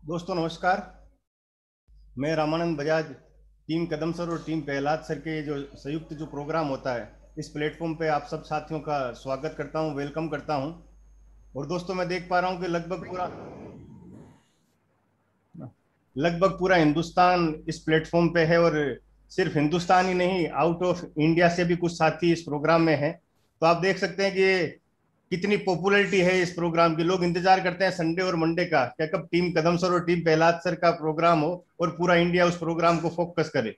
दोस्तों नमस्कार। मैं रामानंद बजाज, टीम कदम सर और टीम प्रहलाद सर के जो संयुक्त जो प्रोग्राम होता है इस प्लेटफॉर्म पे आप सब साथियों का स्वागत करता हूं, वेलकम करता हूं। और दोस्तों मैं देख पा रहा हूं कि लगभग पूरा हिंदुस्तान इस प्लेटफॉर्म पे है। और सिर्फ हिंदुस्तान ही नहीं, आउट ऑफ इंडिया से भी कुछ साथी इस प्रोग्राम में हैं। तो आप देख सकते हैं कि कितनी पॉपुलैरिटी है इस प्रोग्राम की। लोग इंतजार करते हैं संडे और मंडे का, क्या कब टीम कदम सर और टीम प्रहलाद सर का प्रोग्राम हो और पूरा इंडिया उस प्रोग्राम को फोकस करे।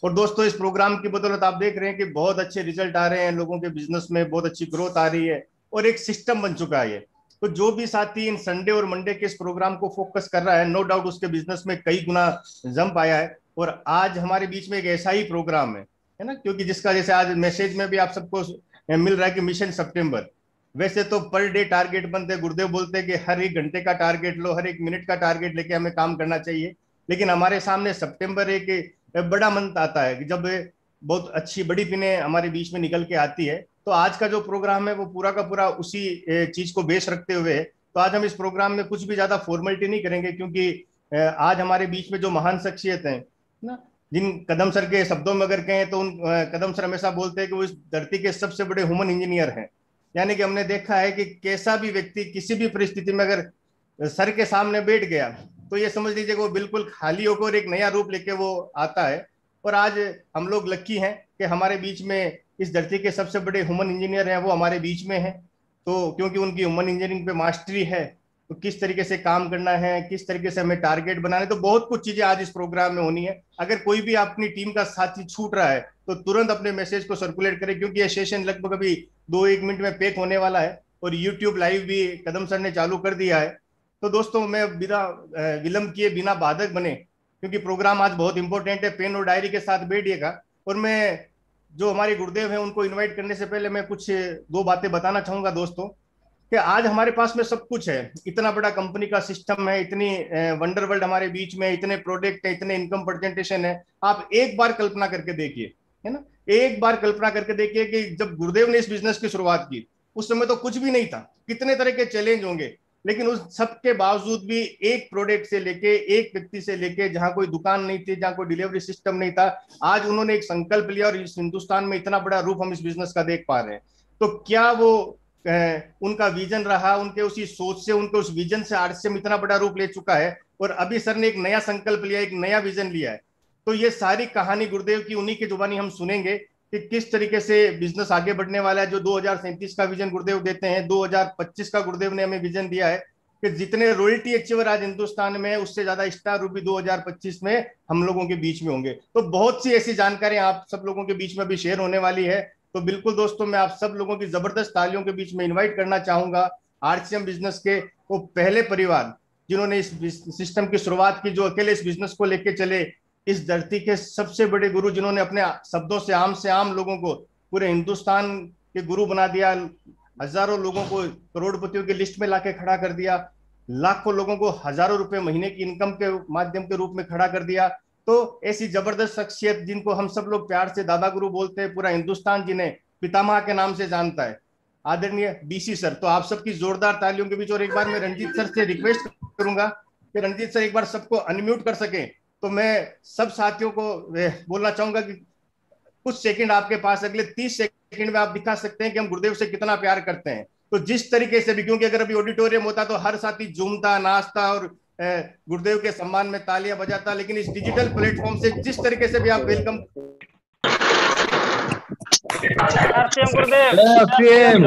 और दोस्तों इस प्रोग्राम की बदौलत आप देख रहे हैं कि बहुत अच्छे रिजल्ट आ रहे हैं, लोगों के बिजनेस में बहुत अच्छी ग्रोथ आ रही है और एक सिस्टम बन चुका है ये। तो जो भी साथी इन संडे और मंडे के इस प्रोग्राम को फोकस कर रहा है, नो डाउट उसके बिजनेस में कई गुना जंप आया है। और आज हमारे बीच में एक ऐसा ही प्रोग्राम है ना, क्योंकि जिसका जैसे आज मैसेज में भी आप सबको मिल रहा है कि मिशन सितंबर। वैसे तो पर डे टारगेट बनते, गुरुदेव बोलते हैं कि हर एक घंटे का टारगेट लो, हर एक मिनट का टारगेट लेके हमें काम करना चाहिए। लेकिन हमारे सामने सितंबर एक बड़ा मंथ आता है कि जब बहुत अच्छी बड़ी पिने हमारे बीच में निकल के आती है। तो आज का जो प्रोग्राम है वो पूरा का पूरा उसी चीज को बेस रखते हुए है। तो आज हम इस प्रोग्राम में कुछ भी ज्यादा फॉर्मेलिटी नहीं करेंगे, क्योंकि आज हमारे बीच में जो महान शख्सियत है ना, जिन कदम सर के शब्दों में अगर कहें तो उन कदम सर हमेशा बोलते हैं कि वो इस धरती के सबसे बड़े ह्यूमन इंजीनियर हैं। यानी कि हमने देखा है कि कैसा भी व्यक्ति किसी भी परिस्थिति में अगर सर के सामने बैठ गया तो ये समझ लीजिए कि वो बिल्कुल खाली होकर एक नया रूप लेके वो आता है। और आज हम लोग लक्की हैं कि हमारे बीच में इस धरती के सबसे बड़े ह्यूमन इंजीनियर हैं, वो हमारे बीच में हैं। तो क्योंकि उनकी ह्यूमन इंजीनियरिंग पे मास्टरी है, तो किस तरीके से काम करना है, किस तरीके से हमें टारगेट बनाना है, तो बहुत कुछ चीजें आज इस प्रोग्राम में होनी है। अगर कोई भी अपनी टीम का साथी छूट रहा है तो तुरंत अपने मैसेज को सर्कुलेट करें, क्योंकि ये सेशन लगभग अभी 2-1 मिनट में पैक होने वाला है। और यूट्यूब लाइव भी कदम सर ने चालू कर दिया है। तो दोस्तों मैं बिना विलंब किए, बिना बाधक बने, क्योंकि प्रोग्राम आज बहुत इंपॉर्टेंट है, पेन और डायरी के साथ बैठिएगा। और मैं जो हमारे गुरुदेव हैं उनको इनवाइट करने से पहले मैं कुछ दो बातें बताना चाहूंगा दोस्तों, कि आज हमारे पास में सब कुछ है। इतना बड़ा कंपनी का सिस्टम है, इतनी वंडर वर्ल्ड हमारे बीच में, इतने प्रोडक्ट है, इतने इनकम प्रेजेंटेशन है। आप एक बार कल्पना करके देखिए, है ना, एक बार कल्पना करके देखिए कि जब गुरुदेव ने इस बिजनेस की शुरुआत की उस समय तो कुछ भी नहीं था, कितने तरह के चैलेंज होंगे। लेकिन उस सब के बावजूद भी एक प्रोडक्ट से लेके, एक व्यक्ति से लेके, जहां कोई दुकान नहीं थी, जहां कोई डिलीवरी सिस्टम नहीं था, आज उन्होंने एक संकल्प लिया और इस हिंदुस्तान में इतना बड़ा रूप हम इस बिजनेस का देख पा रहे हैं। तो क्या वो उनका विजन रहा, उनके उसी सोच से, उनके उस विजन से आज से इतना बड़ा रूप ले चुका है। और अभी सर ने एक नया संकल्प लिया, एक नया विजन लिया है। तो ये सारी कहानी गुरुदेव की उन्हीं की जुबानी हम सुनेंगे कि किस तरीके से बिजनेस आगे बढ़ने वाला है। जो 2037 का विजन गुरुदेव देते हैं, 2025 का गुरुदेव ने हमें विजन दिया है कि जितने रॉयल्टी अचीवर आज हिंदुस्तान में, उससे ज्यादा स्टार रूपी 2025 में हम लोगों के बीच में होंगे। तो बहुत सी ऐसी जानकारी आप सब लोगों के बीच में भी शेयर होने वाली है। तो बिल्कुल दोस्तों मैं आप सब लोगों की जबरदस्त तालियों के बीच में इनवाइट करना चाहूंगा आरसीएम बिजनेस के वो पहले परिवार, जिन्होंने इस सिस्टम की शुरुआत की, जो अकेले इस बिजनेस को लेके चले। इस धरती के सबसे बड़े गुरु, जिन्होंने अपने शब्दों से आम लोगों को पूरे हिंदुस्तान के गुरु बना दिया, हजारों लोगों को करोड़पतियों की लिस्ट में लाके खड़ा कर दिया, लाखों लोगों को हजारों रुपए महीने की इनकम के माध्यम के रूप में खड़ा कर दिया। तो ऐसी जबरदस्त शख्सियत जिनको हम सब लोग प्यार से दादा गुरु बोलते हैं, पूरा हिंदुस्तान जिन्हें पितामह के नाम से जानता है, आदरणीय बीसी सर। तो आप सबकी जोरदार तालियों के बीच, और एक बार मैं रंजीत सर से रिक्वेस्ट करूंगा कि रंजीत सर एक बार सबको अनम्यूट कर सके। तो मैं सब साथियों को बोलना चाहूंगा कि कुछ सेकंड आपके पास, अगले 30 सेकंड में आप दिखा सकते हैं कि हम गुरुदेव से कितना प्यार करते हैं। तो जिस तरीके से भी, क्योंकि अगर अभी ऑडिटोरियम होता तो हर साथी झूमता, नाचता और गुरुदेव के सम्मान में तालियां बजाता, लेकिन इस डिजिटल प्लेटफॉर्म से जिस तरीके से भी आप welcome. RCM Gurudev, RCM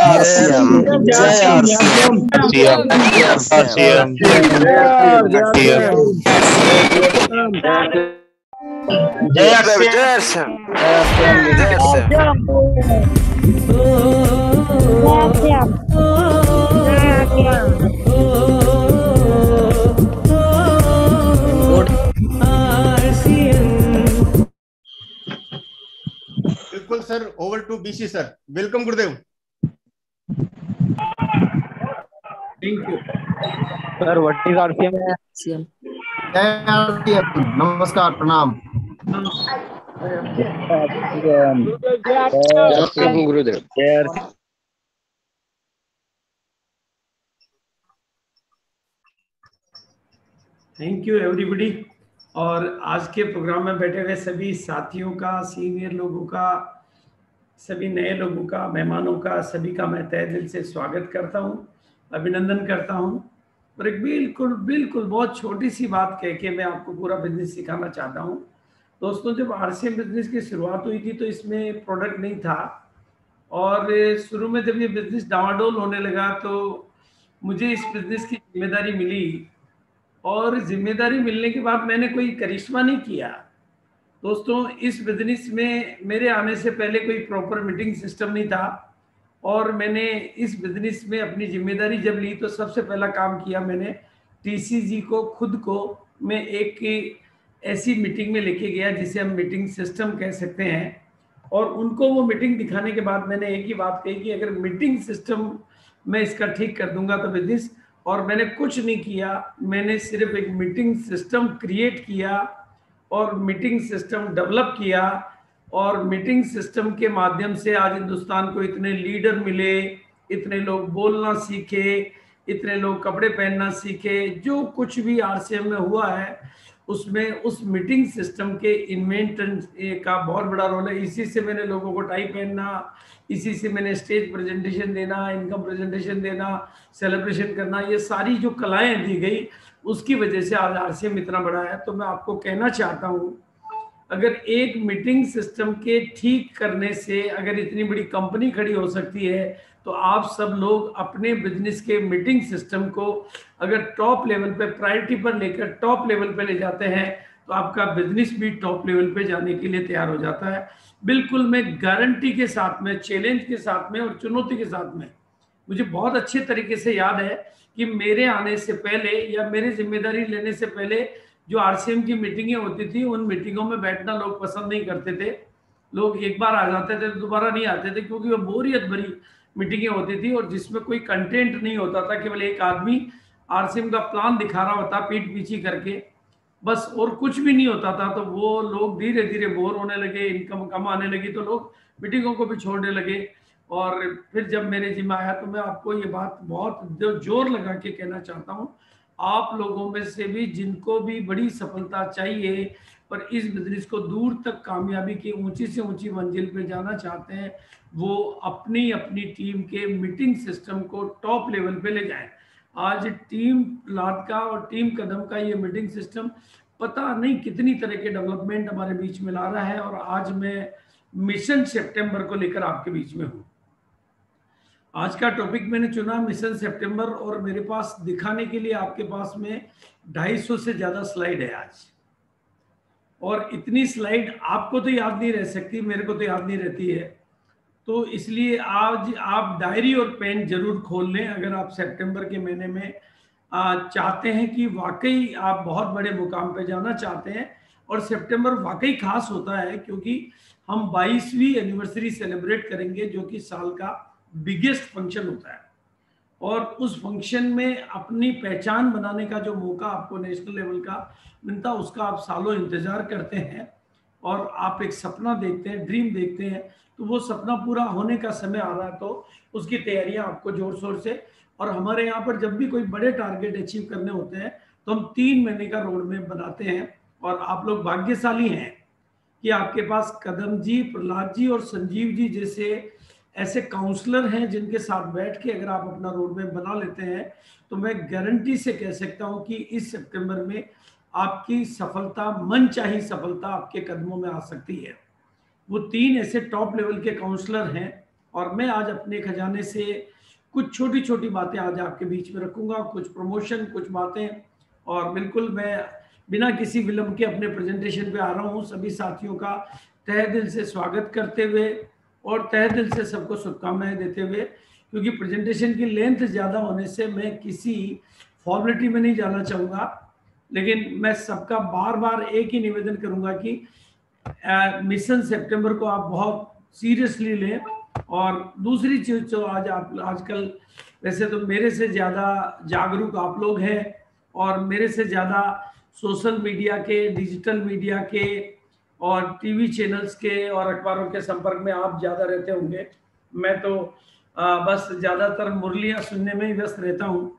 RCM जय आरसीएम आरसीएम आरसीएम जय आरसीएम जय आरसीएम बिल्कुल sir, over to BC sir. Welcome Gurudev. Thank you sir what is RCM? जय आरसीएम, नमस्कार, प्रणाम। गुरुदेव। Thank you everybody. और आज के प्रोग्राम में बैठे हुए सभी साथियों का, सीनियर लोगों का, सभी नए लोगों का, मेहमानों का, सभी का मैं तहे दिल से स्वागत करता हूं, अभिनंदन करता हूं। और एक बिल्कुल बिल्कुल बहुत छोटी सी बात कह के मैं आपको पूरा बिजनेस सिखाना चाहता हूं। दोस्तों, जब आरसीएम बिजनेस की शुरुआत हुई थी तो इसमें प्रोडक्ट नहीं था, और शुरू में जब ये बिजनेस डावाडोल होने लगा तो मुझे इस बिजनेस की जिम्मेदारी मिली। और जिम्मेदारी मिलने के बाद मैंने कोई करिश्मा नहीं किया। दोस्तों, इस बिजनेस में मेरे आने से पहले कोई प्रॉपर मीटिंग सिस्टम नहीं था, और मैंने इस बिजनेस में अपनी जिम्मेदारी जब ली तो सबसे पहला काम किया मैंने, टीसीजी को खुद को मैं एक ऐसी मीटिंग में लेके गया जिसे हम मीटिंग सिस्टम कह सकते हैं। और उनको वो मीटिंग दिखाने के बाद मैंने एक ही बात कही कि अगर मीटिंग सिस्टम मैं इसका ठीक कर दूंगा तो बिजनेस, और मैंने कुछ नहीं किया, मैंने सिर्फ एक मीटिंग सिस्टम क्रिएट किया और मीटिंग सिस्टम डेवलप किया, और मीटिंग सिस्टम के माध्यम से आज हिंदुस्तान को इतने लीडर मिले, इतने लोग बोलना सीखे, इतने लोग कपड़े पहनना सीखे। जो कुछ भी आरसीएम में हुआ है उसमें उस मीटिंग सिस्टम के इन्वेंटर का बहुत बड़ा रोल है। इसी से मैंने लोगों को टाई पहनना, इसी से मैंने स्टेज प्रेजेंटेशन देना, इनकम प्रेजेंटेशन देना, सेलिब्रेशन करना, ये सारी जो कलाएं दी गई उसकी वजह से आज आरसीएम इतना बड़ा है। तो मैं आपको कहना चाहता हूँ, अगर एक मीटिंग सिस्टम के ठीक करने से अगर इतनी बड़ी कंपनी खड़ी हो सकती है, तो आप सब लोग अपने बिजनेस के मीटिंग सिस्टम को अगर टॉप लेवल पे प्रायोरिटी पर लेकर टॉप लेवल पे ले जाते हैं तो आपका बिजनेस भी टॉप लेवल पे जाने के लिए तैयार हो जाता है। बिल्कुल मैं गारंटी के साथ में, चैलेंज के साथ में और चुनौती के साथ में, मुझे बहुत अच्छे तरीके से याद है कि मेरे आने से पहले या मेरी जिम्मेदारी लेने से पहले जो आरसीएम की मीटिंगें होती थी, उन मीटिंगों में बैठना लोग पसंद नहीं करते थे। लोग एक बार आ जाते थे, दोबारा नहीं आते थे, क्योंकि वो बोरियत भरी मीटिंगें होती थी और जिसमें कोई कंटेंट नहीं होता था। केवल एक आदमी आरसीएम का प्लान दिखा रहा होता पीठ पीछे करके, बस, और कुछ भी नहीं होता था। तो वो लोग धीरे धीरे बोर होने लगे, इनकम कम आने लगी तो लोग मीटिंगों को भी छोड़ने लगे। और फिर जब मेरे जिम्मा आया तो मैं आपको ये बात बहुत जोर लगा के कहना चाहता हूँ, आप लोगों में से भी जिनको भी बड़ी सफलता चाहिए और इस बिजनेस को दूर तक कामयाबी की ऊंची से ऊंची मंजिल पे जाना चाहते हैं, वो अपनी अपनी टीम के मीटिंग सिस्टम को टॉप लेवल पे ले जाएं। आज टीम प्लाट का और टीम कदम का ये मीटिंग सिस्टम पता नहीं कितनी तरह के डेवलपमेंट हमारे बीच में ला रहा है, और आज मैं मिशन सितंबर को लेकर आपके बीच में हूँ। आज का टॉपिक मैंने चुना मिशन सितंबर, और मेरे पास दिखाने के लिए आपके पास में 250 से ज्यादा स्लाइड है आज। और इतनी स्लाइड आपको तो याद नहीं रह सकती, मेरे को तो याद नहीं रहती है, तो इसलिए आज आप डायरी और पेन जरूर खोल लें अगर आप सितंबर के महीने में चाहते हैं कि वाकई आप बहुत बड़े मुकाम पे जाना चाहते हैं। और सितंबर वाकई खास होता है क्योंकि हम 22वीं एनिवर्सरी सेलिब्रेट करेंगे, जो कि साल का बिगेस्ट फंक्शन होता है। और उस फंक्शन में अपनी पहचान बनाने का जो मौका आपको नेशनल लेवल का मिलता है, उसका आप सालों इंतजार करते हैं और आप एक सपना देखते हैं, ड्रीम देखते हैं, तो वो सपना पूरा होने का समय आ रहा है, तो उसकी तैयारियां आपको जोर शोर से। और हमारे यहाँ पर जब भी कोई बड़े टारगेट अचीव करने होते हैं तो हम 3 महीने का रोड मैप बनाते हैं। और आप लोग भाग्यशाली हैं कि आपके पास कदम जी, प्रहलाद जी और संजीव जी जैसे ऐसे काउंसलर हैं जिनके साथ बैठ के अगर आप अपना रोड मैप बना लेते हैं तो मैं गारंटी से कह सकता हूं कि इस सितंबर में आपकी सफलता, मनचाही सफलता आपके कदमों में आ सकती है। वो 3 ऐसे टॉप लेवल के काउंसलर हैं, और मैं आज अपने खजाने से कुछ छोटी छोटी बातें आज आपके बीच में रखूंगा, कुछ प्रमोशन, कुछ बातें। और बिल्कुल मैं बिना किसी विलंब के अपने प्रेजेंटेशन पे आ रहा हूँ, सभी साथियों का तहे दिल से स्वागत करते हुए और तहे दिल से सबको शुभकामनाएं देते हुए। क्योंकि प्रेजेंटेशन की लेंथ ज़्यादा होने से मैं किसी फॉर्मेलिटी में नहीं जाना चाहूँगा, लेकिन मैं सबका बार बार एक ही निवेदन करूँगा कि मिशन सितंबर को आप बहुत सीरियसली लें। और दूसरी चीज़ जो आज आप आजकल, वैसे तो मेरे से ज़्यादा जागरूक आप लोग हैं और मेरे से ज़्यादा सोशल मीडिया के, डिजिटल मीडिया के और टीवी चैनल्स के और अखबारों के संपर्क में आप ज़्यादा रहते होंगे। मैं तो बस ज़्यादातर मुरलियाँ सुनने में ही व्यस्त रहता हूँ।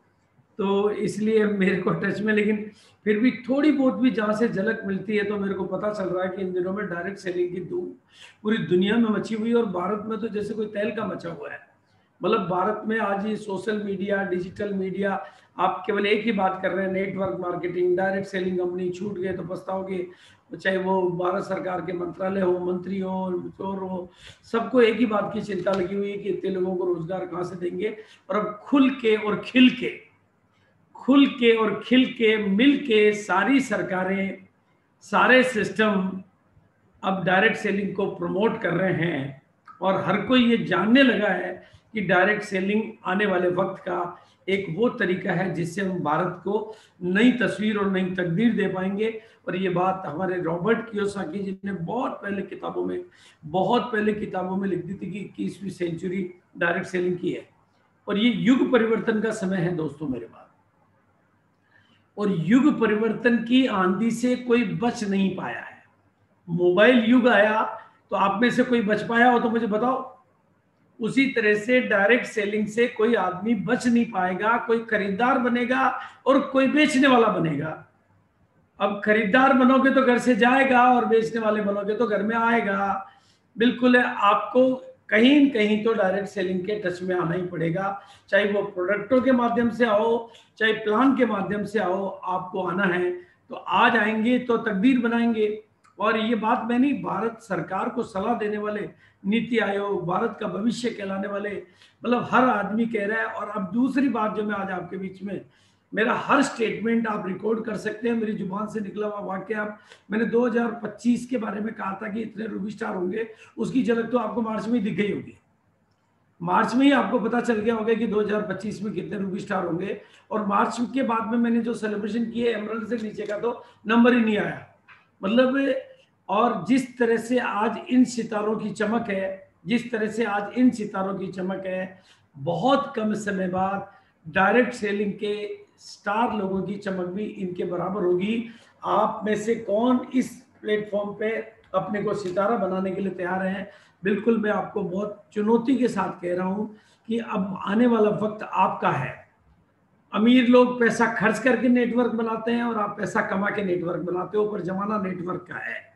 तो इसलिए मेरे को टच में, लेकिन फिर भी थोड़ी बहुत भी जहाँ से झलक मिलती है तो मेरे को पता चल रहा है कि इन दिनों में डायरेक्ट सेलिंग की धूम पूरी दुनिया में मची हुई है और भारत में तो जैसे कोई तेल का मचा हुआ है। मतलब भारत में आज ये सोशल मीडिया, डिजिटल मीडिया, आप केवल एक ही बात कर रहे हैं, network marketing, direct selling company, छूट गए तो पछताओगे। चाहे वो भारत सरकार के मंत्रालय हो, मंत्री हो, चोर हो, सबको एक ही बात की चिंता लगी हुई है कि इतने लोगों को रोजगार कहाँ से देंगे। और अब खुल के और खिल के मिल के सारी सरकारें, सारे सिस्टम अब डायरेक्ट सेलिंग को प्रमोट कर रहे हैं और हर कोई ये जानने लगा है कि डायरेक्ट सेलिंग आने वाले वक्त का एक वो तरीका है जिससे हम भारत को नई तस्वीर और नई तकदीर दे पाएंगे। और ये बात हमारे रॉबर्ट कियोसाकी जी ने बहुत पहले किताबों में लिख दी थी कि 21वीं सेंचुरी डायरेक्ट सेलिंग की है और ये युग परिवर्तन का समय है दोस्तों मेरे पास। और युग परिवर्तन की आंधी से कोई बच नहीं पाया है। मोबाइल युग आया तो आप में से कोई बच पाया हो तो मुझे बताओ। उसी तरह से डायरेक्ट सेलिंग से कोई आदमी बच नहीं पाएगा। कोई खरीदार बनेगा और कोई बेचने वाला बनेगा। अब खरीदार बनोगे तो घर से जाएगा और बेचने वाले बनोगे तो घर में आएगा। बिल्कुल है, आपको कहीं न कहीं तो डायरेक्ट सेलिंग के टच में आना ही पड़ेगा, चाहे वो प्रोडक्टों के माध्यम से आओ, चाहे प्लान के माध्यम से आओ, आपको आना है तो आज आएंगे तो तकदीर बनाएंगे। और ये बात मैं नहीं, भारत सरकार को सलाह देने वाले, नीति आयोग, भारत का भविष्य कहलाने वाले, मतलब हर आदमी कह रहा है। और अब दूसरी बात जो मैं आज आपके बीच में, मेरा हर स्टेटमेंट आप रिकॉर्ड कर सकते हैं, मेरी जुबान से निकला हुआ वाक्य। मैंने 2025 के बारे में कहा था कि इतने रूबी स्टार होंगे, उसकी झलक तो आपको मार्च में ही दिख गई होगी। मार्च में ही आपको पता चल गया होगा कि 2025 में कितने रूबी स्टार होंगे। और मार्च के बाद में मैंने जो सेलिब्रेशन किए, एमरल्ड से नीचे का तो नंबर ही नहीं आया। मतलब और जिस तरह से आज इन सितारों की चमक है, बहुत कम समय बाद डायरेक्ट सेलिंग के स्टार लोगों की चमक भी इनके बराबर होगी। आप में से कौन इस प्लेटफॉर्म पे अपने को सितारा बनाने के लिए तैयार हैं? बिल्कुल, मैं आपको बहुत चुनौती के साथ कह रहा हूं कि अब आने वाला वक्त आपका है। अमीर लोग पैसा खर्च करके नेटवर्क बनाते हैं और आप पैसा कमा के नेटवर्क बनाते हो, पर जमाना नेटवर्क का है।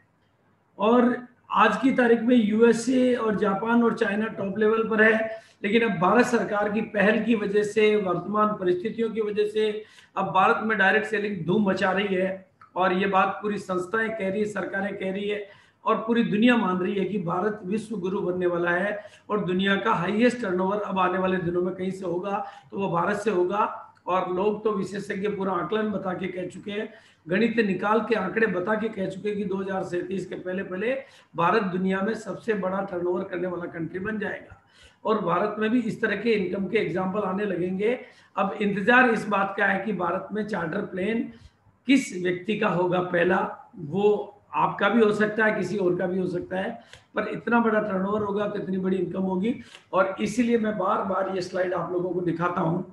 और आज की तारीख में यूएसए और जापान और चाइना टॉप लेवल पर है, लेकिन अब भारत सरकार की पहल की वजह से, वर्तमान परिस्थितियों की वजह से अब भारत में डायरेक्ट सेलिंग धूम मचा रही है। और ये बात पूरी संस्थाएं कह रही है, सरकारें कह रही है और पूरी दुनिया मान रही है कि भारत विश्व गुरु बनने वाला है। और दुनिया का हाईएस्ट टर्नओवर अब आने वाले दिनों में कहीं से होगा तो वो भारत से होगा। और लोग तो विशेषज्ञ पूरा आकलन बता के कह चुके हैं, गणित निकाल के आंकड़े बता के कह चुके हैं कि 2037 के पहले भारत दुनिया में सबसे बड़ा टर्नओवर करने वाला कंट्री बन जाएगा। और भारत में भी इस तरह के इनकम के एग्जाम्पल आने लगेंगे। अब इंतजार इस बात का है कि भारत में चार्टर प्लेन किस व्यक्ति का होगा पहला। वो आपका भी हो सकता है, किसी और का भी हो सकता है, पर इतना बड़ा टर्नओवर होगा तो इतनी बड़ी इनकम होगी। और इसीलिए मैं बार बार ये स्लाइड आप लोगों को दिखाता हूँ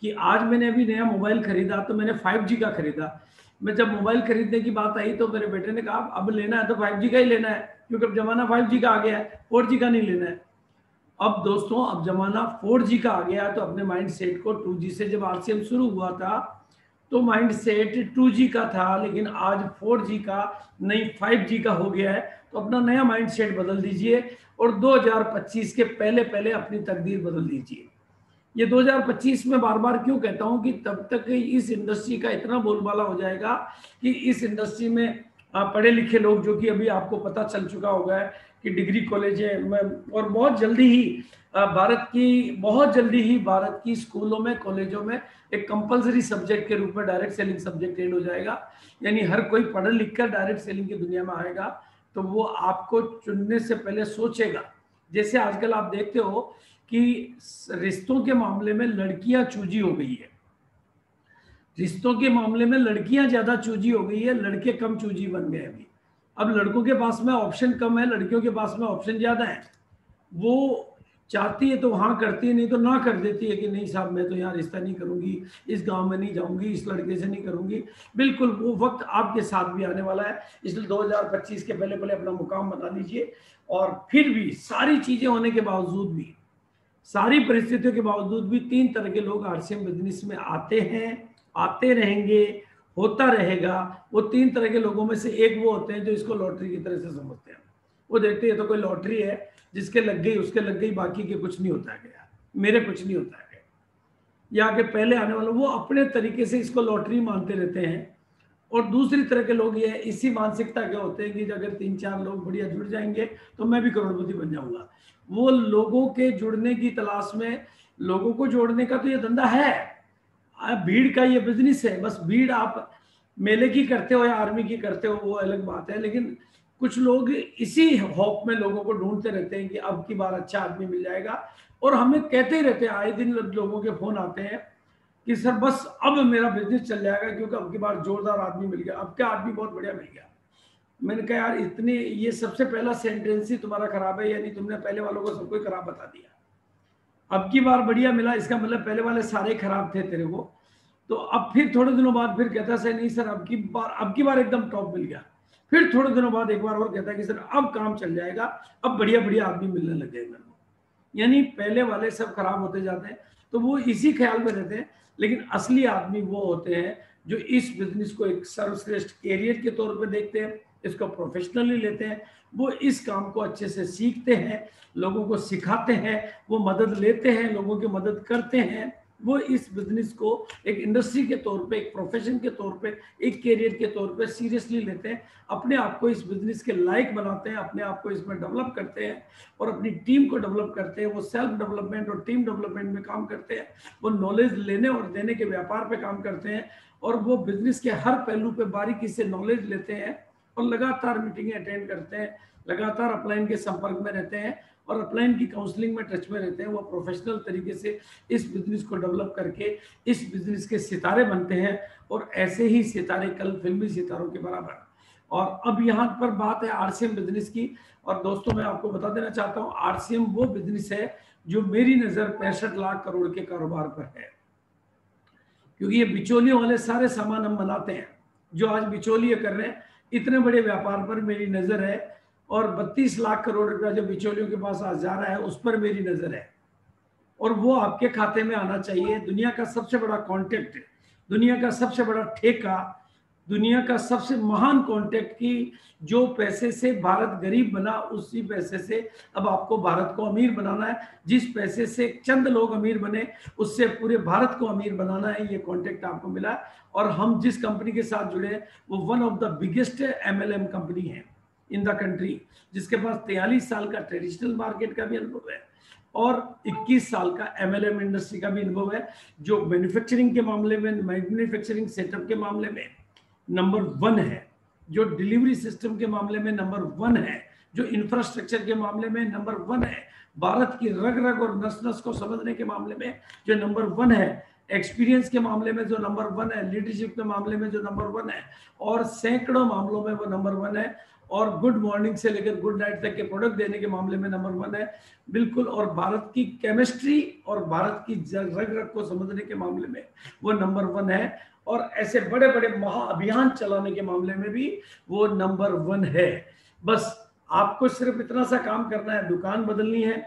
कि आज मैंने अभी नया मोबाइल खरीदा तो मैंने 5G का खरीदा। मैं जब मोबाइल खरीदने की बात आई तो मेरे बेटे ने कहा अब लेना है तो 5G का ही लेना है, क्योंकि अब जमाना 5G का आ गया है, 4G का नहीं लेना है। अब दोस्तों, अब जमाना 4G का आ गया तो अपने माइंड सेट को 2G से, जब RCM शुरू हुआ था तो माइंड सेट 2G का था, लेकिन आज 4G का नहीं 5G का हो गया है। तो अपना नया माइंड सेट बदल दीजिए और 2025 के पहले अपनी तकदीर बदल दीजिए। ये 2025 में बार बार क्यों कहता हूं कि तब तक इस इंडस्ट्री का इतना बोलबाला हो जाएगा कि इस इंडस्ट्री में पढ़े लिखे लोग, जो कि अभी आपको पता चल चुका होगा कि डिग्री कॉलेज है, और बहुत जल्दी ही भारत की स्कूलों में, कॉलेजों में एक कंपलसरी सब्जेक्ट के रूप में डायरेक्ट सेलिंग सब्जेक्ट ऐड हो जाएगा। यानी हर कोई पढ़ लिख कर डायरेक्ट सेलिंग की दुनिया में आएगा तो वो आपको चुनने से पहले सोचेगा। जैसे आजकल आप देखते हो कि रिश्तों के मामले में लड़कियां चूजी हो गई है, रिश्तों के मामले में लड़कियां ज्यादा चूजी हो गई है, लड़के कम चूजी बन गए अभी। अब लड़कों के पास में ऑप्शन कम है, लड़कियों के पास में ऑप्शन ज्यादा है। वो चाहती है तो हाँ करती है, नहीं तो ना कर देती है कि नहीं साहब मैं तो यहाँ रिश्ता नहीं करूंगी, इस गांव में नहीं जाऊंगी, इस लड़के से नहीं करूंगी। बिल्कुल वो वक्त आपके साथ भी आने वाला है, इसलिए 2025 के पहले अपना मुकाम बना लीजिए। और फिर भी सारी चीजें होने के बावजूद भी सारी परिस्थितियों के बावजूद भी 3 तरह के लोग आरसीएम बिजनेस में आते हैं, आते रहेंगे, होता रहेगा। वो 3 तरह के लोगों में से एक वो होते हैं जो इसको लॉटरी की तरह से समझते हैं। वो देखते हैं तो कोई लॉटरी है, जिसके लग गई उसके लग गई, बाकी के कुछ नहीं होता है, मेरे कुछ नहीं होता है, या के पहले आने वालों, वो अपने तरीके से इसको लॉटरी मानते रहते हैं। और दूसरी तरह के लोग ये इसी मानसिकता के होते हैं कि अगर 3-4 लोग बढ़िया जुड़ जाएंगे तो मैं भी करोड़पति बन जाऊंगा। वो लोगों के जुड़ने की तलाश में, लोगों को जोड़ने का तो ये धंधा है, भीड़ का ये बिजनेस है। बस भीड़ आप मेले की करते हो या आर्मी की करते हो वो अलग बात है, लेकिन कुछ लोग इसी होप में लोगों को ढूंढते रहते हैं कि अब की बार अच्छा आदमी मिल जाएगा। और हमें कहते ही रहते हैं, आए दिन लोगों के फोन आते हैं कि सर बस अब मेरा बिजनेस चल जाएगा क्योंकि अब की बार जोरदार आदमी मिल गया, अब क्या आदमी बहुत बढ़िया मिल गया। मैंने कहा यार इतने, ये सबसे पहला सेंटेंस ही तुम्हारा खराब है, यानी तुमने पहले वालों को सबको खराब बता दिया। अब की बार बढ़िया मिला, इसका मतलब पहले वाले सारे खराब थे तेरे को। तो अब फिर थोड़े दिनों बाद फिर कहता सर नहीं सर अब की बार एकदम टॉप मिल गया। फिर थोड़े दिनों बाद एक बार और कहता है कि सर अब काम चल जाएगा, अब बढ़िया बढ़िया आदमी मिलने लग गए मेरे को। यानी पहले वाले सब खराब होते जाते हैं, तो वो इसी ख्याल में रहते हैं। लेकिन असली आदमी वो होते हैं जो इस बिजनेस को एक सर्वश्रेष्ठ कैरियर के तौर पे देखते हैं, इसको प्रोफेशनली लेते हैं, वो इस काम को अच्छे से सीखते हैं, लोगों को सिखाते हैं, वो मदद लेते हैं, लोगों की मदद करते हैं। वो इस बिजनेस को एक इंडस्ट्री के तौर पे, एक प्रोफेशन के तौर पे, एक कैरियर के तौर पे सीरियसली लेते हैं, अपने आप को इस बिजनेस के लायक बनाते हैं, अपने आप को इसमें डेवलप करते हैं और अपनी टीम को डेवलप करते हैं। वो सेल्फ डेवलपमेंट और टीम डेवलपमेंट में काम करते हैं, वो नॉलेज लेने और देने के व्यापार पे काम करते हैं, और वो बिजनेस के हर पहलू पे बारीकी से नॉलेज लेते हैं और लगातार मीटिंगें अटेंड करते हैं, लगातार अपलाइन के संपर्क में रहते हैं और अपलाइन की काउंसलिंग में टच में रहते हैं। वो प्रोफेशनल तरीके से इस बिजनेस को डेवलप करके इस बिजनेस के सितारे बनते हैं, और ऐसे ही सितारे कल फिल्मी सितारों के बराबर। और अब यहाँ पर बात है आरसीएम बिजनेस की, और दोस्तों मैं आपको बता देना चाहता हूँ आरसीएम वो बिजनेस है जो मेरी नज़र 65 लाख करोड़ के कारोबार पर है, क्योंकि ये बिचौलियों वाले सारे सामान हम बनाते हैं। जो आज बिचौलिए कर रहे हैं, इतने बड़े व्यापार पर मेरी नज़र है, और 32 लाख करोड़ रुपया जो बिचौलियों के पास आज जा रहा है उस पर मेरी नज़र है, और वो आपके खाते में आना चाहिए। दुनिया का सबसे बड़ा कॉन्टेक्ट, दुनिया का सबसे बड़ा ठेका, दुनिया का सबसे महान कॉन्टेक्ट की जो पैसे से भारत गरीब बना, उसी पैसे से अब आपको भारत को अमीर बनाना है। जिस पैसे से चंद लोग अमीर बने, उससे पूरे भारत को अमीर बनाना है। ये कॉन्टेक्ट आपको मिला, और हम जिस कंपनी के साथ जुड़े हैं वो one of the biggest MLM company है इन द कंट्री, जिसके पास 43 साल का ट्रेडिशनल मार्केट का भी अनुभव है और 21 साल का MLM इंडस्ट्री का भी अनुभव है, जो मैन्युफैक्चरिंग के मामले में, मैन्युफैक्चरिंग सेटअप के मामले में नंबर 1 है, जो डिलीवरी सिस्टम के मामले में नंबर 1 है, जो इंफ्रास्ट्रक्चर के मामले में नंबर 1 है, भारत की रग रग और नस नस को समझने के मामले में जो नंबर 1 है, एक्सपीरियंस के मामले में जो नंबर 1 है, लीडरशिप के मामले में जो नंबर 1 है, और सैकड़ों मामलों में वो नंबर 1 है, और गुड मॉर्निंग से लेकर गुड नाइट तक के प्रोडक्ट देने के मामले में नंबर 1 है बिल्कुल। और भारत की केमिस्ट्री और भारत की रग रग को समझने के मामले में वो नंबर 1 है, और ऐसे बड़े बड़े महाअभियान चलाने के मामले में भी वो नंबर 1 है। बस आपको सिर्फ इतना सा काम करना है, दुकान बदलनी है।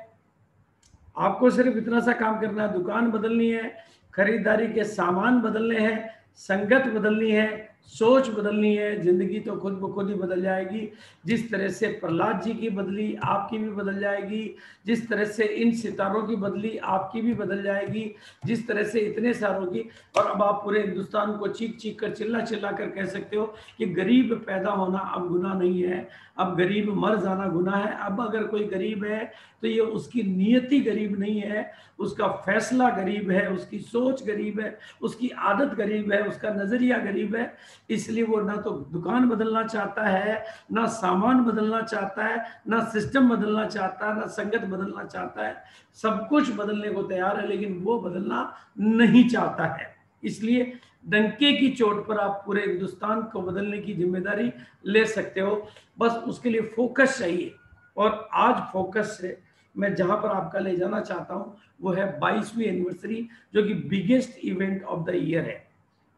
आपको सिर्फ इतना सा काम करना है, दुकान बदलनी है, खरीदारी के सामान बदलने हैं, संगत बदलनी है, सोच बदलनी है, जिंदगी तो खुद ब खुद ही बदल जाएगी। जिस तरह से प्रहलाद जी की बदली, आपकी भी बदल जाएगी। जिस तरह से इन सितारों की बदली, आपकी भी बदल जाएगी। जिस तरह से इतने सारों की, और अब आप पूरे हिंदुस्तान को चीख चीख कर, चिल्ला चिल्ला कर कह सकते हो कि गरीब पैदा होना अब गुनाह नहीं है, अब गरीब मर जाना गुनाह है। अब अगर कोई गरीब है तो ये उसकी नियति गरीब नहीं है, उसका फैसला गरीब है, उसकी सोच गरीब है, उसकी आदत गरीब है, उसका नजरिया गरीब है। इसलिए वो ना तो दुकान बदलना चाहता है, ना सामान बदलना चाहता है, ना सिस्टम बदलना चाहता है, ना संगत बदलना चाहता है। सब कुछ बदलने को तैयार है, लेकिन वो बदलना नहीं चाहता है। इसलिए डंके की चोट पर आप पूरे हिंदुस्तान को बदलने की जिम्मेदारी ले सकते हो। बस उसके लिए फोकस चाहिए, और आज फोकस से मैं जहां पर आपका ले जाना चाहता हूं वो है 22वीं एनिवर्सरी, जो कि biggest event of the year है।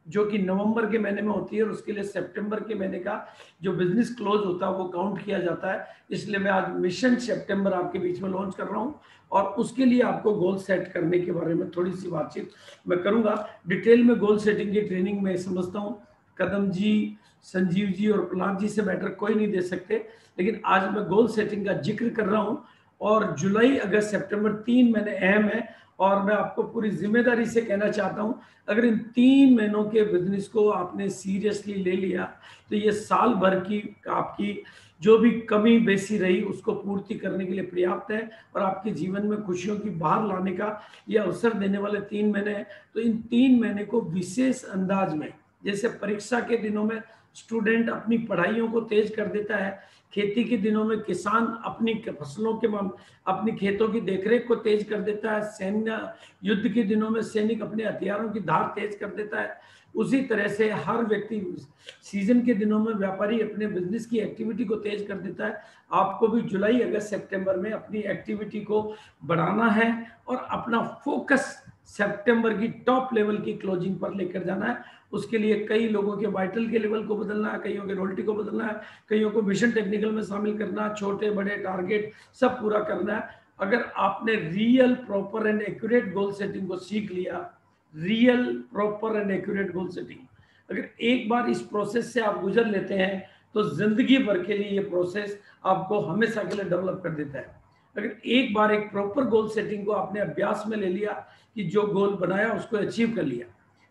जो कि नवंबर के महीने में होती है, और उसके लिए सितंबर के महीने का जो बिजनेस क्लोज होता है वो काउंट किया जाता है। इसलिए मैं आज मिशन सितंबर आपके बीच में लॉन्च कर रहा हूँ, और उसके लिए आपको गोल सेट करने के बारे में थोड़ी सी बातचीत मैं करूँगा। डिटेल में गोल सेटिंग की ट्रेनिंग में समझता हूँ कदम जी, संजीव जी और प्रहलाद जी से बेटर कोई नहीं दे सकते, लेकिन आज मैं गोल सेटिंग का जिक्र कर रहा हूँ। और जुलाई, अगस्त, सितंबर 3 महीने अहम है, और मैं आपको पूरी जिम्मेदारी से कहना चाहता हूं, अगर इन 3 महीनों के बिजनेस को आपने सीरियसली ले लिया तो ये साल भर की आपकी जो भी कमी बेसी रही उसको पूर्ति करने के लिए पर्याप्त है, और आपके जीवन में खुशियों की बाहर लाने का ये अवसर देने वाले 3 महीने हैं। तो इन 3 महीने को विशेष अंदाज में, जैसे परीक्षा के दिनों में स्टूडेंट अपनी पढ़ाइयों को तेज कर देता है, खेती के दिनों में किसान अपनी फसलों के अपनी खेतों की देखरेख को तेज कर देता है, सैन्य युद्ध के दिनों में सैनिक अपने हथियारों की धार तेज कर देता है, उसी तरह से हर व्यक्ति सीजन के दिनों में व्यापारी अपने बिजनेस की एक्टिविटी को तेज कर देता है। आपको भी जुलाई, अगस्त, सितंबर में अपनी एक्टिविटी को बढ़ाना है और अपना फोकस सितंबर की टॉप लेवल की क्लोजिंग पर लेकर जाना है। उसके लिए कई लोगों के वाइटल के लेवल को बदलना है, कईयों के रोल्टी को बदलना है, कईयों को मिशन टेक्निकल में शामिल करना, छोटे बड़े टारगेट सब पूरा करना है। अगर आपने real proper and accurate goal setting को सीख लिया, real proper and accurate goal setting, अगर एक बार इस प्रोसेस से आप गुजर लेते हैं तो जिंदगी भर के लिए ये प्रोसेस आपको हमेशा के लिए डेवलप कर देता है। अगर एक बार एक प्रॉपर गोल सेटिंग को आपने अभ्यास में ले लिया कि जो गोल बनाया उसको अचीव कर लिया।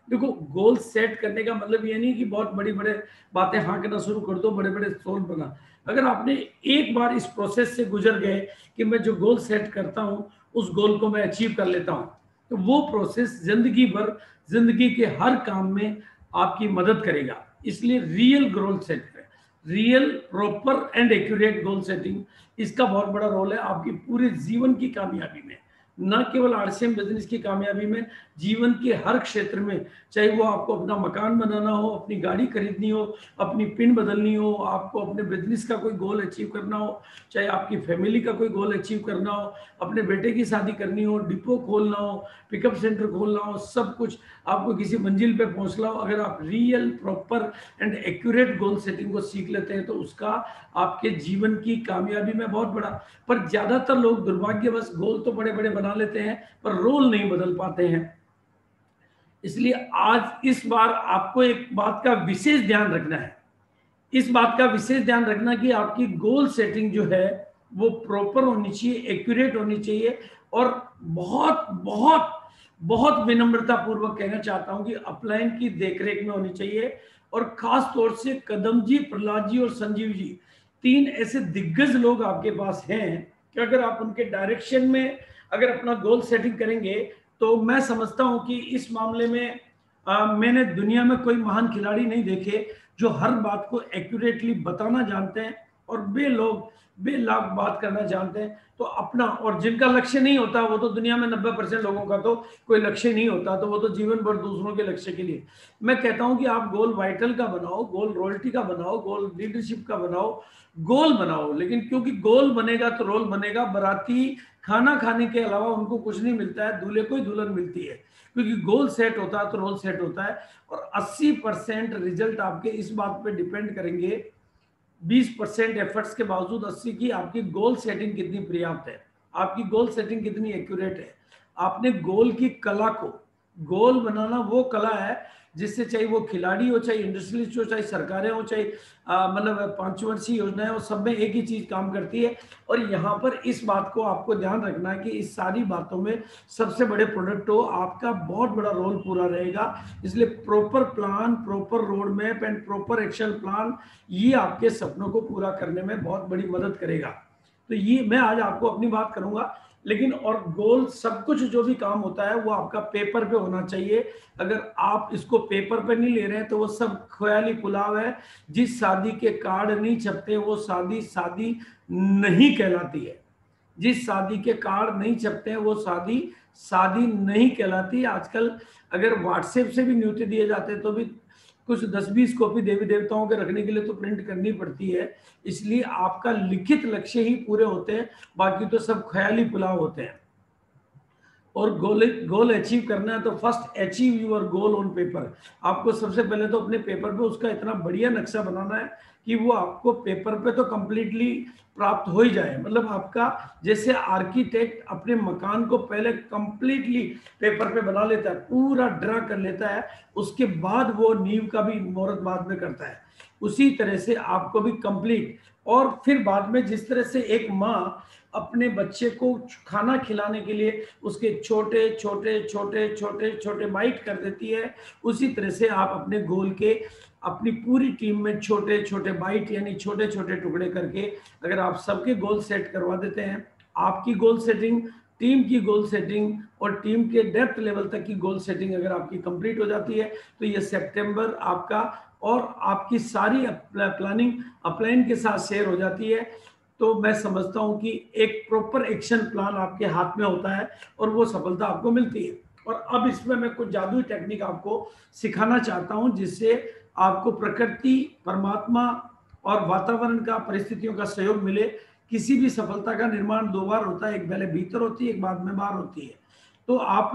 देखो, गोल सेट करने का मतलब ये नहीं कि बहुत बड़ी बड़े बातें हाँकना शुरू कर दो, बड़े बड़े सोल बना। अगर आपने एक बार इस प्रोसेस से गुजर गए कि मैं जो गोल सेट करता हूँ उस गोल को मैं अचीव कर लेता हूँ, तो वो प्रोसेस जिंदगी भर, जिंदगी के हर काम में आपकी मदद करेगा। इसलिए रियल गोल सेट करें, real proper and accurate goal setting, इसका बहुत बड़ा रोल है आपकी पूरे जीवन की कामयाबी में, न केवल आरसीएम बिजनेस की कामयाबी में, जीवन के हर क्षेत्र में। चाहे वो आपको अपना मकान बनाना हो, अपनी गाड़ी खरीदनी हो, अपनी पिन बदलनी हो, आपको अपने बिजनेस का कोई गोल अचीव करना हो, चाहे आपकी फैमिली का कोई गोल अचीव करना हो, अपने बेटे की शादी करनी हो, डिपो खोलना हो, पिकअप सेंटर खोलना हो, सब कुछ आपको किसी मंजिल पे पहुंचना हो, अगर आप real proper and accurate goal setting को सीख लेते हैं तो उसका आपके जीवन की कामयाबी में बहुत बड़ा। पर ज्यादातर लोग दुर्भाग्यवश गोल तो बड़े बड़े बना लेते हैं पर रोल नहीं बदल पाते हैं। इसलिए आज इस बार आपको एक बात का विशेष ध्यान रखना है, इस बात का विशेष ध्यान रखना कि आपकी गोल सेटिंग जो है वो प्रॉपर होनी चाहिए, एक्यूरेट होनी चाहिए, और बहुत बहुत बहुत विनम्रता पूर्वक कहना चाहता हूं कि अपलाइन की देखरेख में होनी चाहिए। और खास तौर से कदम जी, प्रहलाद जी और संजीव जी, 3 ऐसे दिग्गज लोग आपके पास हैं कि अगर आप उनके डायरेक्शन में अगर अपना गोल सेटिंग करेंगे तो मैं समझता हूं कि इस मामले में मैंने दुनिया में कोई महान खिलाड़ी नहीं देखे जो हर बात को एक्यूरेटली बताना जानते हैं और बेलाग बात करना जानते हैं। तो अपना, और जिनका लक्ष्य नहीं होता वो तो दुनिया में 90% लोगों का तो कोई लक्ष्य नहीं होता, तो वो तो जीवन भर दूसरों के लक्ष्य के लिए। मैं कहता हूं कि आप गोल वाइटल का बनाओ, गोल रॉयल्टी का बनाओ, गोल लीडरशिप का बनाओ, गोल बनाओ, लेकिन क्योंकि गोल बनेगा तो रोल बनेगा। बाराती खाना खाने के अलावा उनको कुछ नहीं मिलता है, दूल्हे को ही दुल्हन मिलती है, क्योंकि गोल सेट होता है तो रोल सेट होता है। और 80% रिजल्ट आपके इस बात पे डिपेंड करेंगे, 20% एफर्ट्स के बावजूद 80 की आपकी गोल सेटिंग कितनी पर्याप्त है, आपकी गोल सेटिंग कितनी एक्यूरेट है। आपने गोल की कला को, गोल बनाना वो कला है जिससे चाहे वो खिलाड़ी हो, चाहे इंडस्ट्रियलिस्ट हो, चाहे सरकारें हो, चाहे मतलब पंचवर्षीय योजनाएं हो, सब में एक ही चीज काम करती है। और यहाँ पर इस बात को आपको ध्यान रखना है कि इस सारी बातों में सबसे बड़े प्रोडक्ट हो आपका बहुत बड़ा रोल पूरा रहेगा। इसलिए proper plan, proper road map and proper action plan, ये आपके सपनों को पूरा करने में बहुत बड़ी मदद करेगा। तो ये मैं आज आपको अपनी बात करूंगा, लेकिन और गोल सब कुछ जो भी काम होता है वो आपका पेपर पे होना चाहिए। अगर आप इसको पेपर पे नहीं ले रहे हैं तो वो सब ख्याली पुलाव है। जिस शादी के कार्ड नहीं छपते वो शादी शादी नहीं कहलाती है, जिस शादी के कार्ड नहीं छपते हैं वो शादी शादी नहीं कहलाती। आजकल अगर व्हाट्सएप से भी न्योते दिए जाते हैं तो भी कुछ 10-20 कॉपी देवी देवताओं के रखने के लिए तो प्रिंट करनी पड़ती है। इसलिए आपका लिखित लक्ष्य ही पूरे होते हैं, बाकी तो सब ख्याली पुलाव होते हैं। और गोल अचीव करना है तो first achieve your goal on paper. आपको सबसे पहले तो अपने पेपर पे उसका इतना बढ़िया नक्शा बनाना है कि वो आपको पेपर पे तो कंप्लीटली प्राप्त हो ही जाए। मतलब आपका जैसे आर्किटेक्ट अपने मकान को पहले कंप्लीटली पेपर पे बना लेता है, पूरा ड्रा कर लेता है, उसके बाद वो नींव का भी मुहूर्त बाद में करता है, उसी तरह से आपको भी कंप्लीट। और फिर बाद में जिस तरह से एक माँ अपने बच्चे को खाना खिलाने के लिए उसके छोटे छोटे छोटे छोटे छोटे बाइट कर देती है, उसी तरह से आप अपने गोल के अपनी पूरी टीम में छोटे छोटे बाइट यानी छोटे छोटे टुकड़े करके अगर आप सबके गोल सेट करवा देते हैं, आपकी गोल सेटिंग, टीम की गोल सेटिंग और टीम के डेप्थ लेवल तक की गोल सेटिंग अगर आपकी कंप्लीट हो जाती है तो ये सितंबर आपका और आपकी सारी प्लानिंग अपलाइन के साथ शेयर हो जाती है। तो मैं समझता हूं कि एक प्रॉपर एक्शन प्लान आपके हाथ में होता है और वो सफलता आपको मिलती है। और अब इसमें मैं कुछ जादुई टेक्निक आपको सिखाना चाहता हूं जिससे आपको प्रकृति, परमात्मा और वातावरण का, परिस्थितियों का सहयोग मिले। किसी भी सफलता का निर्माण दो बार होता है, एक पहले भीतर होती है, एक बाद में बाहर होती है। तो आप,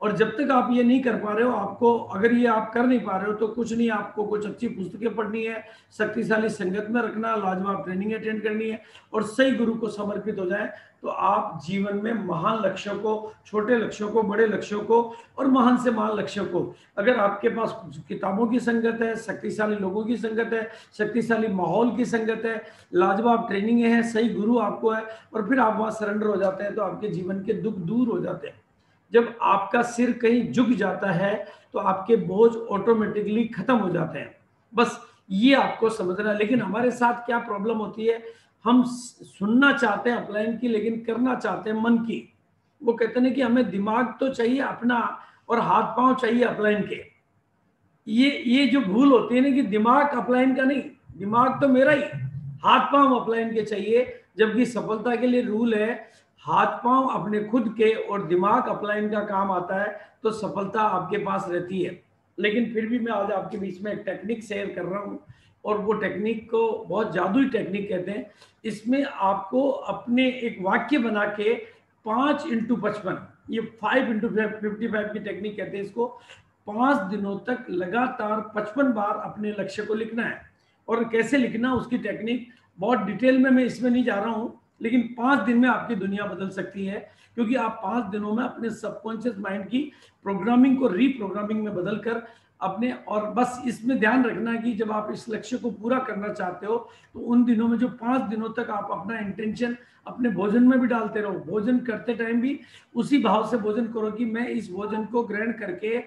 और जब तक आप ये नहीं कर पा रहे हो, आपको अगर ये आप कर नहीं पा रहे हो तो कुछ नहीं, आपको कुछ अच्छी पुस्तकें पढ़नी है, शक्तिशाली संगत में रखना, लाजवाब ट्रेनिंग अटेंड करनी है और सही गुरु को समर्पित हो जाए तो आप जीवन में महान लक्ष्यों को, छोटे लक्ष्यों को, बड़े लक्ष्यों को और महान से महान लक्ष्यों को, अगर आपके पास किताबों की संगत है, शक्तिशाली लोगों की संगत है, शक्तिशाली माहौल की संगत है, लाजवाब ट्रेनिंग है, सही गुरु आपको है और फिर आप वहां सरेंडर हो जाते हैं तो आपके जीवन के दुख दूर हो जाते हैं। जब आपका सिर कहीं झुक जाता है तो आपके बोझ ऑटोमेटिकली खत्म हो जाते हैं। बस ये आपको समझना है। लेकिन हमारे साथ क्या प्रॉब्लम होती है, हम सुनना चाहते हैं अपलाइन की लेकिन करना चाहते हैं मन की। वो कहते हैं कि हमें दिमाग तो चाहिए अपना और हाथ पांव चाहिए अपलाइन के। ये जो भूल होती है ना कि दिमाग अपलाइन का नहीं, दिमाग तो मेरा ही, हाथ पांव अपलाइन के चाहिए। जबकि सफलता के लिए रूल है हाथ पांव अपने खुद के और दिमाग अपलाइन का काम आता है तो सफलता आपके पास रहती है। लेकिन फिर भी मैं आज आपके बीच में एक टेक्निक शेयर कर रहा हूं और वो टेक्निक को बहुत जादुई टेक्निक कहते हैं। इसमें आपको अपने एक वाक्य बना के 5x55, ये 5x55 की टेक्निक कहते हैं इसको, 5 दिनों तक लगातार 55 बार अपने लक्ष्य को लिखना है। और कैसे लिखना, उसकी टेक्निक बहुत डिटेल में मैं इसमें नहीं जा रहा हूं, लेकिन 5 दिन में आपकी दुनिया बदल सकती है क्योंकि आप 5 दिनों में अपने सबकॉन्शियस माइंड की प्रोग्रामिंग को रीप्रोग्रामिंग में बदल कर अपने, और बस इसमें ध्यान रखना कि जब आप इस लक्ष्य को पूरा करना चाहते हो तो उन दिनों में जो 5 दिनों तक आप अपना इंटेंशन अपने भोजन में भी डालते रहो। भोजन करते टाइम भी उसी भाव से भोजन करो कि मैं इस भोजन को ग्रहण करके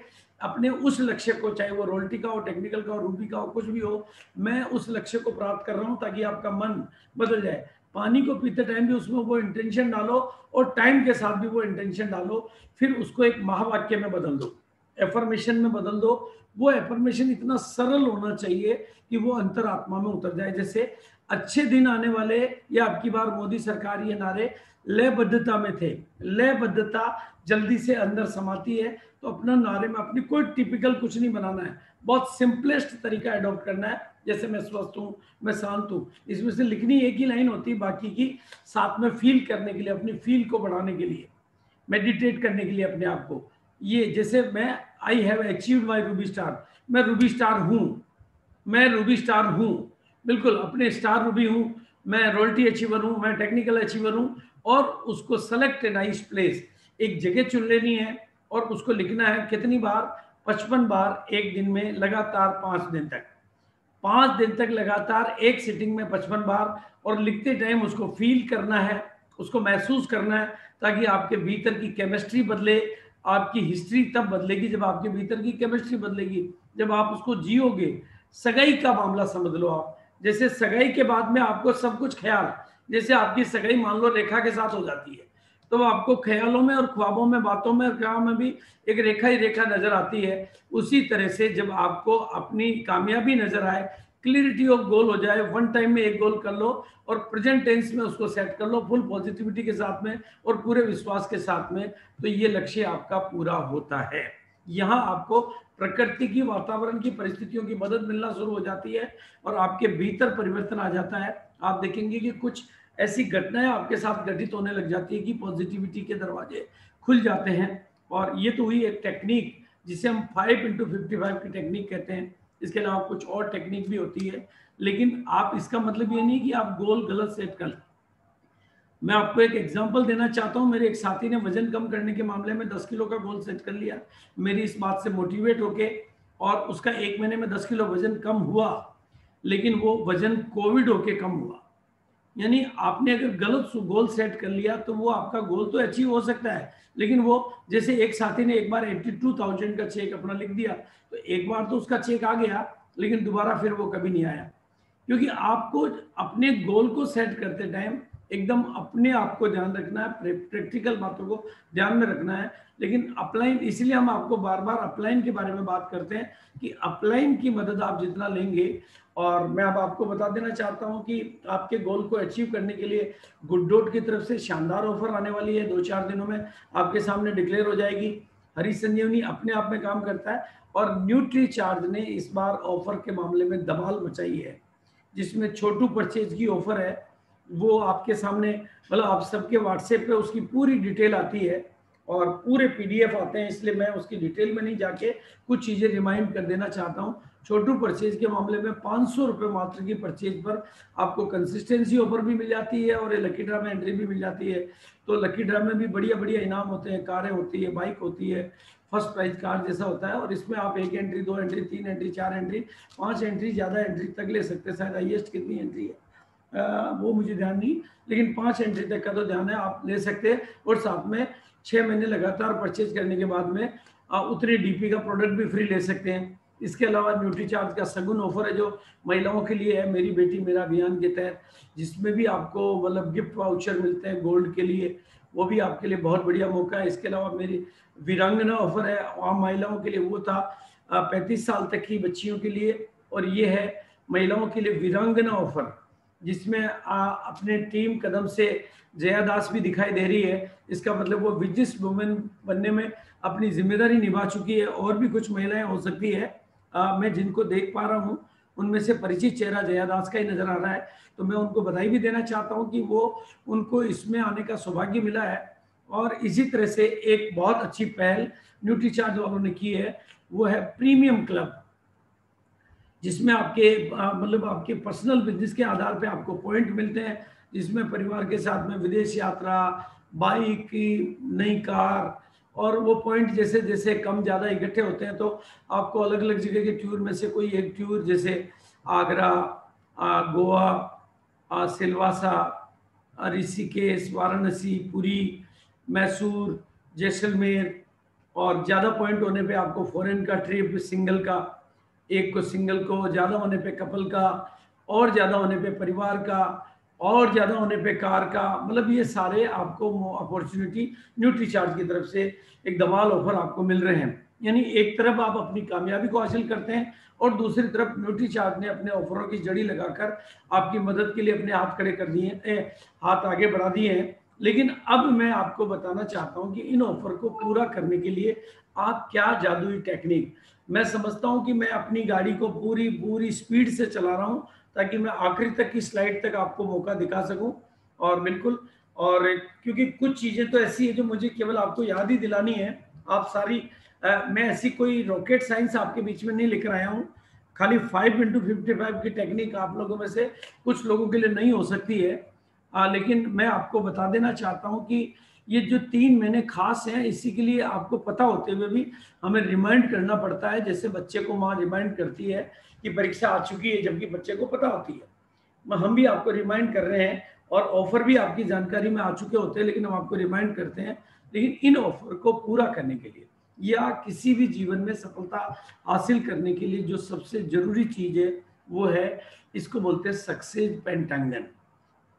अपने उस लक्ष्य को, चाहे वो रोल्टी का हो, टेक्निकल का हो, रूबी का हो, कुछ भी हो, मैं उस लक्ष्य को प्राप्त कर रहा हूँ, ताकि आपका मन बदल जाए। पानी को पीते टाइम भी उसमें वो इंटेंशन डालो और टाइम के साथ भी वो इंटेंशन डालो, फिर उसको एक महावाक्य में बदल दो, एफर्मेशन में बदल दो। वो एफर्मेशन इतना सरल होना चाहिए कि वो अंतरात्मा में उतर जाए। जैसे अच्छे दिन आने वाले, या अब की बार मोदी सरकार ये नारे लयबद्धता में थे, लयबद्धता जल्दी से अंदर समाती है। तो अपना नारे में अपनी कोई टिपिकल कुछ नहीं बनाना है, बहुत सिंपलेस्ट तरीका अडॉप्ट करना है। जैसे मैं स्वस्थ हूँ, मैं शांत हूँ, इसमें से लिखनी एक ही लाइन होती है, बाकी की साथ में फील करने के लिए, अपनी फील को बढ़ाने के लिए, मेडिटेट करने के लिए अपने आप को। ये जैसे मैं I have achieved my Ruby star, मैं रूबी स्टार हूँ, मैं रूबी स्टार हूँ, बिल्कुल अपने स्टार रूबी हूँ, मैं रॉयल्टी अचीवर हूँ, मैं टेक्निकल अचीवर हूँ। और उसको सेलेक्ट ए नाइस प्लेस, एक जगह चुन लेनी है और उसको लिखना है कितनी बार, 55 बार एक दिन में, लगातार 5 दिन तक, 5 दिन तक लगातार एक सिटिंग में 55 बार। और लिखते टाइम उसको फील करना है, उसको महसूस करना है, ताकि आपके भीतर की केमिस्ट्री बदले। आपकी हिस्ट्री तब बदलेगी जब आपके भीतर की केमिस्ट्री बदलेगी, जब आप उसको जियोगे। सगाई का मामला समझ लो आप, जैसे सगाई के बाद में आपको सब कुछ ख्याल, जैसे आपकी सगाई मान लो रेखा के साथ हो जाती है तो आपको ख्यालों में और ख्वाबों में, बातों में और काम में भी एक रेखा ही रेखा नजर आती है। उसी तरह से जब आपको अपनी कामयाबी नजर आए, क्लियरिटी ऑफ गोल हो जाए, वन टाइम में एक गोल कर लो और प्रेजेंट टेंस में उसको सेट कर लो, फुल पॉजिटिविटी के साथ में और पूरे विश्वास के साथ में, तो ये लक्ष्य आपका पूरा होता है। यहाँ आपको प्रकृति की, वातावरण की, परिस्थितियों की मदद मिलना शुरू हो जाती है और आपके भीतर परिवर्तन आ जाता है। आप देखेंगे कि कुछ ऐसी घटनाएं आपके साथ घटित होने लग जाती है कि पॉजिटिविटी के दरवाजे खुल जाते हैं। और ये तो हुई एक टेक्निक जिसे हम 5x55 की टेक्निक कहते हैं। इसके अलावा कुछ और टेक्निक भी होती है, लेकिन आप इसका मतलब ये नहीं कि आप गोल गलत सेट कर। मैं आपको एक एग्जांपल देना चाहता हूं। मेरे एक साथी ने वजन कम करने के मामले में 10 किलो का गोल सेट कर लिया, मेरी इस बात से मोटिवेट होके, और उसका 1 महीने में 10 किलो वजन कम हुआ, लेकिन वो वजन कोविड होके कम हुआ। यानी आपने अगर गलत गोल सेट कर लिया तो वो आपका गोल तो अचीव हो सकता है, लेकिन वो, जैसे एक साथी ने एक बार 82,000 का चेक अपना लिख दिया, तो एक बार तो उसका चेक आ गया, लेकिन दोबारा फिर वो कभी नहीं आया। क्योंकि आपको अपने गोल को सेट करते टाइम एकदम अपने आप को ध्यान रखना है, प्रैक्टिकल बातों को ध्यान में रखना है। लेकिन अपलाइन, इसलिए हम आपको बार बार अपलाइन के बारे में बात करते हैं कि अपलाइन की मदद आप जितना लेंगे। और मैं अब आपको बता देना चाहता हूं कि आपके गोल को अचीव करने के लिए गुड डॉट की तरफ से शानदार ऑफर आने वाली है। 2-4 दिनों में आपके सामने डिक्लेयर हो जाएगी। हरी संजीवनी अपने आप में काम करता है, और न्यूट्री चार्ज ने इस बार ऑफर के मामले में धमाल मचाई है, जिसमें छोटू परचेज की ऑफर है। वो आपके सामने, मतलब आप सबके व्हाट्सएप पे उसकी पूरी डिटेल आती है और पूरे पीडीएफ आते हैं, इसलिए मैं उसकी डिटेल में नहीं जाके कुछ चीज़ें रिमाइंड कर देना चाहता हूँ। छोटू परचेज के मामले में 500 रुपये मात्र की परचेज पर आपको कंसिस्टेंसी ऑफर भी मिल जाती है, और ये लकी ड्रा में एंट्री भी मिल जाती है। तो लकी ड्रा में भी बढ़िया बढ़िया इनाम होते हैं, कारें होती है, बाइक होती है, फर्स्ट प्राइज कार जैसा होता है। और इसमें आप 1 entry, 2 entry, 3 entry, 4 entry, 5 entry, ज़्यादा एंट्री तक ले सकते हैं। शायद हाईएस्ट कितनी एंट्री है वो मुझे ध्यान नहीं, लेकिन 5 एंट्री तक का तो ध्यान है, आप ले सकते हैं। और साथ में 6 महीने लगातार परचेज करने के बाद में उतने डीपी का प्रोडक्ट भी फ्री ले सकते हैं। इसके अलावा न्यूट्री चार्ज का सगुन ऑफर है जो महिलाओं के लिए है, मेरी बेटी मेरा अभियान के तहत, जिसमें भी आपको मतलब गिफ्ट वाउचर मिलते हैं गोल्ड के लिए, वो भी आपके लिए बहुत बढ़िया मौका है। इसके अलावा मेरी वीरांगना ऑफर है आम महिलाओं के लिए, वो था 35 साल तक की बच्चियों के लिए, और ये है महिलाओं के लिए वीरांगना ऑफर, जिसमें अपने टीम कदम से जया दास भी दिखाई दे रही है। इसका मतलब वो बिजनेस वुमेन बनने में अपनी जिम्मेदारी निभा चुकी है। और भी कुछ महिलाएं हो सकती है, मैं जिनको देख पा रहा हूँ उनमें से परिचित चेहरा जया दास का ही नजर आ रहा है, तो मैं उनको बधाई भी देना चाहता हूँ कि वो, उनको इसमें आने का सौभाग्य मिला है। और इसी तरह से एक बहुत अच्छी पहल न्यूट्री चार्ज वालों ने की है, वो है प्रीमियम क्लब, जिसमें आपके मतलब आपके पर्सनल बिजनेस के आधार पे आपको पॉइंट मिलते हैं, जिसमें परिवार के साथ में विदेश यात्रा, बाइक की नई कार, और वो पॉइंट जैसे जैसे कम ज़्यादा इकट्ठे होते हैं तो आपको अलग अलग जगह के टूर में से कोई एक टूर, जैसे आगरा, गोवा, सिलवासा, ऋषिकेश, वाराणसी, पुरी, मैसूर, जैसलमेर, और ज़्यादा पॉइंट होने पे आपको फॉरेन का ट्रिप सिंगल का, एक को सिंगल को, ज़्यादा होने पे कपल का, और ज़्यादा होने पे परिवार का, और ज़्यादा होने पे कार का, मतलब ये सारे आपको अपॉर्चुनिटी न्यूट्री चार्ज की तरफ से एक धमाल ऑफर आपको मिल रहे हैं। यानी एक तरफ आप अपनी कामयाबी को हासिल करते हैं, और दूसरी तरफ न्यूट्री चार्ज ने अपने ऑफरों की जड़ी लगाकर आपकी मदद के लिए अपने हाथ खड़े कर दिए, हाथ आगे बढ़ा दिए हैं। लेकिन अब मैं आपको बताना चाहता हूं कि इन ऑफर को पूरा करने के लिए आप क्या जादुई टेक्निक, मैं समझता हूं कि मैं अपनी गाड़ी को पूरी स्पीड से चला रहा हूं ताकि मैं आखिरी तक की स्लाइड तक आपको मौका दिखा सकूं। और बिल्कुल, और क्योंकि कुछ चीजें तो ऐसी है जो मुझे केवल आपको याद ही दिलानी है, आप सारी मैं ऐसी कोई रॉकेट साइंस आपके बीच में नहीं लेकर आया हूँ। खाली 5x55 की टेक्निक आप लोगों में से कुछ लोगों के लिए नहीं हो सकती है, लेकिन मैं आपको बता देना चाहता हूँ कि ये जो 3 महीने खास हैं, इसी के लिए आपको पता होते हुए भी हमें रिमाइंड करना पड़ता है, जैसे बच्चे को माँ रिमाइंड करती है कि परीक्षा आ चुकी है, जबकि बच्चे को पता होती है। हम भी आपको रिमाइंड कर रहे हैं, और ऑफर भी आपकी जानकारी में आ चुके होते हैं, लेकिन हम आपको रिमाइंड करते हैं। लेकिन इन ऑफर को पूरा करने के लिए या किसी भी जीवन में सफलता हासिल करने के लिए जो सबसे जरूरी चीज है वो है, इसको बोलते हैं सक्सेस पेंटांगन,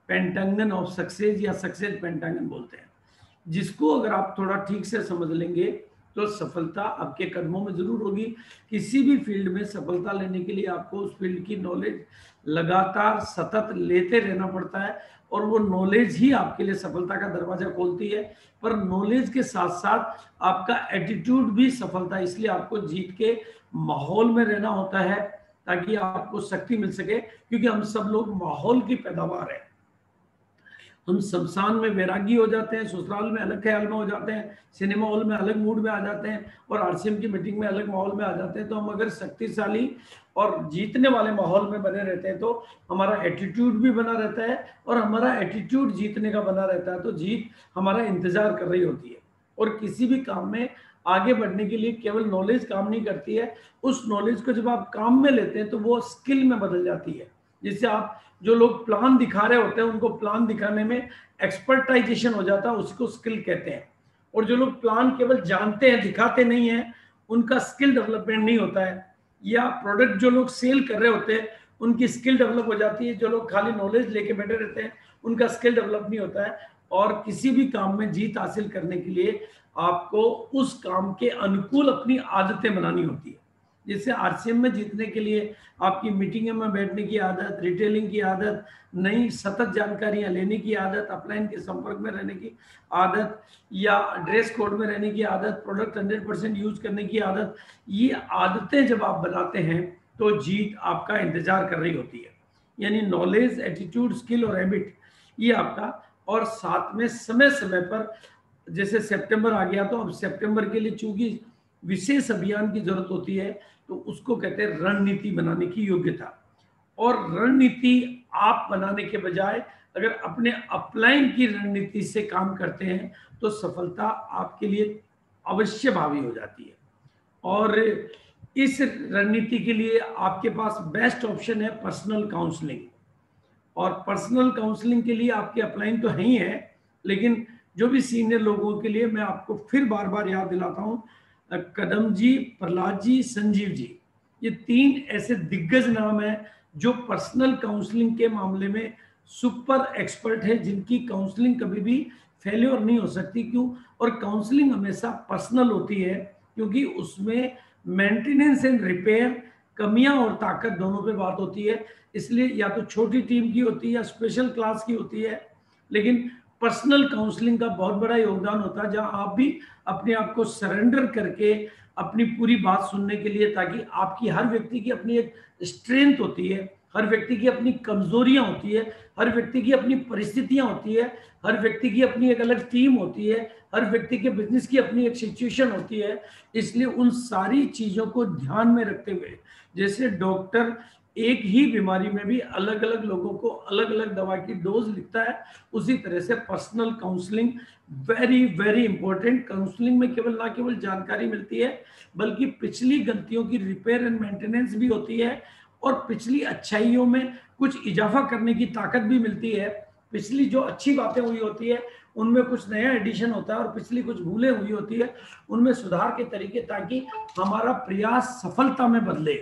पेंटांगन ऑफ सक्सेस या सक्सेस पेंटांगन बोलते हैं, जिसको अगर आप थोड़ा ठीक से समझ लेंगे तो सफलता आपके कदमों में जरूर होगी। किसी भी फील्ड में सफलता लेने के लिए आपको उस फील्ड की नॉलेज लगातार सतत लेते रहना पड़ता है, और वो नॉलेज ही आपके लिए सफलता का दरवाजा खोलती है। पर नॉलेज के साथ साथ आपका एटीट्यूड भी सफलता, इसलिए आपको जीत के माहौल में रहना होता है ताकि आपको शक्ति मिल सके, क्योंकि हम सब लोग माहौल की पैदावार है। हम शमशान में वैरागी हो जाते हैं, ससुराल में अलग ख्याल में हो जाते हैं, सिनेमा हॉल में अलग मूड में आ जाते हैं और आरसीएम की मीटिंग में अलग माहौल में आ जाते हैं। तो हम अगर शक्तिशाली और जीतने वाले माहौल में बने रहते हैं तो हमारा एटीट्यूड भी बना रहता है और हमारा एटीट्यूड जीतने का बना रहता है, तो जीत हमारा इंतजार कर रही होती है। और किसी भी काम में आगे बढ़ने के लिए केवल नॉलेज काम नहीं करती है, उस नॉलेज को जब आप काम में लेते हैं तो वो स्किल में बदल जाती है। जिससे आप जो लोग प्लान दिखा रहे होते हैं उनको प्लान दिखाने में एक्सपर्टाइजेशन हो जाता है, उसको स्किल कहते हैं। और जो लोग प्लान केवल जानते हैं दिखाते नहीं है, उनका स्किल डेवलपमेंट नहीं होता है। या प्रोडक्ट जो लोग सेल कर रहे होते हैं उनकी स्किल डेवलप हो जाती है, जो लोग खाली नॉलेज लेके बैठे रहते हैं उनका स्किल डेवलप नहीं होता है। और किसी भी काम में जीत हासिल करने के लिए आपको उस काम के अनुकूल अपनी आदतें बनानी होती है। जैसे आरसीएम में जीतने के लिए आपकी मीटिंग में बैठने की आदत, रिटेलिंग की आदत, नई सतत जानकारियां लेने की आदत, अपलाइन के संपर्क में रहने की आदत, या ड्रेस कोड में रहने की आदत, प्रोडक्ट 100% यूज करने की आदत, ये आदतें जब आप बनाते हैं तो जीत आपका इंतजार कर रही होती है। यानी नॉलेज, एटीट्यूड, स्किल और हैबिट ये आपका। और साथ में समय समय पर, जैसे सितंबर आ गया तो अब सितंबर के लिए चूंकि विशेष अभियान की जरूरत होती है तो उसको कहते हैं रणनीति बनाने की योग्यता। और रणनीति आप बनाने के बजाय अगर अपने अपलाइन की रणनीति से काम करते हैं तो सफलता आपके लिए अवश्य भावी हो जाती है। और इस रणनीति के लिए आपके पास बेस्ट ऑप्शन है पर्सनल काउंसलिंग। और पर्सनल काउंसलिंग के लिए आपके अपलाइन तो ही है, लेकिन जो भी सीनियर लोगों के लिए मैं आपको फिर बार बार याद दिलाता हूं, कदम जी, प्रहलाद जी, संजीव जी, ये 3 ऐसे दिग्गज नाम हैं जो पर्सनल काउंसलिंग के मामले में सुपर एक्सपर्ट है, जिनकी काउंसलिंग कभी भी फेल्योर नहीं हो सकती। क्यों? और काउंसलिंग हमेशा पर्सनल होती है क्योंकि उसमें मेंटेनेंस एंड रिपेयर, कमियां और ताकत दोनों पे बात होती है। इसलिए या तो छोटी टीम की होती है या स्पेशल क्लास की होती है, लेकिन पर्सनल काउंसलिंग का बहुत बड़ा योगदान होता है जहां आप भी अपने आप को सरेंडर करके अपनी पूरी बात सुनने के लिए, ताकि आपकी हर व्यक्ति की अपनी एक स्ट्रेंथ होती है, हर व्यक्ति की अपनी कमजोरियां होती है, हर व्यक्ति की अपनी परिस्थितियां होती है, हर व्यक्ति की अपनी एक अलग टीम होती है, हर व्यक्ति के बिजनेस की अपनी एक सिचुएशन होती है। इसलिए उन सारी चीजों को ध्यान में रखते हुए, जैसे डॉक्टर एक ही बीमारी में भी अलग अलग लोगों को अलग अलग दवा की डोज लिखता है, उसी तरह से personal counselling very very important. Counselling में ना केवल जानकारी मिलती है बल्कि पिछली गलतियों की रिपेयर एंड मेंटेनेंस भी होती है और पिछली अच्छाइयों में कुछ इजाफा करने की ताकत भी मिलती है। पिछली जो अच्छी बातें हुई होती है उनमें कुछ नया एडिशन होता है और पिछली कुछ भूलें हुई होती है उनमें सुधार के तरीके, ताकि हमारा प्रयास सफलता में बदले,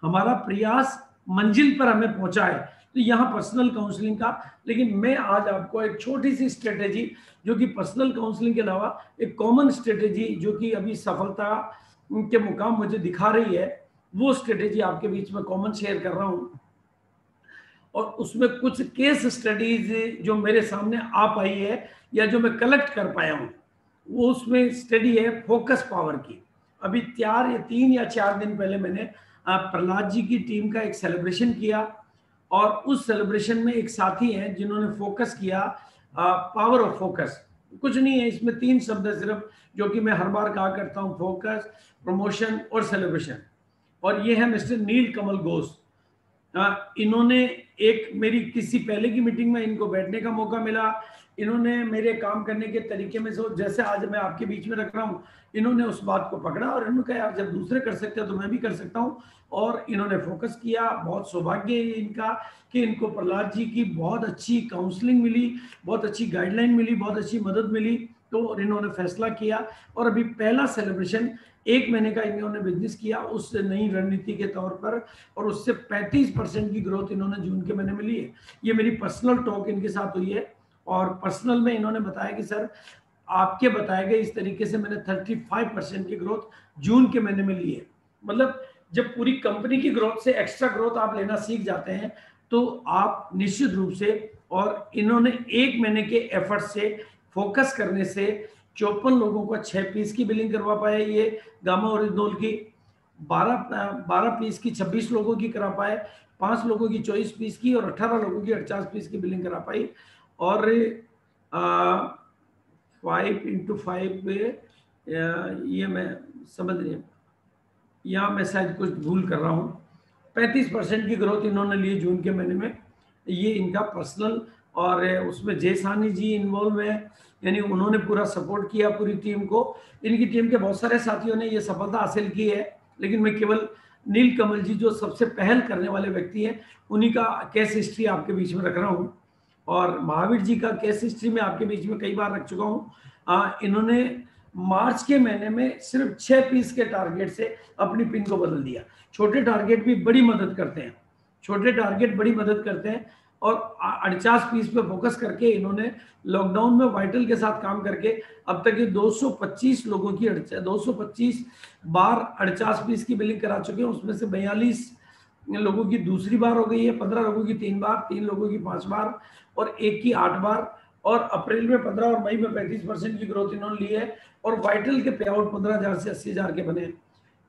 हमारा प्रयास मंजिल पर हमें पहुंचाए। तो यहाँ पर्सनल काउंसलिंग का, लेकिन मैं आज आपको एक छोटी सी स्ट्रेटेजी जो कि पर्सनल काउंसलिंग के अलावा एक कॉमन स्ट्रेटेजी जो कि अभी सफलता के मुकाम मुझे दिखा रही है, वो स्ट्रेटेजी आपके बीच में कॉमन शेयर कर रहा हूँ। और उसमें कुछ केस स्टडीज जो मेरे सामने आ पाई है या जो मैं कलेक्ट कर पाया हूँ, वो उसमें स्टडी है फोकस पावर की। अभी 3 या 4 दिन पहले मैंने प्रहलाद जी की टीम का एक सेलिब्रेशन किया और उस सेलिब्रेशन में एक साथी हैं जिन्होंने फोकस किया, पावर ऑफ फोकस। कुछ नहीं है इसमें, 3 शब्द है सिर्फ, जो कि मैं हर बार कहा करता हूँ, फोकस, प्रमोशन और सेलिब्रेशन। और ये है मिस्टर नील कमल घोष। इन्होंने एक मेरी किसी पहले की मीटिंग में इनको बैठने का मौका मिला, इन्होंने मेरे काम करने के तरीके में से जैसे आज मैं आपके बीच में रख रहा हूँ, इन्होंने उस बात को पकड़ा और इन्होंने कहा यार जब दूसरे कर सकते हैं तो मैं भी कर सकता हूँ। और इन्होंने फोकस किया। बहुत सौभाग्य है इनका कि इनको प्रहलाद जी की बहुत अच्छी काउंसलिंग मिली, बहुत अच्छी गाइडलाइन मिली, बहुत अच्छी मदद मिली, तो इन्होंने फैसला किया। और अभी पहला सेलिब्रेशन 1 महीने का इन्होंने बिजनेस किया उस नई रणनीति के तौर पर, और उससे 35% की ग्रोथ इन्होंने जून के महीने में ली है। ये मेरी पर्सनल टॉक इनके साथ हुई है और पर्सनल में इन्होंने बताया कि सर आपके बताए गए इस तरीके से मैंने 35% की ग्रोथ जून के महीने में ली है। मतलब जब पूरी कंपनी की ग्रोथ से एक्स्ट्रा ग्रोथ आप लेना सीख जाते हैं तो आप निश्चित रूप से, और इन्होंने 1 महीने के एफर्ट से, फोकस करने से 54 लोगों को 6 पीस की बिलिंग करवा पाए, ये गामा ओरिजिनल की 12 पीस की 26 लोगों की करा पाए, 5 लोगों की 24 पीस की और 18 लोगों की 48 पीस की बिलिंग करा पाई। और 5x5 पे ये मैं समझ नहीं, यहाँ मैं शायद कुछ भूल कर रहा हूँ। 35% की ग्रोथ इन्होंने ली जून के महीने में, ये इनका पर्सनल, और उसमें जय साहनी जी इन्वॉल्व है, यानी उन्होंने पूरा सपोर्ट किया पूरी टीम को। इनकी टीम के बहुत सारे साथियों ने ये सफलता हासिल की है, लेकिन मैं केवल नील कमल जी जो सबसे पहल करने वाले व्यक्ति हैं उन्हीं का केस हिस्ट्री आपके बीच में रख रहा हूँ। और महावीर जी का केस हिस्ट्री में आपके बीच में कई बार रख चुका हूँ। इन्होंने मार्च के महीने में सिर्फ 6 पीस के टारगेट से अपनी पिन को बदल दिया। छोटे टारगेट भी बड़ी मदद करते हैं, छोटे टारगेट बड़ी मदद करते हैं। और 48 पीस पे फोकस करके इन्होंने लॉकडाउन में वाइटल के साथ काम करके अब तक ये 225 लोगों की 225 बार 48 पीस की बिलिंग करा चुके हैं। उसमें से 42 लोगों की दूसरी बार हो गई है, 15 लोगों की 3 बार, 3 लोगों की 5 बार और एक की 8 बार। और अप्रैल में 15 और मई में 35% की ग्रोथ इन्होंने ली है। और वाइटल के पे आउट 15,000 से 80,000 के बने।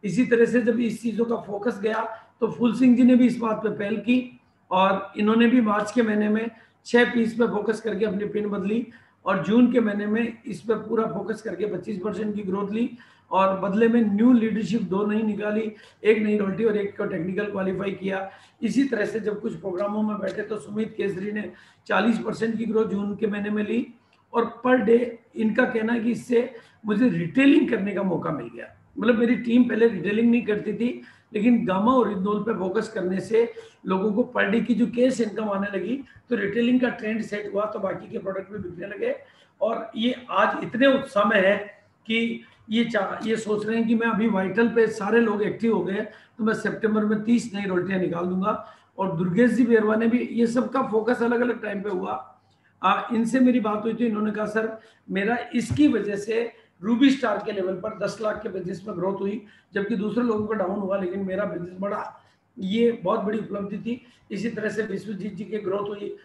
इसी तरह से जब इस चीज़ों का फोकस गया तो फूल सिंह जी ने भी इस बात पे पहल की और इन्होंने भी मार्च के महीने में 6 पीस पे फोकस करके अपनी पिन बदली और जून के महीने में इस पर पूरा फोकस करके 25% की ग्रोथ ली। और बदले में न्यू लीडरशिप 2 नई निकाली, एक नई रोटी और एक को टेक्निकल क्वालिफाई किया। इसी तरह से जब कुछ प्रोग्रामों में बैठे तो सुमित केसरी ने 40% की ग्रोथ जून के महीने में ली। और पर डे इनका कहना है कि इससे मुझे रिटेलिंग करने का मौका मिल गया। मतलब मेरी टीम पहले रिटेलिंग नहीं करती थी, लेकिन गामा और इंदौल पे फोकस करने से लोगों को पर डे की जो केस इनकम आने लगी तो रिटेलिंग का ट्रेंड सेट हुआ, तो बाकी के प्रोडक्ट भी बिकने लगे। और ये आज इतने उत्साह में है कि ये सोच रहे हैं कि मैं अभी वाइटल पे सारे लोग एक्टिव हो गए तो मैं सितंबर में 30 नई रोटियां निकाल दूंगा। और दुर्गेश जी बेरवा ने भी, ये सबका फोकस अलग अलग टाइम पे हुआ। इनसे मेरी बात हुई तो इन्होंने कहा सर मेरा इसकी वजह से रूबी स्टार के लेवल पर 10 लाख के बिजनेस में ग्रोथ हुई, जबकि दूसरे लोगों का डाउन हुआ लेकिन मेरा बिजनेस बढ़ा। ये बहुत बड़ी उपलब्धि थी। इसी तरह से विश्वजीत जी की ग्रोथ हुई।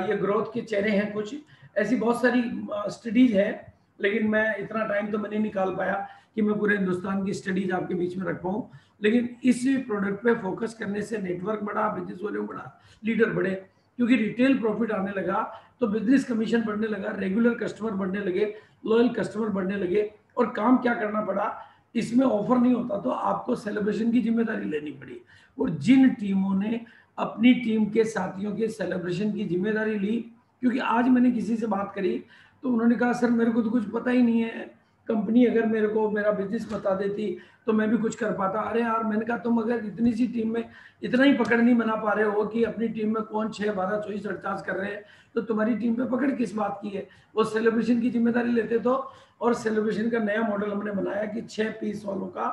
ये ग्रोथ के चेहरे हैं कुछ, ऐसी बहुत सारी स्टडीज है, लेकिन मैं इतना टाइम तो मैं नहीं निकाल पाया कि मैं पूरे हिंदुस्तान की स्टडीज आपके बीच में रख पाऊँ। लेकिन इस प्रोडक्ट पे फोकस करने से नेटवर्क बढ़ा, बिजनेस वॉल्यूम बढ़ा, लीडर बढ़े, क्योंकि रिटेल प्रॉफिट आने लगा तो बिजनेस कमीशन बढ़ने लगा, रेगुलर कस्टमर बढ़ने लगे, लॉयल कस्टमर बढ़ने लगे। और काम क्या करना पड़ा, इसमें ऑफर नहीं होता तो आपको सेलिब्रेशन की जिम्मेदारी लेनी पड़ी। और जिन टीमों ने अपनी टीम के साथियों के सेलिब्रेशन की जिम्मेदारी ली, क्योंकि आज मैंने किसी से बात करी तो उन्होंने कहा सर मेरे को तो कुछ पता ही नहीं है, कंपनी अगर मेरे को मेरा बिजनेस बता देती तो मैं भी कुछ कर पाता। अरे यार, मैंने कहा तुम अगर इतनी सी टीम में इतना ही पकड़ नहीं बना पा रहे हो कि अपनी टीम में कौन 6, 12, 24, 48 कर रहे हैं, तो तुम्हारी टीम पे पकड़ किस बात की है। वो सेलिब्रेशन की जिम्मेदारी लेते तो। और सेलिब्रेशन का नया मॉडल हमने बनाया कि 6 पीस वालों का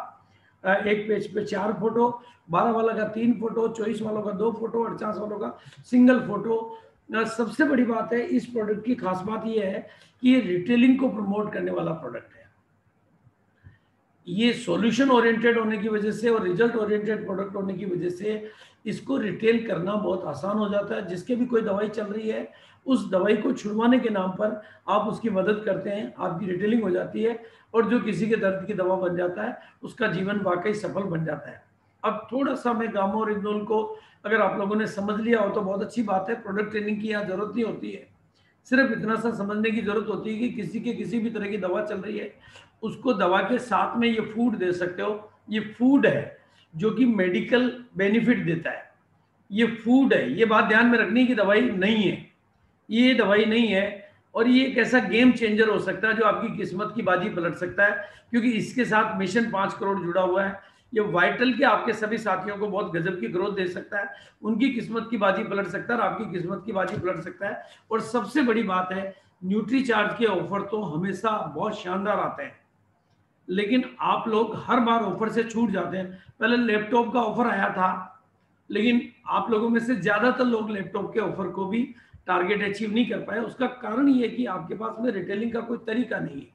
एक पेज पे 4 फोटो, 12 वाला का 3 फोटो, 24 वालों का 2 फोटो, 48 वालों का सिंगल फोटो। सबसे बड़ी बात है इस प्रोडक्ट की, खास बात यह है कि ये रिटेलिंग को प्रमोट करने वाला प्रोडक्ट है। ये सॉल्यूशन ओरिएंटेड होने की वजह से और रिजल्ट ओरिएंटेड प्रोडक्ट होने की वजह से इसको रिटेल करना बहुत आसान हो जाता है। जिसके भी कोई दवाई चल रही है उस दवाई को छुड़वाने के नाम पर आप उसकी मदद करते हैं, आपकी रिटेलिंग हो जाती है और जो किसी के दर्द की दवा बन जाता है उसका जीवन वाकई सफल बन जाता है। अब थोड़ा सा मैं गामा और इंदौल को अगर आप लोगों ने समझ लिया हो तो बहुत अच्छी बात है। प्रोडक्ट ट्रेनिंग की यहाँ जरूरत नहीं होती है, सिर्फ इतना सा समझने की जरूरत होती है कि किसी भी तरह की दवा चल रही है उसको दवा के साथ में ये फूड दे सकते हो। ये फूड है जो कि मेडिकल बेनिफिट देता है, ये फूड है। ये बात ध्यान में रखनी की दवाई नहीं है, ये दवाई नहीं है। और ये एक ऐसा गेम चेंजर हो सकता है जो आपकी किस्मत की बाजी पलट सकता है, क्योंकि इसके साथ मिशन 5 करोड़ जुड़ा हुआ है। ये वाइटल के आपके सभी साथियों को बहुत गजब की ग्रोथ दे सकता है, उनकी किस्मत की बाजी पलट सकता है और आपकी किस्मत की बाजी पलट सकता है। और सबसे बड़ी बात है न्यूट्री चार्ज के ऑफर तो हमेशा बहुत शानदार आते हैं, लेकिन आप लोग हर बार ऑफर से छूट जाते हैं। पहले लैपटॉप का ऑफर आया था, लेकिन आप लोगों में से ज्यादातर लोग लैपटॉप के ऑफर को भी टारगेट अचीव नहीं कर पाए। उसका कारण ये है कि आपके पास में रिटेलिंग का कोई तरीका नहीं है,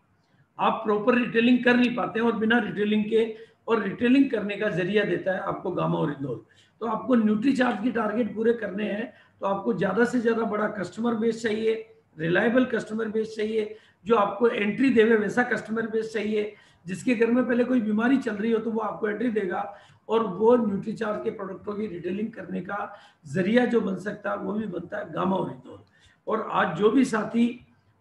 आप प्रॉपर रिटेलिंग कर नहीं पाते हैं। और बिना रिटेलिंग के, और रिटेलिंग करने का जरिया देता है आपको गामा और इंदौल। तो आपको न्यूट्री चार्ज की टारगेट पूरे करने हैं तो आपको ज्यादा से ज्यादा बड़ा कस्टमर बेस चाहिए, रिलायबल कस्टमर बेस चाहिए, जो आपको एंट्री देवे वैसा कस्टमर बेस चाहिए, जिसके घर में पहले कोई बीमारी चल रही हो तो वो आपको एंट्री देगा। और वो न्यूट्री चार्ज के प्रोडक्टों की रिटेलिंग करने का जरिया जो बन सकता है वो भी बनता है गामा और इंदौल। और आज जो भी साथी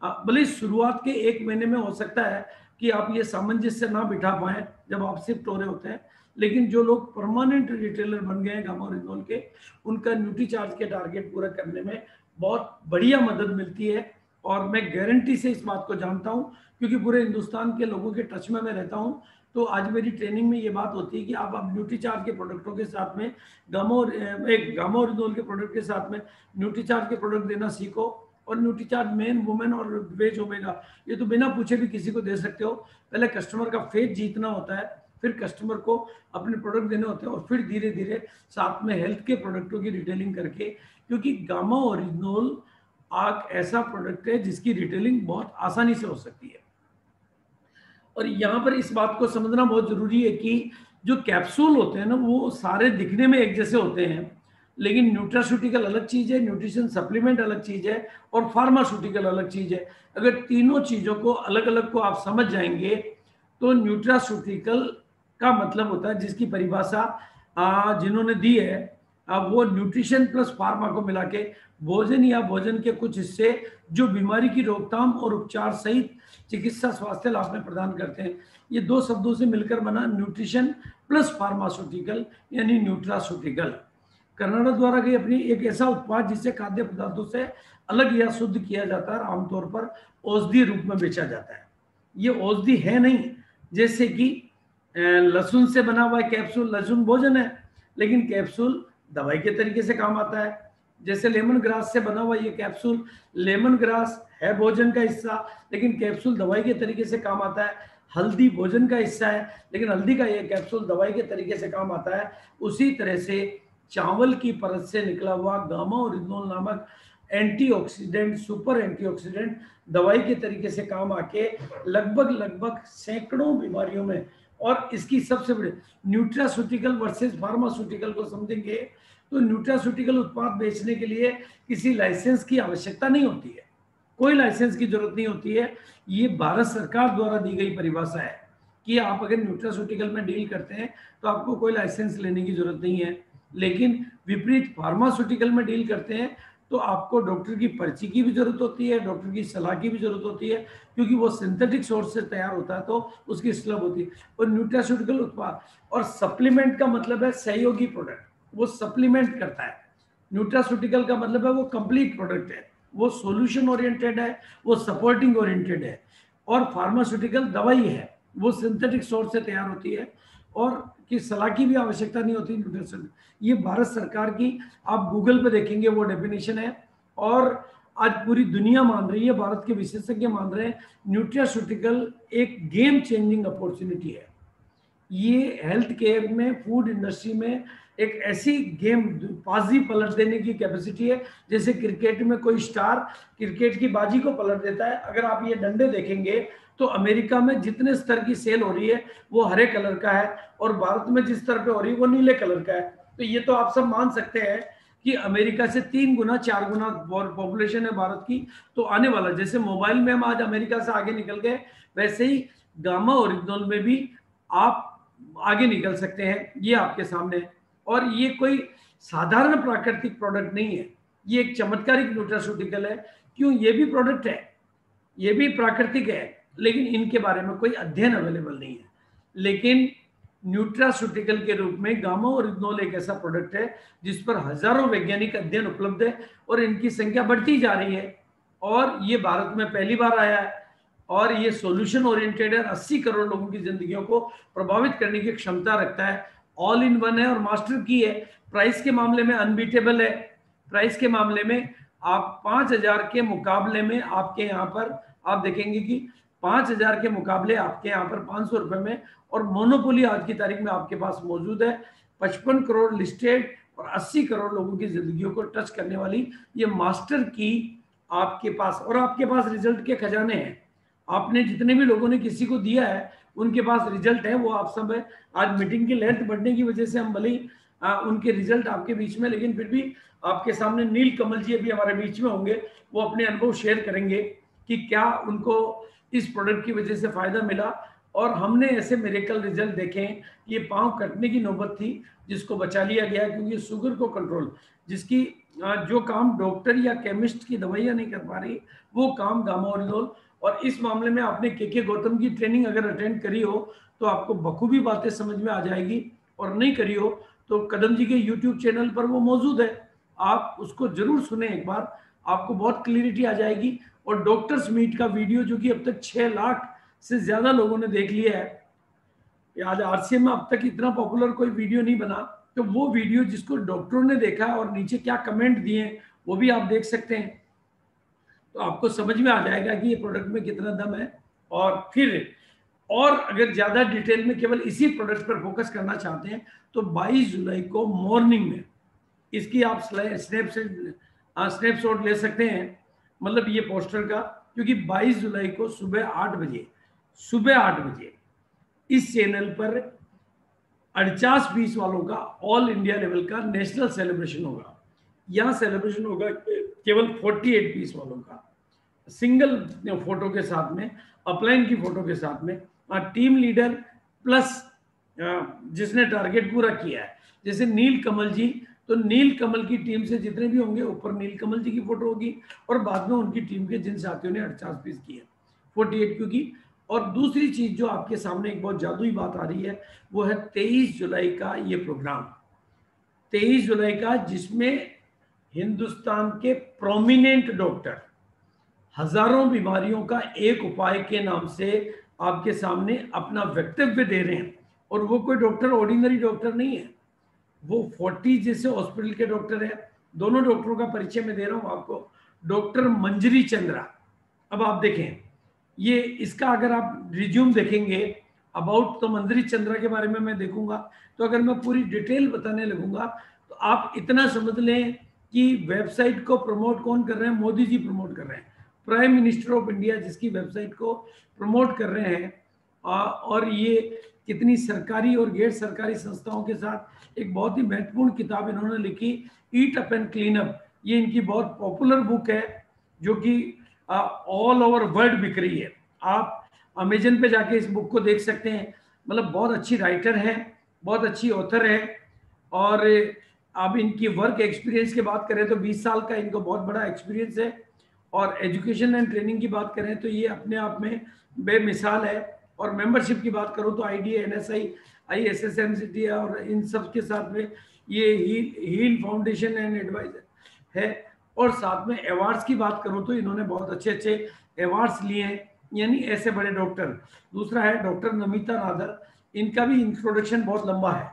भले शुरुआत के 1 महीने में हो सकता है कि आप ये सामंजस्य ना बिठा पाए जब आप शिफ्ट हो रहे होते हैं, लेकिन जो लोग परमानेंट रिटेलर बन गए हैं गामा रिनोल के, उनका न्यूट्रीचार्ज के टारगेट पूरा करने में बहुत बढ़िया मदद मिलती है। और मैं गारंटी से इस बात को जानता हूं, क्योंकि पूरे हिंदुस्तान के लोगों के टच में मैं रहता हूं। तो आज मेरी ट्रेनिंग में ये बात होती है कि आप न्यूट्रीचार्ज के प्रोडक्टों के साथ में एक गामा रिनोल के प्रोडक्ट के साथ में न्यूट्रीचार्ज के प्रोडक्ट देना सीखो। और न्यूट्रीचार्ज मेन, वुमेन और वेज ओमेगा ये तो बिना पूछे भी किसी को दे सकते हो। पहले कस्टमर का फेथ जीतना होता है, फिर कस्टमर को अपने प्रोडक्ट देने होते हैं, और फिर धीरे धीरे साथ में हेल्थ के प्रोडक्टों की रिटेलिंग करके, क्योंकि गामा ओरिजिनल एक ऐसा प्रोडक्ट है जिसकी रिटेलिंग बहुत आसानी से हो सकती है। और यहाँ पर इस बात को समझना बहुत जरूरी है कि जो कैप्सूल होते हैं ना, वो सारे दिखने में एक जैसे होते हैं, लेकिन न्यूट्रास्यूटिकल अलग चीज है, न्यूट्रिशन सप्लीमेंट अलग चीज है, और फार्मास्यूटिकल अलग चीज है। अगर तीनों चीजों को अलग अलग को आप समझ जाएंगे तो न्यूट्रास्यूटिकल का मतलब होता है, जिसकी परिभाषा जिन्होंने दी है वो न्यूट्रिशन प्लस फार्मा को मिला के भोजन या भोजन के कुछ हिस्से जो बीमारी की रोकथाम और उपचार सहित चिकित्सा स्वास्थ्य लाभ में प्रदान करते हैं। ये 2 शब्दों से मिलकर बना न्यूट्रिशन प्लस फार्मास्यूटिकल यानी न्यूट्रास्यूटिकल। कनाडा द्वारा की अपनी एक ऐसा उत्पाद जिसे खाद्य पदार्थों से अलग या शुद्ध किया जाता है, आमतौर पर औषधि रूप में बेचा जाता है। ये औषधि है नहीं, जैसे कि लहसुन से बना हुआ कैप्सूल, लहसुन भोजन है लेकिन कैप्सूल दवाई के तरीके से काम आता है। जैसे लेमन ग्रास से बना हुआ ये कैप्सूल, लेमन ग्रास है भोजन का हिस्सा लेकिन कैप्सूल दवाई के तरीके से काम आता है। हल्दी भोजन का हिस्सा है लेकिन हल्दी का ये कैप्सूल दवाई के तरीके से काम आता है। उसी तरह से चावल की परत से निकला हुआ गामा ओरिजिनल नामक एंटीऑक्सीडेंट, सुपर एंटीऑक्सीडेंट दवाई के तरीके से काम आके लगभग सैकड़ों बीमारियों में, और इसकी सबसे बड़ी न्यूट्रास्यूटिकल वर्सेस फार्मास्यूटिकल को समझेंगे तो न्यूट्रास्यूटिकल उत्पाद बेचने के लिए किसी लाइसेंस की आवश्यकता नहीं होती है, कोई लाइसेंस की जरूरत नहीं होती है। ये भारत सरकार द्वारा दी गई परिभाषा है कि आप अगर न्यूट्रास्यूटिकल में डील करते हैं तो आपको कोई लाइसेंस लेने की जरूरत नहीं है। लेकिन विपरीत फार्मास्यूटिकल में डील करते हैं तो आपको डॉक्टर की पर्ची की भी जरूरत होती है, डॉक्टर की सलाह की भी जरूरत होती है, क्योंकि वो सिंथेटिक सोर्स से तैयार होता है तो उसकी स्लब होती है। और न्यूट्रास्यूटिकल उत्पाद और सप्लीमेंट का मतलब है सहयोगी प्रोडक्ट, वो सप्लीमेंट करता है। न्यूट्रास्यूटिकल का मतलब है वो कंप्लीट प्रोडक्ट है, वो सॉल्यूशन ओरिएंटेड है, वो सपोर्टिंग ओरिएंटेड है। और फार्मास्यूटिकल दवाई है, वो सिंथेटिक सोर्स से तैयार होती है और की सलाह की भी आवश्यकता नहीं होती न्यूट्रिशन। ये भारत सरकार की, आप गूगल पे देखेंगे वो डेफिनेशन है, और आज पूरी दुनिया मान रही है, भारत के विशेषज्ञ मान रहे हैं न्यूट्रास्यूटिकल एक गेम चेंजिंग अपॉर्चुनिटी है। ये हेल्थ केयर में, फूड इंडस्ट्री में एक ऐसी गेम बाजी पलट देने की कैपेसिटी है, जैसे क्रिकेट में कोई स्टार क्रिकेट की बाजी को पलट देता है। अगर आप ये डंडे देखेंगे तो अमेरिका में जितने स्तर की सेल हो रही है वो हरे कलर का है, और भारत में जिस स्तर पे हो रही है वो नीले कलर का है। तो ये तो आप सब मान सकते हैं कि अमेरिका से 3 गुना 4 गुना पॉपुलेशन है भारत की, तो आने वाला, जैसे मोबाइल में हम आज अमेरिका से आगे निकल गए, वैसे ही गामा ओरिजिनल में भी आप आगे निकल सकते हैं। ये आपके सामने है, और ये कोई साधारण प्राकृतिक प्रोडक्ट नहीं है, ये एक चमत्कारिक न्यूट्रास्यूटिकल है। क्यों? ये भी प्रोडक्ट है, ये भी प्राकृतिक है, लेकिन इनके बारे में कोई अध्ययन अवेलेबल नहीं है। लेकिन न्यूट्रास्यूटिकल के रूप में गामा ओरिजिनल एक ऐसा प्रोडक्ट है जिस पर हजारों वैज्ञानिक अध्ययन उपलब्ध है, और इनकी संख्या बढ़ती जा रही है, और ये भारत में पहली बार आया है, और ये सॉल्यूशन ओरिएंटेड है, 80 करोड़ लोगों की जिंदगियों को प्रभावित करने की क्षमता रखता है, ऑल इन वन है और मास्टर की है। प्राइस के मामले में अनबीटेबल है। प्राइस के मामले में आप 5000 के मुकाबले में आपके यहाँ पर आप देखेंगे कि 5000 के मुकाबले आपके यहाँ पर 500 रुपए में, और मोनोपोली आज की तारीख में आपके पास मौजूद है। 55 करोड़ लिस्टेड और 80 करोड़ लोगों की जिंदगियों को टच करने वाली ये मास्टर की आपके पास, और आपके पास रिजल्ट के खजाने हैं। आपने जितने भी लोगों ने किसी को दिया है उनके पास रिजल्ट है, वो आप सब है। आज मीटिंग की लेंथ बढ़ने की वजह से हम भले ही उनके रिजल्ट आपके बीच में, लेकिन फिर भी आपके सामने नील कमल जी अभी हमारे बीच में होंगे, वो अपने अनुभव शेयर करेंगे कि क्या उनको इस प्रोडक्ट की वजह से फायदा मिला और हमने ऐसे मिरेकल रिजल्ट देखे हैं। ये पाँव कटने की नौबत थी जिसको बचा लिया गया, क्योंकि शुगर को कंट्रोल, जिसकी जो काम डॉक्टर या केमिस्ट की दवाइयाँ नहीं कर पा रही, वो काम गामाओरिनोल। और इस मामले में आपने के गौतम की ट्रेनिंग अगर अटेंड करी हो तो आपको बखूबी बातें समझ में आ जाएगी, और नहीं करी हो तो कदम जी के यूट्यूब चैनल पर वो मौजूद है, आप उसको जरूर सुने एक बार, आपको बहुत क्लियरिटी आ जाएगी। और डॉक्टर्स मीट का वीडियो जो कि अब तक 6 लाख से ज्यादा लोगों ने देख लिया है, आज आरसीएम में अब तक इतना पॉपुलर कोई वीडियो नहीं बना, तो वो वीडियो जिसको डॉक्टरों ने देखा और नीचे क्या कमेंट दिए वो भी आप देख सकते हैं, तो आपको समझ में आ जाएगा कि ये प्रोडक्ट में कितना दम है। और फिर और अगर ज़्यादा डिटेल में केवल इसी प्रोडक्ट पर फोकस करना चाहते हैं तो 22 जुलाई को मॉर्निंग में इसकी आप स्नैपशॉट ले सकते हैं, मतलब ये पोस्टर का, क्योंकि 22 जुलाई को सुबह 8 बजे इस चैनल पर 49 पीस वालों का ऑल इंडिया लेवल का नेशनल सेलिब्रेशन होगा। यहाँ सेलिब्रेशन होगा केवल 48 पीस वालों का, सिंगल फोटो के साथ में, अपलाइन की फोटो के साथ में, टीम लीडर प्लस जिसने टारगेट पूरा किया है, जैसे नील कमल जी, तो नील कमल की टीम से जितने भी होंगे ऊपर नील कमल जी की फोटो होगी, और बाद में उनकी टीम के जिन साथियों ने 48 पीस किए, 48 क्योंकि। और दूसरी चीज जो आपके सामने एक बहुत जादुई बात आ रही है वो है 23 जुलाई का ये प्रोग्राम, 23 जुलाई का, जिसमें हिंदुस्तान के प्रोमिनेंट डॉक्टर हजारों बीमारियों का एक उपाय के नाम से आपके सामने अपना वक्तव्य दे रहे हैं। और वो कोई डॉक्टर ऑर्डिनरी डॉक्टर नहीं है, वो 40 जैसे हॉस्पिटल के डॉक्टर है। दोनों डॉक्टरों का परिचय मैं दे रहा हूं आपको। डॉक्टर मंजरी चंद्रा, अब आप देखें ये इसका अगर आप रिज्यूम देखेंगे अबाउट, तो मंजरी चंद्रा के बारे में मैं देखूंगा, तो अगर मैं पूरी डिटेल बताने लगूंगा तो आप इतना समझ लें कि वेबसाइट को प्रमोट कौन कर रहे हैं, मोदी जी प्रमोट कर रहे हैं, प्राइम मिनिस्टर ऑफ इंडिया जिसकी वेबसाइट को प्रमोट कर रहे हैं। और ये कितनी सरकारी और गैर सरकारी संस्थाओं के साथ एक बहुत ही महत्वपूर्ण किताब इन्होंने लिखी, ईट अप एंड क्लीन अप। ये इनकी बहुत पॉपुलर बुक है जो कि ऑल ओवर वर्ल्ड बिक रही है। आप अमेजन पे जाके इस बुक को देख सकते हैं, मतलब बहुत अच्छी राइटर है, बहुत अच्छी ऑथर है। और अब इनकी वर्क एक्सपीरियंस की बात करें तो 20 साल का इनको बहुत बड़ा एक्सपीरियंस है। और एजुकेशन एंड ट्रेनिंग की बात करें तो ये अपने आप में बेमिसाल है। और मेंबरशिप की बात करूं तो IDA, NSI, ISSMCT और इन सब के साथ में ये हील फाउंडेशन एंड एडवाइजर है। और साथ में अवार्ड्स की बात करूं तो इन्होंने बहुत अच्छे अच्छे अवार्ड्स लिए हैं, यानी ऐसे बड़े डॉक्टर। दूसरा है डॉक्टर नमिता नादर, इनका भी इंट्रोडक्शन बहुत लंबा है,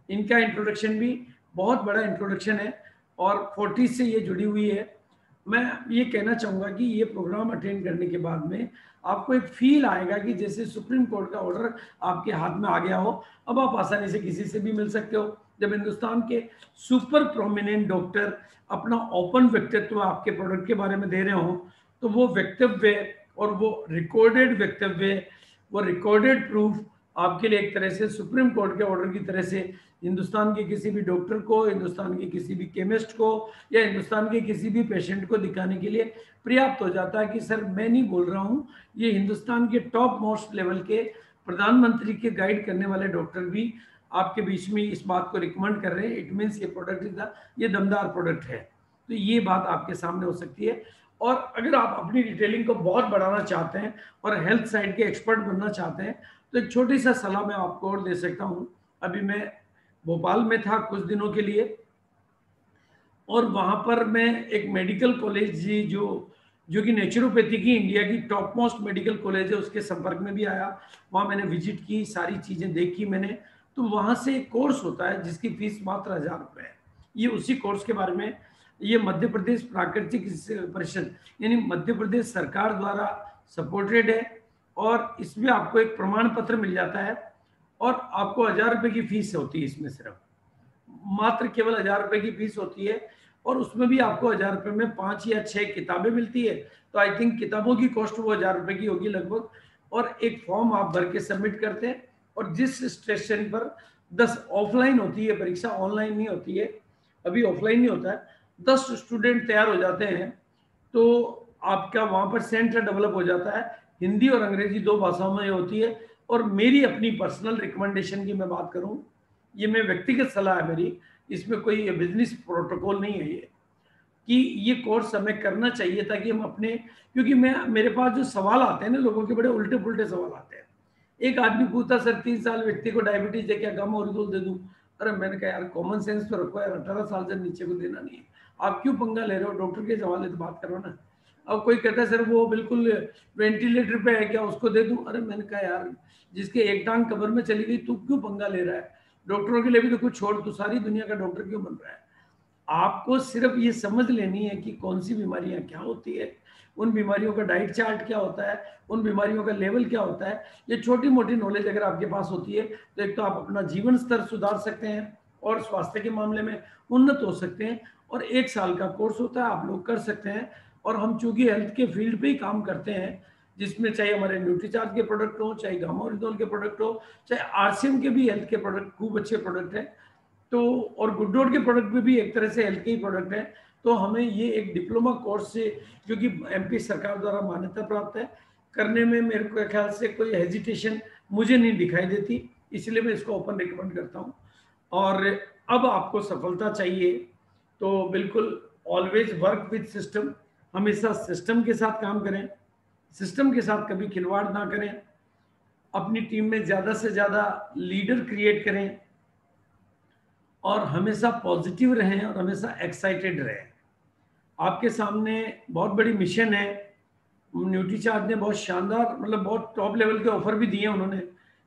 इनका इंट्रोडक्शन भी बहुत बड़ा इंट्रोडक्शन है और 40 से ये जुड़ी हुई है। मैं ये कहना चाहूँगा कि ये प्रोग्राम अटेंड करने के बाद में आपको एक फील आएगा कि जैसे सुप्रीम कोर्ट का ऑर्डर आपके हाथ में आ गया हो। अब आप आसानी से किसी से भी मिल सकते हो। जब हिंदुस्तान के सुपर प्रोमिनेंट डॉक्टर अपना ओपन वक्तव्य आपके प्रोडक्ट के बारे में दे रहे हो, तो वो वक्तव्य और वो रिकॉर्डेड वक्तव्य, वो रिकॉर्डेड प्रूफ आपके लिए एक तरह से सुप्रीम कोर्ट के ऑर्डर की तरह से हिंदुस्तान के किसी भी डॉक्टर को, हिंदुस्तान के किसी भी केमिस्ट को या हिंदुस्तान के किसी भी पेशेंट को दिखाने के लिए पर्याप्त हो जाता है कि सर मैं नहीं बोल रहा हूँ, ये हिंदुस्तान के टॉप मोस्ट लेवल के प्रधानमंत्री के गाइड करने वाले डॉक्टर भी आपके बीच में इस बात को रिकमेंड कर रहे हैं। इट मीन्स ये प्रोडक्ट ये दमदार प्रोडक्ट है। तो ये बात आपके सामने हो सकती है। और अगर आप अपनी डिटेलिंग को बहुत बढ़ाना चाहते हैं और हेल्थ साइड के एक्सपर्ट बनना चाहते हैं तो एक छोटी सा सलाह मैं आपको और दे सकता हूँ। अभी मैं भोपाल में था कुछ दिनों के लिए और वहाँ पर मैं एक मेडिकल कॉलेज जी जो कि नेचुरोपैथी की इंडिया की टॉप मोस्ट मेडिकल कॉलेज है उसके संपर्क में भी आया। वहाँ मैंने विजिट की, सारी चीज़ें देखी मैंने। तो वहाँ से एक कोर्स होता है जिसकी फीस मात्र 1000 रुपये है। ये उसी कोर्स के बारे में, ये मध्य प्रदेश प्राकृतिक परिषद यानी मध्य प्रदेश सरकार द्वारा सपोर्टेड है और इसमें आपको एक प्रमाण पत्र मिल जाता है और आपको 1000 रुपये की फीस होती है। इसमें सिर्फ मात्र केवल 1000 रुपये की फीस होती है और उसमें भी आपको 1000 रुपये में 5 या 6 किताबें मिलती है। तो आई थिंक किताबों की कॉस्ट वो 1000 रुपये की होगी लगभग। और एक फॉर्म आप भर के सबमिट करते हैं और जिस स्टेशन पर 10 ऑफलाइन होती है परीक्षा, ऑनलाइन नहीं होती है, अभी ऑफलाइन नहीं होता है, 10 स्टूडेंट तैयार हो जाते हैं तो आपका वहाँ पर सेंटर डेवलप हो जाता है। हिंदी और अंग्रेजी 2 भाषाओं में होती है। और मेरी अपनी पर्सनल रिकमेंडेशन की मैं बात करूं, ये मैं व्यक्तिगत सलाह है मेरी, इसमें कोई बिजनेस प्रोटोकॉल नहीं है ये, कि ये कोर्स हमें करना चाहिए ताकि हम अपने, क्योंकि मेरे पास जो सवाल आते हैं ना, लोगों के बड़े उल्टे पुल्टे सवाल आते हैं। एक आदमी पूछता, सर 3 साल व्यक्ति को डायबिटीज है, क्या गामा ओरिजिनल दे दूं? अरे मैंने कहा यार कॉमन सेंस तो रखो यार, 18 साल से नीचे को देना नहीं है, आप क्यों पंगा ले रहे हो? डॉक्टर के हवाले से बात करो ना। अब कोई कहता है सर वो बिल्कुल वेंटिलेटर पे है, क्या उसको दे दूं? अरे मैंने कहा यार जिसके एक टांग कब्र में चली गई, तू क्यों पंगा ले रहा है? डॉक्टरों के लिए भी तो कुछ छोड़, तू सारी दुनिया का डॉक्टर क्यों बन रहा है? आपको सिर्फ ये समझ लेनी है कि कौन सी बीमारियां क्या होती है, उन बीमारियों का डाइट चार्ट क्या होता है, उन बीमारियों का लेवल क्या होता है। ये छोटी मोटी नॉलेज अगर आपके पास होती है तो एक तो आप अपना जीवन स्तर सुधार सकते हैं और स्वास्थ्य के मामले में उन्नत हो सकते हैं। और 1 साल का कोर्स होता है, आप लोग कर सकते हैं। और हम चूंकि हेल्थ के फील्ड पे ही काम करते हैं, जिसमें चाहे हमारे न्यूट्रीचार्ज के प्रोडक्ट हो, चाहे गामा ओरिजिनल के प्रोडक्ट हो, चाहे आरसीएम के भी हेल्थ के प्रोडक्ट खूब अच्छे प्रोडक्ट हैं, तो और गुडडॉट के प्रोडक्ट में भी एक तरह से हेल्थ के ही प्रोडक्ट हैं। तो हमें ये एक डिप्लोमा कोर्स से, जो कि एमपी सरकार द्वारा मान्यता प्राप्त है, करने में मेरे को ख्याल से कोई हेजिटेशन मुझे नहीं दिखाई देती, इसलिए मैं इसको ओपन रिकमेंड करता हूँ। और अब आपको सफलता चाहिए तो बिल्कुल ऑलवेज वर्क विद सिस्टम, हमेशा सिस्टम के साथ काम करें, सिस्टम के साथ कभी खिलवाड़ ना करें, अपनी टीम में ज़्यादा से ज़्यादा लीडर क्रिएट करें और हमेशा पॉजिटिव रहें और हमेशा एक्साइटेड रहें। आपके सामने बहुत बड़ी मिशन है। न्यूट्रीचार्ज ने बहुत शानदार, मतलब बहुत टॉप लेवल के ऑफर भी दिए हैं उन्होंने,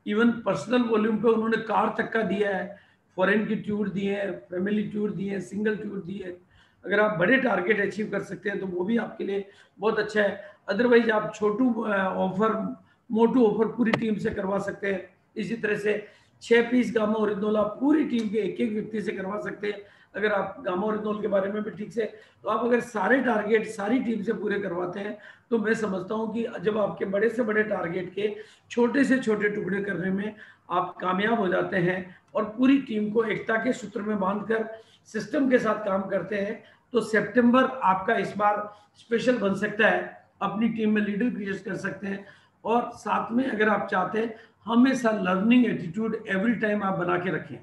इवन पर्सनल वॉल्यूम पे उन्होंने कार तक का दिया है, फॉरेन की टूर दिए हैं, फैमिली टूर दिए हैं, सिंगल टूर दिए हैं। अगर आप बड़े टारगेट अचीव कर सकते हैं तो वो भी आपके लिए बहुत अच्छा है। अदरवाइज आप छोटू ऑफर, मोटू ऑफर पूरी टीम से करवा सकते हैं। इसी तरह से 6 पीस गामा ओरिजिनल आप पूरी टीम के एक एक व्यक्ति से करवा सकते हैं। अगर आप गामा ओरिजिनल के बारे में भी ठीक से, तो आप अगर सारे टारगेट सारी टीम से पूरे करवाते हैं तो मैं समझता हूं कि जब आपके बड़े से बड़े टारगेट के छोटे से छोटे टुकड़े करने में आप कामयाब हो जाते हैं और पूरी टीम को एकता के सूत्र में बांधकर सिस्टम के साथ काम करते हैं, तो सितंबर आपका इस बार स्पेशल बन सकता है। अपनी टीम में लीडर क्रिएट कर सकते हैं और साथ में अगर आप चाहते हैं हमेशा लर्निंग एटीट्यूड एवरी टाइम आप बना के रखें।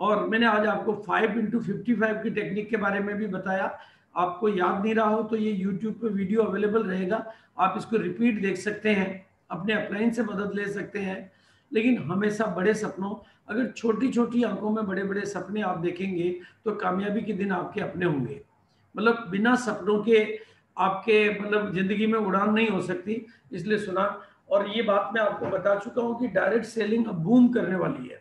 और मैंने आज आपको 5x55 की टेक्निक के बारे में भी बताया। आपको याद नहीं रहा हो तो ये यूट्यूब पे वीडियो अवेलेबल रहेगा, आप इसको रिपीट देख सकते हैं, अपने अपलाइन से मदद ले सकते हैं। लेकिन हमेशा बड़े सपनों, अगर छोटी छोटी आंखों में बड़े बड़े सपने आप देखेंगे तो कामयाबी के दिन आपके अपने होंगे। मतलब बिना सपनों के आपके मतलब जिंदगी में उड़ान नहीं हो सकती, इसलिए सुना। और ये बात मैं आपको बता चुका हूँ कि डायरेक्ट सेलिंग अब बूम करने वाली है।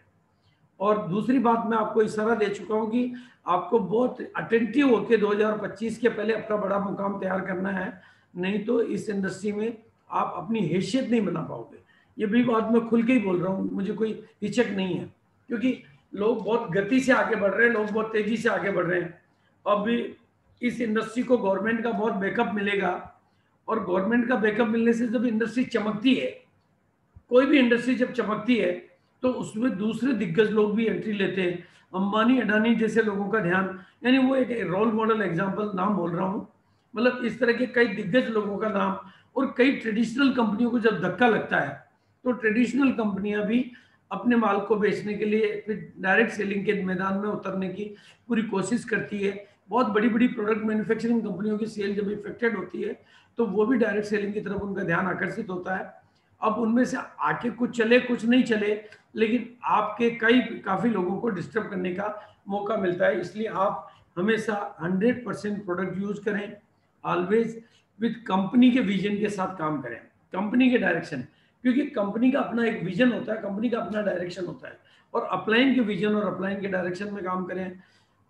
और दूसरी बात मैं आपको इशारा दे चुका हूँ कि आपको बहुत अटेंटिव होकर 2025 के पहले अपना बड़ा मुकाम तैयार करना है, नहीं तो इस इंडस्ट्री में आप अपनी हैसियत नहीं बना पाओगे। ये भी बात मैं खुल के ही बोल रहा हूँ, मुझे कोई हिचक नहीं है, क्योंकि लोग बहुत गति से आगे बढ़ रहे हैं, लोग बहुत तेजी से आगे बढ़ रहे हैं। अब इस इंडस्ट्री को गवर्नमेंट का बहुत बैकअप मिलेगा, और गवर्नमेंट का बैकअप मिलने से जब इंडस्ट्री चमकती है, कोई भी इंडस्ट्री जब चमकती है तो उसमें दूसरे दिग्गज लोग भी एंट्री लेते हैं। अंबानी अडानी जैसे लोगों का ध्यान, यानी वो एक रोल मॉडल एग्जांपल नाम बोल रहा हूँ, मतलब इस तरह के कई दिग्गज लोगों का नाम, और कई ट्रेडिशनल कंपनियों को जब धक्का लगता है तो ट्रेडिशनल कंपनियां भी अपने माल को बेचने के लिए फिर डायरेक्ट सेलिंग के मैदान में उतरने की पूरी कोशिश करती है। बहुत बड़ी बड़ी प्रोडक्ट मैन्युफैक्चरिंग कंपनियों की सेल जब इफेक्टेड होती है तो वो भी डायरेक्ट सेलिंग की तरफ उनका ध्यान आकर्षित होता है। अब उनमें से आके कुछ चले कुछ नहीं चले, लेकिन आपके काफ़ी लोगों को डिस्टर्ब करने का मौका मिलता है। इसलिए आप हमेशा 100% प्रोडक्ट यूज करें, ऑलवेज विद कंपनी के विजन के साथ काम करें, कंपनी के डायरेक्शन, क्योंकि कंपनी का अपना एक विजन होता है, कंपनी का अपना डायरेक्शन होता है, और अपलाइन के विजन और अपलाइन के डायरेक्शन में काम करें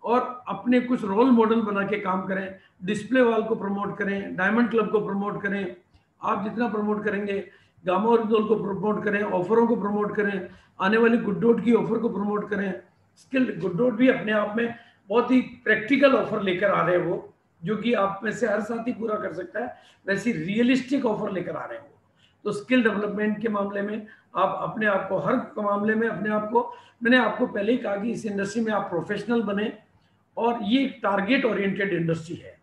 और अपने कुछ रोल मॉडल बना के काम करें। डिस्प्ले वॉल को प्रमोट करें, डायमंड क्लब को प्रमोट करें, आप जितना प्रमोट करेंगे, गामा ओरिजिनल को प्रमोट करें, ऑफरों को प्रमोट करें, आने वाली गुडडॉट की ऑफर को प्रमोट करें। स्किल गुडडॉट भी अपने आप में बहुत ही प्रैक्टिकल ऑफर लेकर आ रहे हैं वो, जो कि आप में से हर साथी पूरा कर सकता है, वैसी रियलिस्टिक ऑफर लेकर आ रहे हैं वो। तो स्किल डेवलपमेंट के मामले में आप अपने आप को, हर मामले में अपने आप को, मैंने आपको पहले ही कहा कि इस इंडस्ट्री में आप प्रोफेशनल बने, और ये टारगेट ओरिएंटेड इंडस्ट्री है।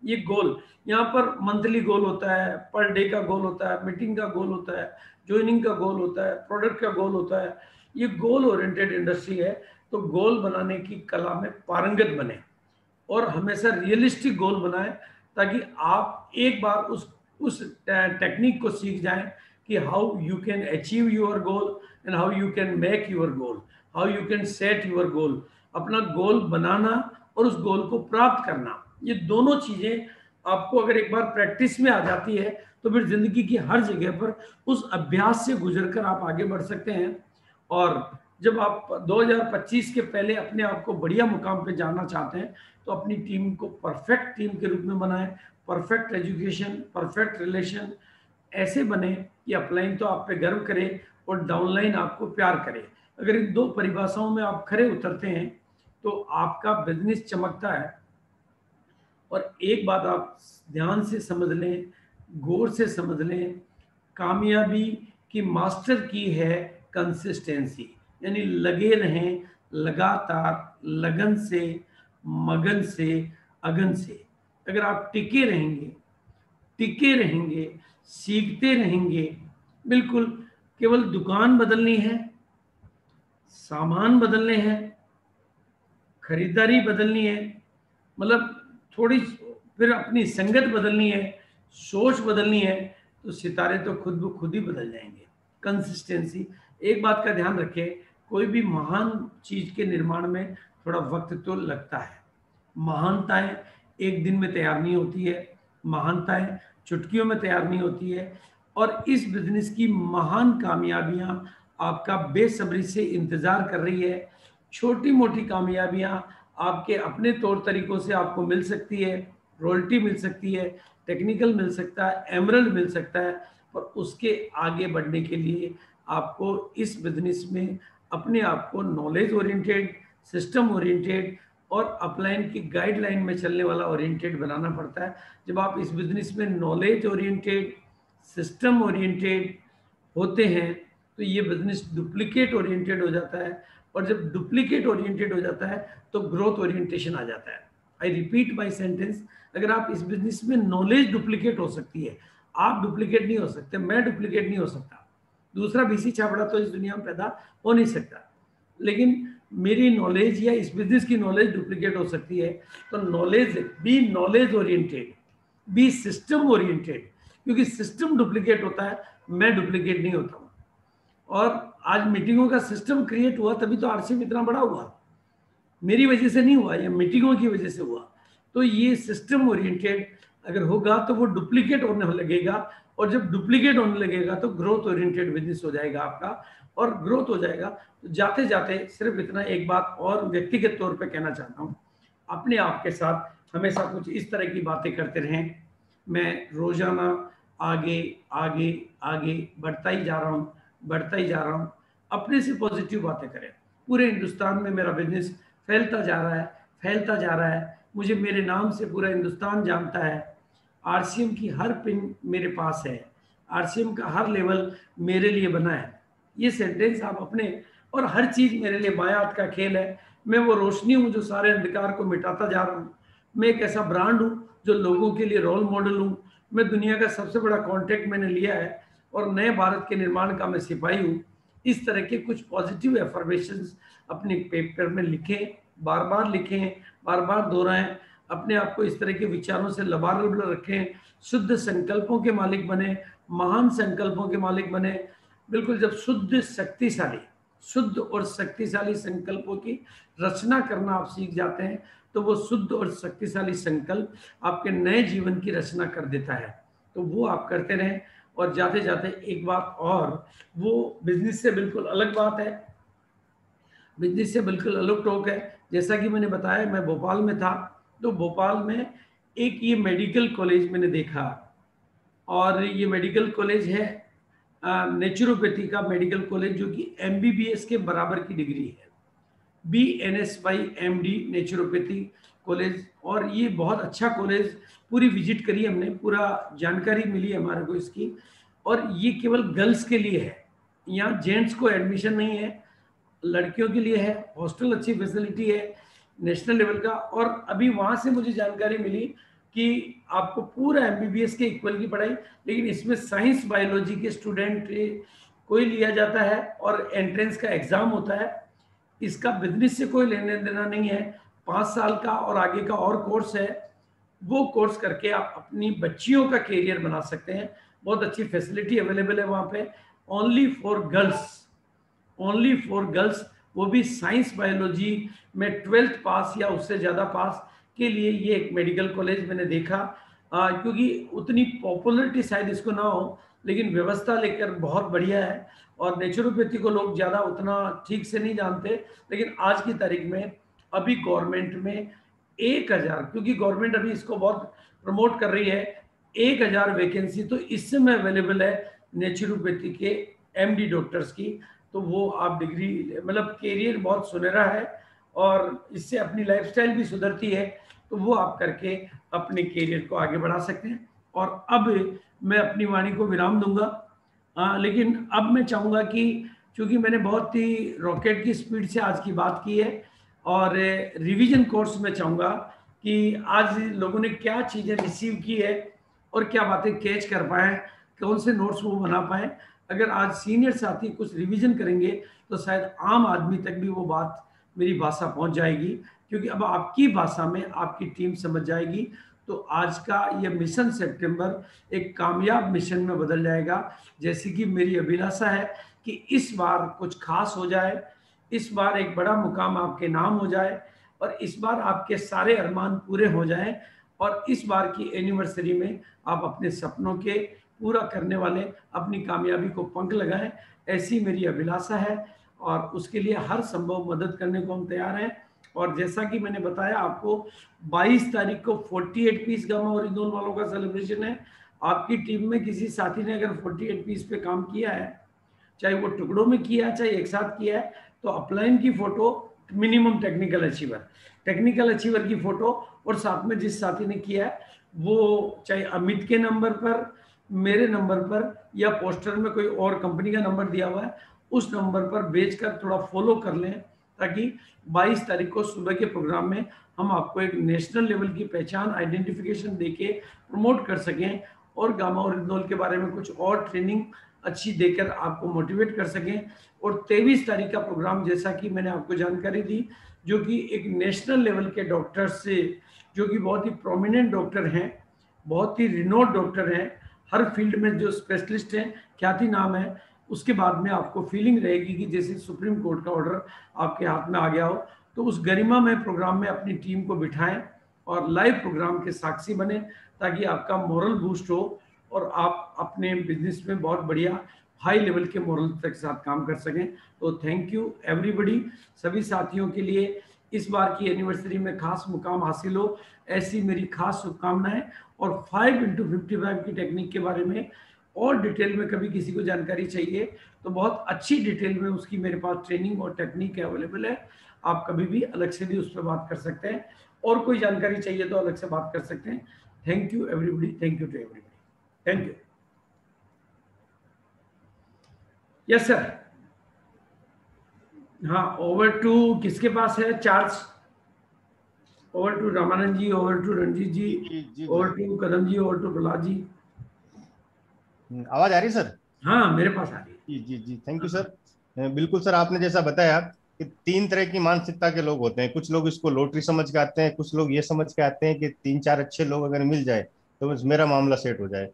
ये गोल, यहाँ पर मंथली गोल होता है, पर डे का गोल होता है, मीटिंग का गोल होता है, ज्वाइनिंग का गोल होता है, प्रोडक्ट का गोल होता है। ये गोल ओरिएंटेड इंडस्ट्री है। तो गोल बनाने की कला में पारंगत बने और हमेशा रियलिस्टिक गोल बनाएं, ताकि आप एक बार उस टेक्निक को सीख जाएं कि how you can achieve your goal and how you can make your goal, how you can set your goal. अपना गोल बनाना और उस गोल को प्राप्त करना, ये दोनों चीजें आपको अगर एक बार प्रैक्टिस में आ जाती है तो फिर जिंदगी की हर जगह पर उस अभ्यास से गुजरकर आप आगे बढ़ सकते हैं। और जब आप 2025 के पहले अपने आप को बढ़िया मुकाम पे जाना चाहते हैं तो अपनी टीम को परफेक्ट टीम के रूप में बनाएं। परफेक्ट एजुकेशन, परफेक्ट रिलेशन ऐसे बने कि अपलाइन तो आप पे गर्व करे और डाउनलाइन आपको प्यार करे। अगर इन दो परिभाषाओं में आप खरे उतरते हैं तो आपका बिजनेस चमकता है। और एक बात आप ध्यान से समझ लें, गौर से समझ लें, कामयाबी की मास्टर की है कंसिस्टेंसी, यानी लगे रहें लगातार, लगन से, मगन से, अगन से। अगर आप टिके रहेंगे, सीखते रहेंगे, बिल्कुल केवल दुकान बदलनी है, सामान बदलने हैं, खरीदारी बदलनी है, मतलब थोड़ी फिर अपनी संगत बदलनी है, सोच बदलनी है, तो सितारे तो खुद ब खुद ही बदल जाएंगे। कंसिस्टेंसी, एक बात का ध्यान रखें, कोई भी महान चीज के निर्माण में थोड़ा वक्त तो लगता है। महानताएं एक दिन में तैयार नहीं होती है, महानताएं चुटकियों में तैयार नहीं होती है। और इस बिजनेस की महान कामयाबियां आपका बेसब्री से इंतजार कर रही है। छोटी मोटी कामयाबियां आपके अपने तौर तरीकों से आपको मिल सकती है, रॉयल्टी मिल सकती है, टेक्निकल मिल सकता है, एमरल्ड मिल सकता है, पर उसके आगे बढ़ने के लिए आपको इस बिजनेस में अपने आप को नॉलेज ओरिएंटेड, सिस्टम ओरिएंटेड और अपलाइन की गाइडलाइन में चलने वाला ओरिएंटेड बनाना पड़ता है। जब आप इस बिजनेस में नॉलेज ओरिएंटेड, सिस्टम ओरिएंटेड होते हैं तो ये बिजनेस डुप्लीकेट ओरिएंटेड हो जाता है। और जब डुप्लीकेट ओरिएंटेड हो जाता है तो ग्रोथ ओरिएंटेशन आ जाता है। आई रिपीट माई सेंटेंस, अगर आप इस बिजनेस में नॉलेज डुप्लीकेट हो सकती है, आप डुप्लीकेट नहीं हो सकते, मैं डुप्लीकेट नहीं हो सकता, दूसरा बीसी छापड़ा तो इस दुनिया में पैदा हो नहीं सकता, लेकिन मेरी नॉलेज या इस बिजनेस की नॉलेज डुप्लीकेट हो सकती है। तो knowledge, be knowledge oriented, be system oriented, क्योंकि सिस्टम डुप्लीकेट होता है, मैं डुप्लीकेट नहीं होता हूँ। और आज मीटिंगों का सिस्टम क्रिएट हुआ तभी तो आरसीएम इतना बड़ा हुआ, मेरी वजह से नहीं हुआ, या मीटिंगों की वजह से हुआ। तो ये सिस्टम ओरिएंटेड अगर होगा तो वो डुप्लीकेट होने लगेगा, और जब डुप्लीकेट होने लगेगा तो ग्रोथ ओरिएंटेड बिजनेस हो जाएगा आपका। और ग्रोथ हो जाएगा तो जाते जाते सिर्फ इतना एक बात और व्यक्तिगत तौर पे कहना चाहता हूँ, अपने आप के साथ हमेशा कुछ इस तरह की बातें करते रहें। मैं रोजाना आगे आगे आगे बढ़ता ही जा रहा हूँ, अपने से पॉजिटिव बातें करें। पूरे हिंदुस्तान में मेरा बिजनेस फैलता जा रहा है, मुझे मेरे नाम से पूरा हिंदुस्तान जानता है। आरसीएम की हर पिन मेरे पास है, आरसीएम का हर लेवल मेरे लिए बना है। ये सेंटेंस आप अपने, और हर चीज मेरे लिए बायां हाथ का खेल है। मैं वो रोशनी हूँ जो सारे अंधकार को मिटाता जा रहा हूँ। मैं एक ऐसा ब्रांड हूँ जो लोगों के लिए रोल मॉडल हूँ। मैं दुनिया का सबसे बड़ा कॉन्ट्रैक्ट मैंने लिया है और नए भारत के निर्माण का मैं सिपाही हूँ। इस तरह के कुछ पॉजिटिव एफर्मेशंस अपने पेपर में लिखें, बार बार लिखें, बार बार दोहराएं, अपने आप को इस तरह के विचारों से लबालब रखें, शुद्ध संकल्पों के मालिक बने, महान संकल्पों के मालिक बने। बिल्कुल, जब शुद्ध और शक्तिशाली संकल्पों की रचना करना आप सीख जाते हैं तो वो शुद्ध और शक्तिशाली संकल्प आपके नए जीवन की रचना कर देता है। तो वो आप करते रहें। और जाते जाते एक बात और, वो बिजनेस से बिल्कुल अलग बात है, बिजनेस से बिल्कुल अलग टॉक है। जैसा कि मैंने बताया, मैं भोपाल में था, तो भोपाल में एक ये मेडिकल कॉलेज मैंने देखा, और ये मेडिकल कॉलेज है नेचुरोपैथी का मेडिकल कॉलेज, जो कि एमबीबीएस के बराबर की डिग्री है, BNS/MD नेचुरोपैथी कॉलेज। और ये बहुत अच्छा कॉलेज, पूरी विजिट करी हमने, पूरा जानकारी मिली हमारे को इसकी। और ये केवल गर्ल्स के लिए है, यहाँ जेंट्स को एडमिशन नहीं है, लड़कियों के लिए है। हॉस्टल अच्छी फैसिलिटी है, नेशनल लेवल का। और अभी वहाँ से मुझे जानकारी मिली कि आपको पूरा एमबीबीएस के इक्वल की पढ़ाई, लेकिन इसमें साइंस बायोलॉजी के स्टूडेंट कोई लिया जाता है और एंट्रेंस का एग्जाम होता है। इसका बिजनेस से कोई लेने देना नहीं है, 5 साल का और आगे का और कोर्स है। वो कोर्स करके आप अपनी बच्चियों का कैरियर बना सकते हैं। बहुत अच्छी फैसिलिटी अवेलेबल है वहाँ पे, only for girls, only for girls, वो भी साइंस बायोलॉजी में 12th पास या उससे ज़्यादा पास के लिए ये एक मेडिकल कॉलेज मैंने देखा। क्योंकि उतनी पॉपुलरिटी शायद इसको ना हो, लेकिन व्यवस्था लेकर बहुत बढ़िया है। और नेचुरोपैथी को लोग ज़्यादा उतना ठीक से नहीं जानते, लेकिन आज की तारीख में अभी गवर्नमेंट में 1000, क्योंकि गवर्नमेंट अभी इसको बहुत प्रमोट कर रही है, 1000 वैकेंसी तो इस समय अवेलेबल है नेचुरोपैथी के एमडी डॉक्टर्स की। तो वो आप डिग्री, मतलब कैरियर बहुत सुनहरा है और इससे अपनी लाइफस्टाइल भी सुधरती है, तो वो आप करके अपने कैरियर को आगे बढ़ा सकते हैं। और अब मैं अपनी वाणी को विराम दूंगा, लेकिन अब मैं चाहूँगा कि चूँकि मैंने बहुत ही रॉकेट की स्पीड से आज की बात की है, और रिवीजन कोर्स में चाहूँगा कि आज लोगों ने क्या चीज़ें रिसीव की है और क्या बातें कैच कर पाए, कौन से नोट्स वो बना पाए। अगर आज सीनियर साथी कुछ रिवीजन करेंगे तो शायद आम आदमी तक भी वो बात, मेरी भाषा पहुंच जाएगी, क्योंकि अब आपकी भाषा में आपकी टीम समझ जाएगी। तो आज का ये मिशन सितंबर एक कामयाब मिशन में बदल जाएगा। जैसे कि मेरी अभिलाषा है कि इस बार कुछ खास हो जाए, इस बार एक बड़ा मुकाम आपके नाम हो जाए, और इस बार आपके सारे अरमान पूरे हो जाएं, और इस बार की एनिवर्सरी में आप अपने सपनों के पूरा करने वाले अपनी कामयाबी को पंख लगाएं। ऐसी मेरी अभिलाषा है, और उसके लिए हर संभव मदद करने को हम तैयार हैं। और जैसा कि मैंने बताया आपको, 22 तारीख को 48 पीस गामा ओरिजिनल वालों का सेलिब्रेशन है। आपकी टीम में किसी साथी ने अगर 48 पीस पे काम किया है, चाहे वो टुकड़ों में किया है चाहे एक साथ किया है, तो अपलाइन की फोटो, मिनिमम टेक्निकल अचीवर की फोटो, और साथ में जिस साथी ने किया है वो चाहे अमित के नंबर पर, मेरे नंबर पर, या पोस्टर में कोई और कंपनी का नंबर दिया हुआ है उस नंबर पर भेजकर थोड़ा फॉलो कर लें, ताकि 22 तारीख को सुबह के प्रोग्राम में हम आपको एक नेशनल लेवल की पहचान, आइडेंटिफिकेशन देके प्रमोट कर सकें, और गामा ओरिजिनल के बारे में कुछ और ट्रेनिंग अच्छी देकर आपको मोटिवेट कर सकें। और 23 तारीख का प्रोग्राम, जैसा कि मैंने आपको जानकारी दी, जो कि एक नेशनल लेवल के डॉक्टर से, जो कि बहुत ही प्रोमिनेंट डॉक्टर हैं, बहुत ही रिनोड डॉक्टर हैं, हर फील्ड में जो स्पेशलिस्ट हैं, ख्याति नाम है, उसके बाद में आपको फीलिंग रहेगी कि जैसे सुप्रीम कोर्ट का ऑर्डर आपके हाथ में आ गया हो। तो उस गरिमा में प्रोग्राम में अपनी टीम को बिठाएं और लाइव प्रोग्राम के साक्षी बने, ताकि आपका मोरल बूस्ट हो और आप अपने बिजनेस में बहुत बढ़िया हाई लेवल के मोरल के साथ काम कर सकें। तो थैंक यू एवरीबॉडी, सभी साथियों के लिए इस बार की एनिवर्सरी में खास मुकाम हासिल हो, ऐसी मेरी खास शुभकामनाएं। और 5x55 की टेक्निक के बारे में और डिटेल में कभी किसी को जानकारी चाहिए तो बहुत अच्छी डिटेल में उसकी मेरे पास ट्रेनिंग और टेक्निक अवेलेबल है। आप कभी भी अलग से भी उस पर बात कर सकते हैं, और कोई जानकारी चाहिए तो अलग से बात कर सकते हैं। Thank you everybody, thank you to everybody, thank you. Yes sir, हाँ, ओवर टू किसके पास है charge? Over to Ramanand ji, over to Ranjit ji, over to Kadam ji, over to Prahlad ji. आवाज आ रही सर? हाँ, मेरे पास आ रही है। जी जी जी, थैंक यू सर। बिल्कुल सर, आपने जैसा बताया कि 3 तरह की मानसिकता के लोग होते हैं। कुछ लोग इसको लॉटरी समझ के आते हैं, कुछ लोग ये समझ के आते हैं कि 3-4 अच्छे लोग अगर मिल जाए तो बस मेरा मामला सेट हो जाए।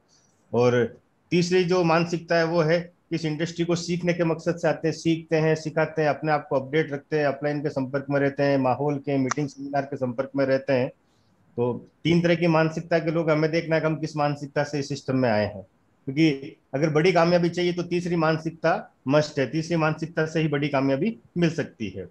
और तीसरी जो मानसिकता है वो है इस इंडस्ट्री को सीखने के मकसद से आते हैं, सीखते हैं, सिखाते हैं, अपने आप को अपडेट रखते हैं, अपलाइन के संपर्क में रहते हैं, माहौल के, मीटिंग सेमिनार के संपर्क में रहते हैं। तो 3 तरह की मानसिकता के लोग, हमें देखना है कि हम किस मानसिकता से इस सिस्टम में आए हैं, क्योंकि अगर बड़ी कामयाबी चाहिए तो तीसरी मानसिकता मस्ट है। तीसरी मानसिकता से ही बड़ी कामयाबी मिल सकती है।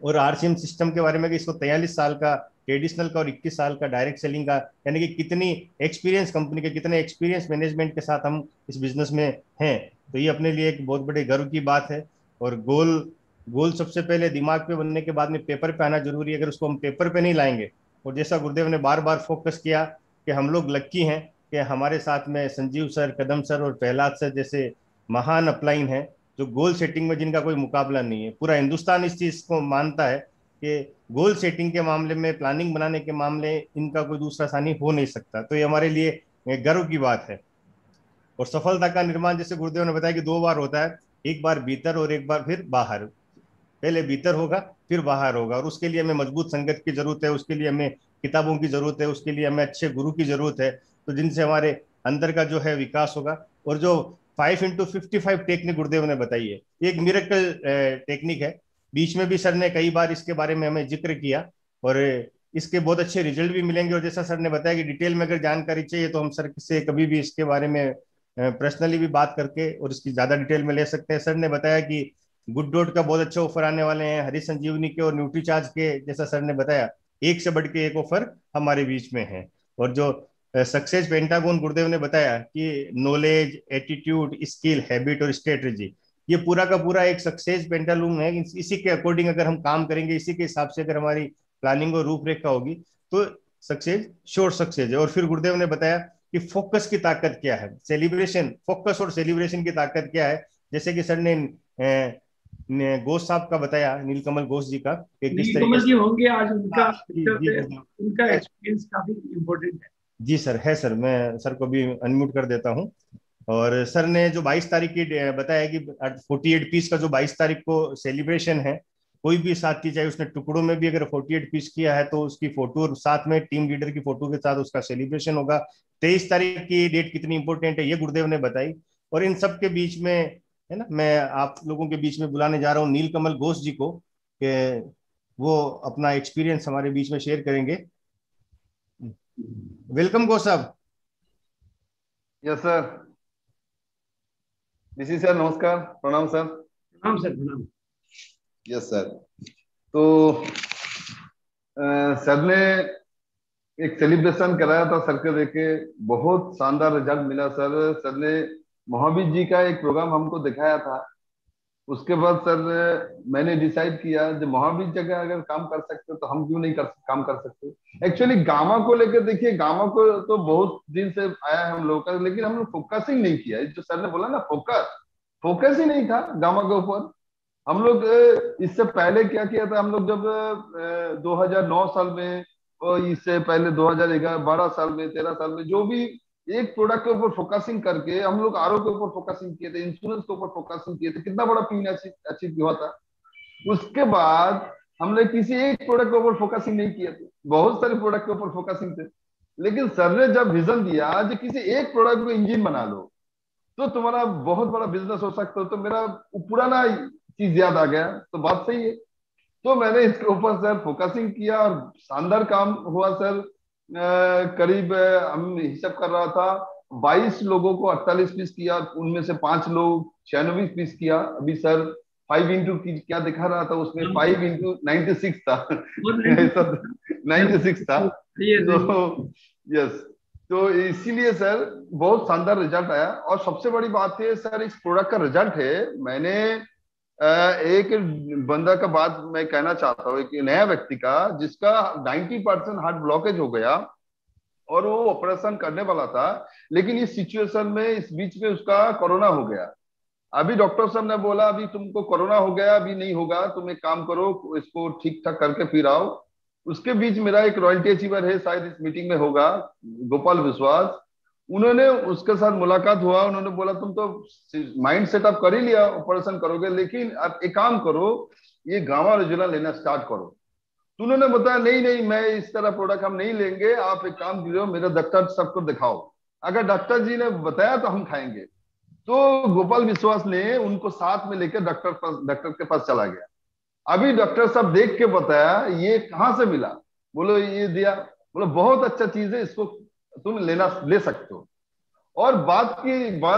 और आरसीएम सिस्टम के बारे में कि इसको 43 साल का ट्रेडिशनल का और 21 साल का डायरेक्ट सेलिंग का, यानी कि कितनी एक्सपीरियंस कंपनी के, कितने एक्सपीरियंस मैनेजमेंट के साथ हम इस बिजनेस में हैं, तो ये अपने लिए एक बहुत बड़े गर्व की बात है। और गोल सबसे पहले दिमाग पे बनने के बाद में पेपर पे आना जरूरी है। अगर उसको हम पेपर पे नहीं लाएंगे, और जैसा गुरुदेव ने बार बार फोकस किया कि हम लोग लक्की हैं कि हमारे साथ में संजीव सर, कदम सर और प्रहलाद सर जैसे महान अपलाइन हैं, जो गोल सेटिंग में जिनका कोई मुकाबला नहीं है। पूरा हिंदुस्तान इस चीज को मानता है कि गोल सेटिंग के मामले में, प्लानिंग बनाने के मामले, इनका कोई दूसरा सानी हो नहीं सकता। तो ये हमारे लिए गर्व की बात है। और सफलता का निर्माण जैसे गुरुदेव ने बताया कि 2 बार होता है, एक बार भीतर और एक बार फिर बाहर। पहले भीतर होगा, फिर बाहर होगा, और उसके लिए हमें मजबूत संगत की जरूरत है, उसके लिए हमें किताबों की जरूरत है, उसके लिए हमें अच्छे गुरु की जरूरत है, तो जिनसे हमारे अंदर का जो है विकास होगा। और जो 5x55 टेक्निक गुरुदेव ने बताई है, एक मिरेकल टेक्निक है। बीच में भी सर ने कई बार इसके बारे में हमें जिक्र किया, और इसके बहुत अच्छे रिजल्ट भी मिलेंगे। और जैसा सर ने बताया कि डिटेल में अगर जानकारी चाहिए तो हम सर से कभी भी इसके बारे में पर्सनली भी बात करके और इसकी ज्यादा डिटेल में ले सकते हैं। सर ने बताया कि गुड डॉट का बहुत अच्छे ऑफर आने वाले हैं, हरी संजीवनी के और न्यूट्रीचार्ज के, जैसा सर ने बताया, एक से बढ़ के एक ऑफर हमारे बीच में है। और जो सक्सेस पेंटागन गुरुदेव ने बताया कि नॉलेज, एटीट्यूड, स्किल, हैबिट और स्ट्रेटजी, ये पूरा का पूरा एक सक्सेस पेंटालूम है। इसी के अकॉर्डिंग अगर हम काम करेंगे, इसी के हिसाब से अगर हमारी प्लानिंग और रूपरेखा होगी, तो सक्सेस श्योर सक्सेस है। और फिर गुरुदेव ने बताया कि फोकस की ताकत क्या है, सेलिब्रेशन, फोकस और सेलिब्रेशन की ताकत क्या है। जैसे कि सर ने घोष साहब का बताया, नीलकमल घोष जी का, कि किस तरीके जी होंगे आज, उनका जी उनका एक्सपीरियंस काफी इम्पोर्टेंट है। जी सर, है सर, मैं सर को भी अनम्यूट कर देता हूं। और सर ने जो 22 तारीख की बताया कि 48 पीस का जो 22 तारीख को सेलिब्रेशन है, कोई भी साथी चाहे उसने टुकड़ों में भी अगर 48 पीस किया है तो उसकी फोटो और साथ में टीम लीडर की फोटो के साथ उसका सेलिब्रेशन होगा। 23 तारीख की डेट कितनी इंपॉर्टेंट है ये गुरुदेव ने बताई। और इन सब के बीच में है ना, मैं आप लोगों के बीच में बुलाने जा रहा हूँ नीलकमल घोष जी को, कि वो अपना एक्सपीरियंस हमारे बीच में शेयर करेंगे। वेलकम घोष साहब। यस सर, डीसी सर नमस्कार, प्रणाम सर। प्रणाम सर, प्रणाम। यस सर, तो सर ने एक सेलिब्रेशन कराया था सर के देखे, बहुत शानदार रिजल्ट मिला सर। सर ने महावीर जी का एक प्रोग्राम हमको दिखाया था। उसके बाद सर मैंने डिसाइड किया जब महावीर जगह अगर काम कर सकते तो हम क्यों नहीं काम कर सकते। एक्चुअली गामा को लेकर देखिए, गामा को तो बहुत दिन से आया है हम लोग का, लेकिन हम लोग फोकसिंग नहीं किया। जो सर ने बोला ना, फोकस ही नहीं था गामा के ऊपर। हम लोग इससे पहले क्या किया था, हम लोग जब 2009 साल में और इससे पहले 2011 12 साल में 13 साल में जो भी एक प्रोडक्ट के ऊपर फोकसिंग करके हम लोग आरओ के ऊपर फोकसिंग किए थे, इंश्योरेंस के ऊपर फोकसिंग किए थे, कितना बड़ा पीन अचीव हुआ था। उसके बाद हमने किसी एक प्रोडक्ट के ऊपर फोकसिंग नहीं किए थे, बहुत सारे प्रोडक्ट के ऊपर फोकसिंग थे। लेकिन सर ने जब विजन दिया जो किसी एक प्रोडक्ट को इंजन बना लो तो तुम्हारा बहुत बड़ा बिजनेस हो सकता है, तो मेरा पुराना चीज याद आ गया, तो बात सही है। तो मैंने इसके ऊपर सर फोकसिंग किया और शानदार काम हुआ सर। करीब हम हिसाब कर रहा था 22 लोगों को 48 पीस किया, उनमें से 5 लोग 96 पीस किया। अभी सर 5 इंटू क्या दिखा रहा था उसमें 5 इंटू 96 था 96 था। तो यस, तो इसीलिए सर बहुत शानदार रिजल्ट आया। और सबसे बड़ी बात है सर, इस प्रोडक्ट का रिजल्ट है, मैंने एक बंदा का बात मैं कहना चाहता हूँ, एक नया व्यक्ति का जिसका 90% हार्ट ब्लॉकेज हो गया और वो ऑपरेशन करने वाला था, लेकिन इस सिचुएशन में इस बीच में उसका कोरोना हो गया। अभी डॉक्टर साहब ने बोला अभी तुमको कोरोना हो गया, अभी नहीं होगा, तुम एक काम करो इसको ठीक ठाक करके फिर आओ। उसके बीच मेरा एक रॉयल्टी अचीवर है, शायद इस मीटिंग में होगा, गोपाल विश्वास, उन्होंने उसके साथ मुलाकात हुआ। उन्होंने बोला तुम तो माइंड सेटअप कर ही लिया, ऑपरेशन करोगे, लेकिन आप एक काम करो, ये गामा रेजुला लेना स्टार्ट करो। तो उन्होंने बताया नहीं नहीं, मैं इस तरह प्रोडक्ट हम नहीं लेंगे, आप एक काम कीजिए, मेरे डॉक्टर सबको दिखाओ, अगर डॉक्टर जी ने बताया तो हम खाएंगे। तो गोपाल विश्वास ने उनको साथ में लेकर डॉक्टर के पास चला गया। अभी डॉक्टर साहब देख के बताया ये कहाँ से मिला, बोलो ये दिया, बोलो बहुत अच्छा चीज है, इसको तुम ले सकते हो। और बात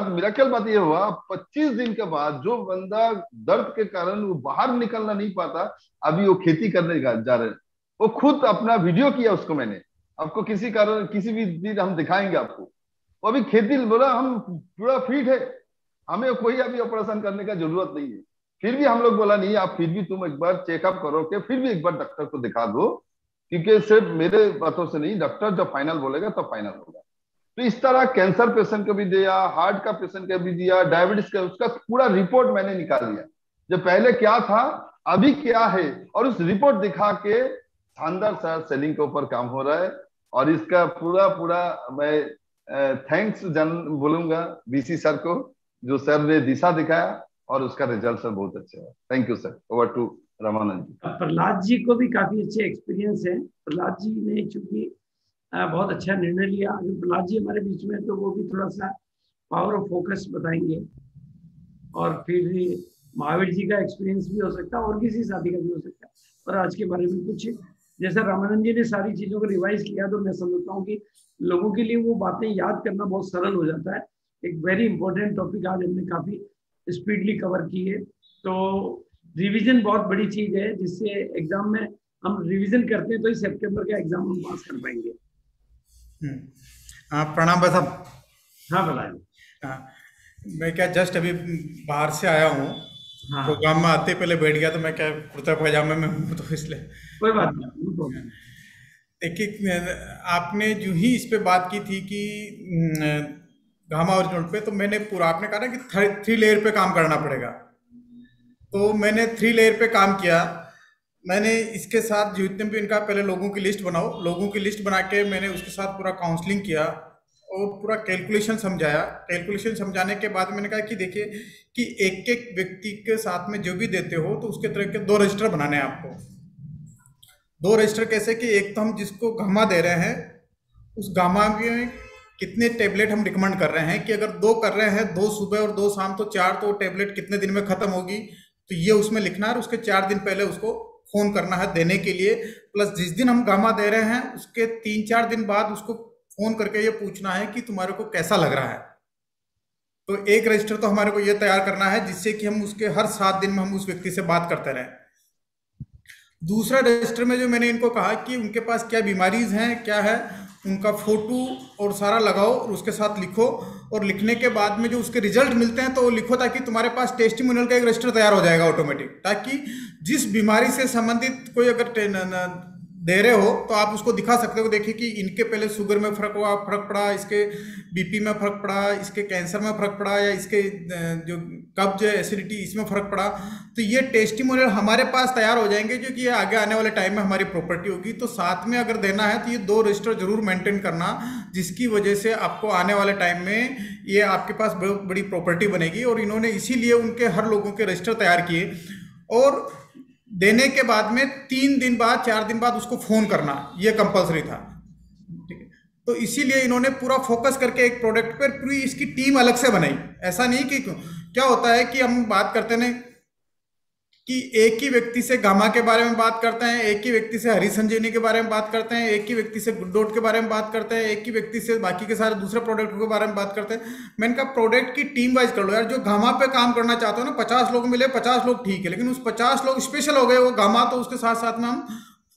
मिराकल बात ये हुआ, 25 दिन के बाद जो बंदा दर्द के कारण वो बाहर निकलना नहीं पाता, अभी वो खेती करने जा रहे हैं। वो खुद अपना वीडियो किया, उसको मैंने आपको किसी कारण किसी भी दिन हम दिखाएंगे आपको। वो अभी खेती, बोला हम पूरा फिट है, हमें कोई अभी ऑपरेशन करने का जरूरत नहीं है। फिर भी हम लोग बोला नहीं, आप फिर भी तुम एक बार चेकअप करो के फिर भी एक बार डॉक्टर को दिखा दो, क्योंकि सिर्फ मेरे बातों से नहीं, डॉक्टर जब फाइनल बोलेगा तब फाइनल होगा। तो इस तरह कैंसर पेशेंट को भी दिया, हार्ट का पेशेंट का भी दिया, डायबिटीज का, उसका पूरा रिपोर्ट मैंने निकाल लिया। जब पहले क्या था अभी क्या है, और उस रिपोर्ट दिखा के शानदार सर सेलिंग के ऊपर काम हो रहा है। और इसका पूरा पूरा मैं थैंक्स बोलूंगा वीसी सर को, जो सर ने दिशा दिखाया और उसका रिजल्ट सर बहुत अच्छा है। Thank you sir. Over to Ramanand ji. Prahlad ji को भी काफी अच्छे एक्सपीरियंस है। प्रहलाद जी ने चूंकि बहुत अच्छा निर्णय लिया। अगर प्रहलाद जी हमारे बीच में, तो वो भी थोड़ा सा पावर ऑफ फोकस बताएंगे। और फिर महावीर जी का एक्सपीरियंस भी हो सकता है और किसी साथी का भी हो सकता है। और आज के बारे में कुछ, जैसा रामानंद जी ने सारी चीजों को रिवाइज किया, तो मैं समझता हूँ कि लोगों के लिए वो बातें याद करना बहुत सरल हो जाता है। एक वेरी इंपॉर्टेंट टॉपिक आज हमने काफी स्पीडली कवर की है। तो रिवीजन बहुत बड़ी चीज है, जिससे एग्जाम में हम रिवीजन करते हैं तो इस सितंबर का एग्जाम हम पास कर पाएंगे। प्रणाम भाई साहब। हाँ बताएं। मैं क्या जस्ट अभी बाहर से आया हूँ। हाँ। प्रोग्राम में आते पहले बैठ गया, तो मैं क्या कुर्ता पैजामे में हूँ, तो इसलिए कोई बात नहीं। देखिए, आपने जो ही इस पे बात की थी कि गामा ओरिजिनल पे, तो मैंने पूरा, आपने कहा ना कि 3 लेयर पे काम करना पड़ेगा, तो मैंने 3 लेयर पे काम किया। मैंने इसके साथ जितने भी इनका, पहले लोगों की लिस्ट बनाओ, लोगों की लिस्ट बना के मैंने उसके साथ पूरा काउंसलिंग किया और पूरा कैलकुलेशन समझाया। कैलकुलेशन समझाने के बाद मैंने कहा कि देखिए कि एक एक व्यक्ति के साथ में जो भी देते हो, तो उसके तरह के 2 रजिस्टर बनाने हैं आपको। 2 रजिस्टर कैसे कि एक तो हम जिसको गामा दे रहे हैं, उस गामा में कितने टेबलेट हम रिकमेंड कर रहे हैं, कि अगर 2 कर रहे हैं, 2 सुबह और 2 शाम, तो 4, तो टेबलेट कितने दिन में खत्म होगी, तो ये उसमें लिखना है। और उसके 4 दिन पहले उसको फोन करना है देने के लिए। प्लस जिस दिन हम गामा दे रहे हैं, उसके 3-4 दिन बाद उसको फोन करके ये पूछना है कि तुम्हारे को कैसा लग रहा है। तो एक रजिस्टर तो हमारे को ये तैयार करना है, जिससे कि हम उसके हर 7 दिन में हम उस व्यक्ति से बात करते रहें। दूसरा रजिस्टर में जो मैंने इनको कहा कि उनके पास क्या बीमारीज हैं, क्या है, उनका फोटो और सारा लगाओ और उसके साथ लिखो। और लिखने के बाद में जो उसके रिजल्ट मिलते हैं, तो वो लिखो, ताकि तुम्हारे पास टेस्टिमोनियल का एक रजिस्टर तैयार हो जाएगा ऑटोमेटिक। ताकि जिस बीमारी से संबंधित कोई अगर दे रहे हो, तो आप उसको दिखा सकते हो। देखिए कि इनके पहले शुगर में फर्क पड़ा, इसके बीपी में फर्क पड़ा, इसके कैंसर में फर्क पड़ा, या इसके जो कब्ज एसिडिटी, इसमें फर्क पड़ा। तो ये टेस्टिमोनियल हमारे पास तैयार हो जाएंगे, जो कि ये आगे आने वाले टाइम में हमारी प्रॉपर्टी होगी। तो साथ में अगर देना है, तो ये 2 रजिस्टर जरूर मेंटेन करना, जिसकी वजह से आपको आने वाले टाइम में ये आपके पास बहुत बड़ी प्रॉपर्टी बनेगी। और इन्होंने इसीलिए उनके हर लोगों के रजिस्टर तैयार किए। और देने के बाद में 3 दिन बाद, 4 दिन बाद उसको फोन करना, ये कंपलसरी था। ठीक है, तो इसीलिए इन्होंने पूरा फोकस करके एक प्रोडक्ट पर पूरी इसकी टीम अलग से बनाई। ऐसा नहीं कि क्या होता है कि हम बात करते हैं कि एक ही व्यक्ति से गामा के बारे में बात करते हैं, एक ही व्यक्ति से हरी संजीवनी के बारे में बात करते हैं, एक ही व्यक्ति से गुड डॉट के बारे में बात करते हैं, एक ही व्यक्ति से बाकी के सारे दूसरे प्रोडक्ट के बारे में बात करते हैं। मैंने कहा प्रोडक्ट की टीम वाइज कर लो यार। जो गामा पे काम करना चाहते हो ना, 50 लोग मिले, 50 लोग ठीक है, लेकिन उस 50 लोग स्पेशल हो गए वो गामा, तो उसके साथ साथ में हम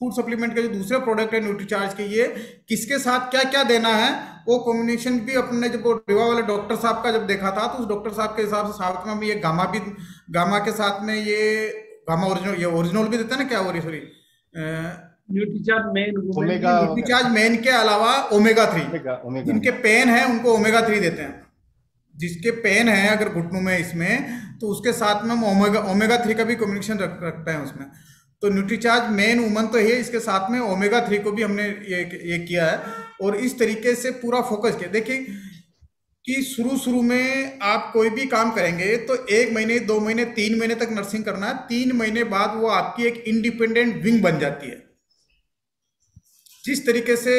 फूड सप्लीमेंट के जो दूसरे प्रोडक्ट है न्यूट्रीचार्ज के, ये किसके साथ क्या क्या देना है, वो कॉम्बिनेशन भी अपने जब वो रिवा वाले डॉक्टर साहब का जब देखा था, तो उस डॉक्टर साहब के हिसाब से साथ में हम ये गामा भी, गामा के साथ में ये गामा ओरिजिनल, ये ओरिजिनल भी देते हैं ना, क्या sorry Nutricharge main, Nutricharge main के अलावा ओमेगा 3, जिनके पेन है उनको ओमेगा 3 देते हैं। जिसके पेन है अगर घुटनों में, इसमें, तो उसके साथ में हम ओमेगा 3 का भी कॉम्बिनेशन रखते हैं उसमें। तो न्यूट्रीचार्ज मेन वुमन तो है, इसके साथ में ओमेगा 3 को भी हमने ये किया है। और इस तरीके से पूरा फोकस किया। देखिए कि शुरू में आप कोई भी काम करेंगे तो 1 महीने, 2 महीने, 3 महीने तक नर्सिंग करना है। 3 महीने बाद वो आपकी एक इंडिपेंडेंट विंग बन जाती है। जिस तरीके से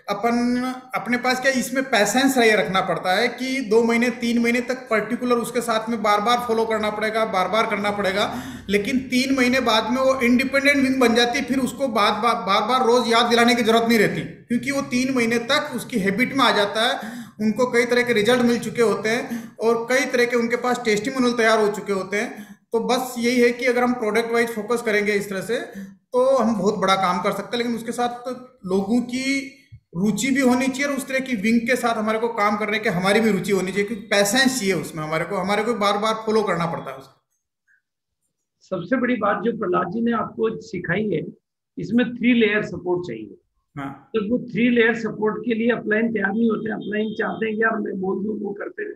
अपने पास क्या, इसमें पैसेंस रखना पड़ता है कि 2 महीने, 3 महीने तक पर्टिकुलर उसके साथ में बार बार फॉलो करना पड़ेगा, बार बार करना पड़ेगा। लेकिन 3 महीने बाद में वो इंडिपेंडेंट विंग बन जाती है। फिर उसको बार बार रोज याद दिलाने की जरूरत नहीं रहती, क्योंकि वो 3 महीने तक उसकी हैबिट में आ जाता है। उनको कई तरह के रिजल्ट मिल चुके होते हैं और कई तरह के उनके पास टेस्टिमोनियल तैयार हो चुके होते हैं। तो बस यही है कि अगर हम प्रोडक्ट वाइज फोकस करेंगे इस तरह से, तो हम बहुत बड़ा काम कर सकते हैं। लेकिन उसके साथ तो लोगों की रुचि भी होनी चाहिए, और उस तरह की विंग के साथ हमारे को काम करने की हमारी भी रुचि होनी चाहिए, क्योंकि पैसेंस चाहिए उसमें। हमारे को बार बार फॉलो करना पड़ता है उसको। सबसे बड़ी बात जो प्रहलाद जी ने आपको सिखाई है, इसमें 3 लेयर सपोर्ट चाहिए। हाँ। तो वो 3 लेयर सपोर्ट के लिए अपलाइन तैयार नहीं होते। अपलाइन चाहते हैं कि यार मैं बोल दूं वो करते हैं।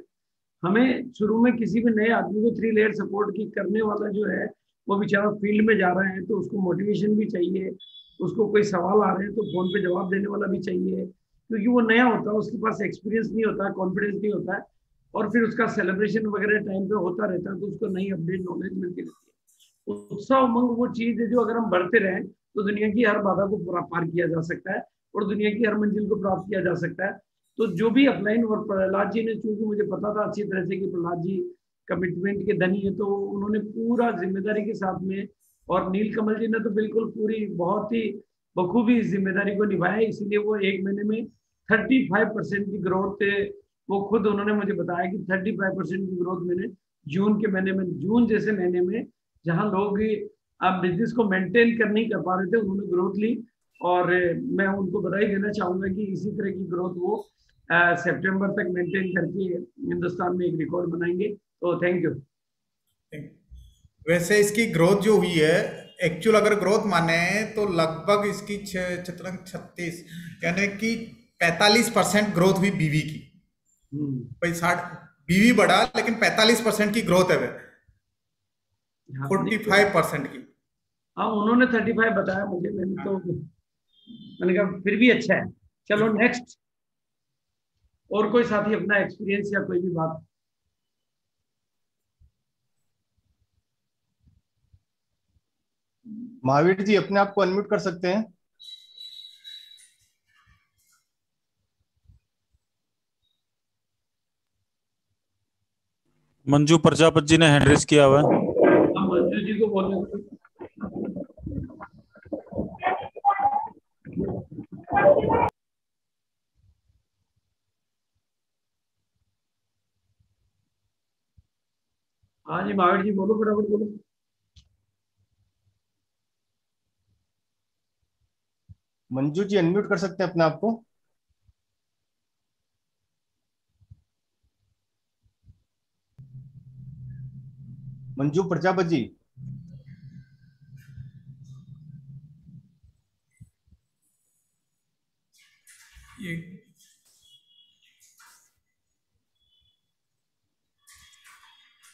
हमें शुरू में किसी भी नए आदमी को 3 लेयर सपोर्ट की करने वाला जो है, वो बेचारा फील्ड में जा रहा है तो उसको मोटिवेशन भी चाहिए, उसको कोई सवाल आ रहे हैं तो फोन पे जवाब देने वाला भी चाहिए, क्योंकि वो नया होता है, उसके पास एक्सपीरियंस नहीं होता है, कॉन्फिडेंस नहीं होता है, और फिर उसका सेलिब्रेशन वगैरह टाइम पे होता रहता है तो उसको नई अपडेट नॉलेज मिलती रहती है। उत्साह उमंग वो चीज है जो अगर हम बढ़ते रहें तो दुनिया की हर बाधा को पार किया जा सकता है और दुनिया की हर मंजिल को प्राप्त किया जा सकता है। तो जो भी अपलाइन, और प्रहलाद जी ने, चूंकि मुझे पता था अच्छी तरह से कि प्रहलाद जी कमिटमेंट के धनी है, तो उन्होंने पूरा जिम्मेदारी के साथ में, और नील कमल जी ने तो बिल्कुल पूरी बहुत ही बखूबी इस जिम्मेदारी को निभाया, इसीलिए वो 1 महीने में 35% की ग्रोथ, वो खुद उन्होंने मुझे बताया कि 35% की ग्रोथ मैंने जून के महीने में, जून जैसे महीने में जहां लोग अब बिजनेस को मेंटेन कर नहीं कर पा रहे थे, उन्होंने ग्रोथ ली, और मैं उनको बधाई देना चाहूंगा कि इसी तरह की ग्रोथ वो सितंबर तक मेंटेन करके हिंदुस्तान में एक रिकॉर्ड बनाएंगे। तो थैंक यू। वैसे इसकी ग्रोथ जो हुई है, एक्चुअल अगर ग्रोथ माने तो लगभग इसकी 36 यानी कि 45% ग्रोथ हुई बीवी की। भाई 60 बीवी बढ़ा लेकिन 45% की ग्रोथ है वे, 45% की। हाँ, उन्होंने 35 बताया मुझे, मैंने कहा फिर भी अच्छा है। चलो नेक्स्ट, और कोई साथी अपना एक्सपीरियंस या कोई भी बात। महावीर जी अपने आप को अनम्यूट कर सकते हैं। मंजू प्रजापति जी ने हैंड रेज किया हुआ है। मंजू जी को बोलने। हाँ जी महावीर जी बोलो, फटाफट बोलो। मंजू जी अनम्यूट कर सकते हैं अपने आप को। मंजू प्रजापति जी।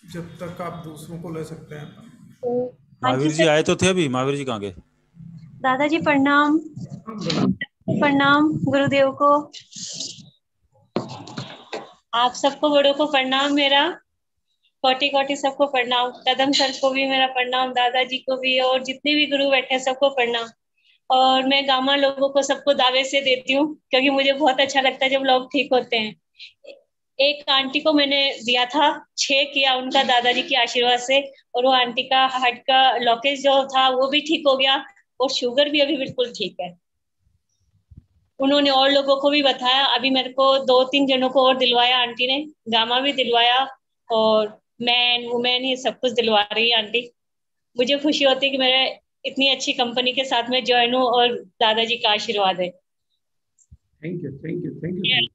जब तक आप दूसरों को ले सकते हैं। महावीर जी आए तो थे अभी, महावीर जी कहाँ गए? दादाजी प्रणाम। प्रणाम गुरुदेव को, आप सबको बड़ों को प्रणाम, मेरा कोटि कोटि सबको प्रणाम, कदम सर को भी मेरा प्रणाम, दादाजी को भी, और जितने भी गुरु बैठे हैं सबको प्रणाम। और मैं गामा लोगों को सबको दावे से देती हूँ, क्योंकि मुझे बहुत अच्छा लगता है जब लोग ठीक होते हैं। एक आंटी को मैंने दिया था 6 किया उनका दादाजी के आशीर्वाद से, और वो आंटी का हार्ट का लॉकेज जो था वो भी ठीक हो गया, और शुगर भी अभी बिल्कुल ठीक है। उन्होंने और लोगों को भी बताया, अभी मेरे को 2-3 जनों को और दिलवाया आंटी ने, गामा भी दिलवाया, और मैन वुमेन ये सब कुछ दिलवा रही है आंटी। मुझे खुशी होती है कि मेरे इतनी अच्छी कंपनी के साथ में ज्वाइन हूँ, और दादाजी का आशीर्वाद है। Thank you thank you thank you.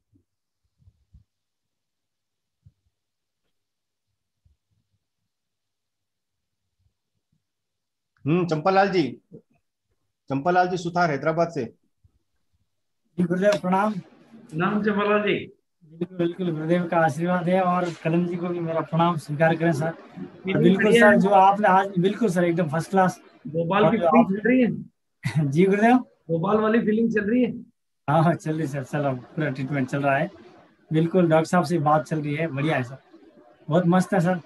Champalal ji, Champalal ji Suthar Hyderabad से। जी गुरुदेव प्रणाम। प्रणाम चंपालाल जी। बिल्कुल बिल्कुल गुरुदेव का आशीर्वाद है, और कलम जी को भी मेरा प्रणाम स्वीकार करें सर। बिल्कुल सर, जो आपने आज बिल्कुल सर एकदम फर्स्ट क्लास। भोपाल की फीलिंग चल रही है? जी गुरुदेव, भोपाल वाली फीलिंग चल रही है? हाँ हाँ चल रही सर, चल पूरा ट्रीटमेंट चल रहा है। बिल्कुल डॉक्टर साहब से बात चल रही है, बढ़िया है सर, बहुत मस्त है सर।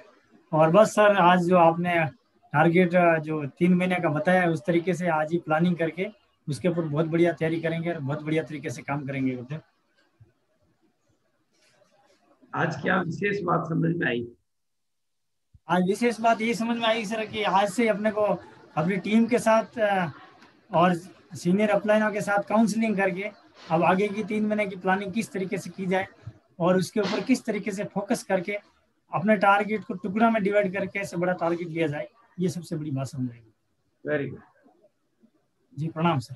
और बस सर आज जो आपने टारगेट जो 3 महीने का बताया है, उस तरीके से आज ही प्लानिंग करके उसके ऊपर बहुत बढ़िया तैयारी करेंगे और बहुत बढ़िया तरीके से काम करेंगे गुरुदेव। आज क्या विशेष बात समझ में आई? आज विशेष बात ये समझ में आई सर कि आज से अपने को अपनी टीम के साथ और सीनियर अपलाइनों के साथ काउंसलिंग करके अब आगे की 3 महीने की प्लानिंग किस तरीके से की जाए, और उसके ऊपर किस तरीके से फोकस करके अपने टारगेट को टुकड़ा में डिवाइड करके ऐसे बड़ा टारगेट लिया जाए, ये सबसे बड़ी बात समझ आएगी। वेरी गुड जी प्रणाम सर।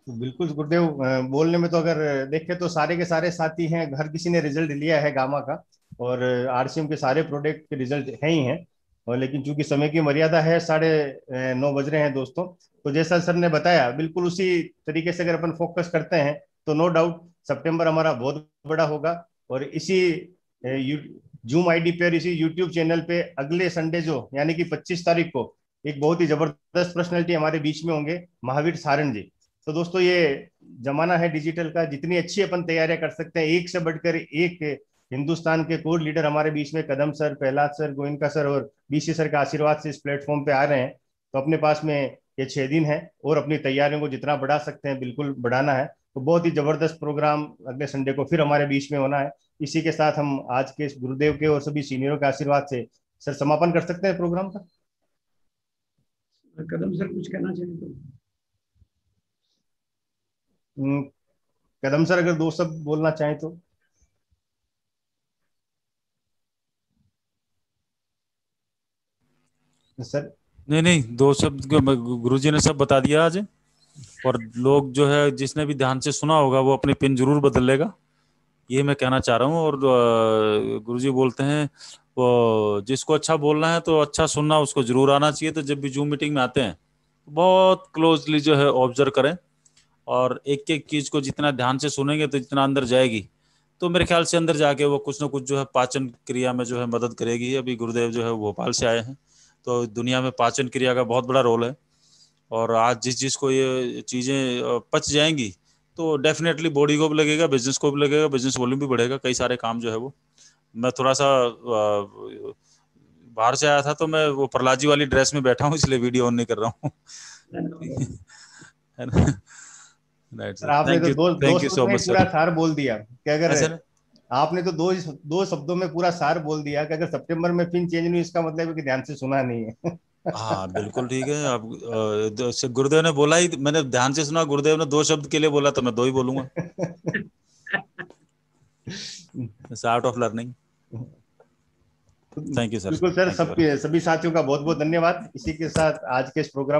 तो बिल्कुल गुरुदेव, बोलने में तो अगर देखें तो सारे के सारे साथी हैं, हर किसी ने रिजल्ट लिया है गामा का, और आरसीएम के सारे प्रोडक्ट के रिजल्ट है ही हैं। और लेकिन चूंकि समय की मर्यादा है, 9:30 बज रहे हैं दोस्तों, तो जैसा सर ने बताया बिल्कुल उसी तरीके से अगर अपन फोकस करते हैं तो नो डाउट सितंबर हमारा बहुत बड़ा होगा। और इसी जूम आईडी पे और इसी यूट्यूब चैनल पे अगले संडे जो यानी कि 25 तारीख को एक बहुत ही जबरदस्त पर्सनैलिटी हमारे बीच में होंगे, महावीर सारण जी। तो दोस्तों ये जमाना है डिजिटल का, जितनी अच्छी अपन तैयारियां कर सकते हैं, एक से बढ़कर एक हिंदुस्तान के कोर लीडर हमारे बीच में Kadam sir, Prahlad sir, Goenka sir और बीसी सर का आशीर्वाद से इस प्लेटफॉर्म पे आ रहे हैं। तो अपने पास में ये 6 दिन है और अपनी तैयारियों को जितना बढ़ा सकते हैं बिल्कुल बढ़ाना है। तो बहुत ही जबरदस्त प्रोग्राम अगले संडे को फिर हमारे बीच में होना है। इसी के साथ हम आज के गुरुदेव के और सभी सीनियरों के आशीर्वाद से सर समापन कर सकते हैं प्रोग्राम का। कदम सर कुछ कहना चाहिए तो? कदम सर अगर 2 शब्द बोलना चाहें तो। सर नहीं 2 शब्द गुरुजी ने सब बता दिया आज। और लोग जो है जिसने भी ध्यान से सुना होगा वो अपनी पिन जरूर बदल लेगा, ये मैं कहना चाह रहा हूँ। और गुरुजी बोलते हैं वो जिसको अच्छा बोलना है तो अच्छा सुनना उसको जरूर आना चाहिए। तो जब भी जूम मीटिंग में आते हैं बहुत क्लोजली जो है ऑब्जर्व करें और एक एक चीज को जितना ध्यान से सुनेंगे तो जितना अंदर जाएगी तो मेरे ख्याल से अंदर जाके वो कुछ ना कुछ जो है पाचन क्रिया में जो है मदद करेगी। अभी गुरुदेव जो है भोपाल से आए हैं, तो दुनिया में पाचन क्रिया का बहुत बड़ा रोल है। और आज जिस को ये चीज़ें पच जाएंगी तो डेफिनेटली बॉडी को भी लगेगा, बिजनेस को भी लगेगा, बिजनेस वॉल्यूम भी बढ़ेगा, कई सारे काम जो है वो। मैं थोड़ा सा बाहर से आया था तो मैं वो प्रहलाद जी वाली ड्रेस में बैठा हूँ इसलिए वीडियो ऑन नहीं कर रहा हूँ। आपने तो दो शब्दों में पूरा सार बोल दिया कि अगर आपने तो दो शब्दों में पूरा सार बोल दिया कि अगर सितंबर में पिन चेंज नहीं, इसका मतलब है कि ध्यान से सुना नहीं है। हाँ बिल्कुल ठीक है। आप गुरुदेव ने बोला ही, मैंने ध्यान से सुना, गुरुदेव ने 2 शब्द के लिए बोला तो मैं 2 ही बोलूंगा। Art of learning. Thank you sir. बिल्कुल सर, सभी साथियों का बहुत बहुत धन्यवाद। इसी के साथ आज के इस प्रोग्राम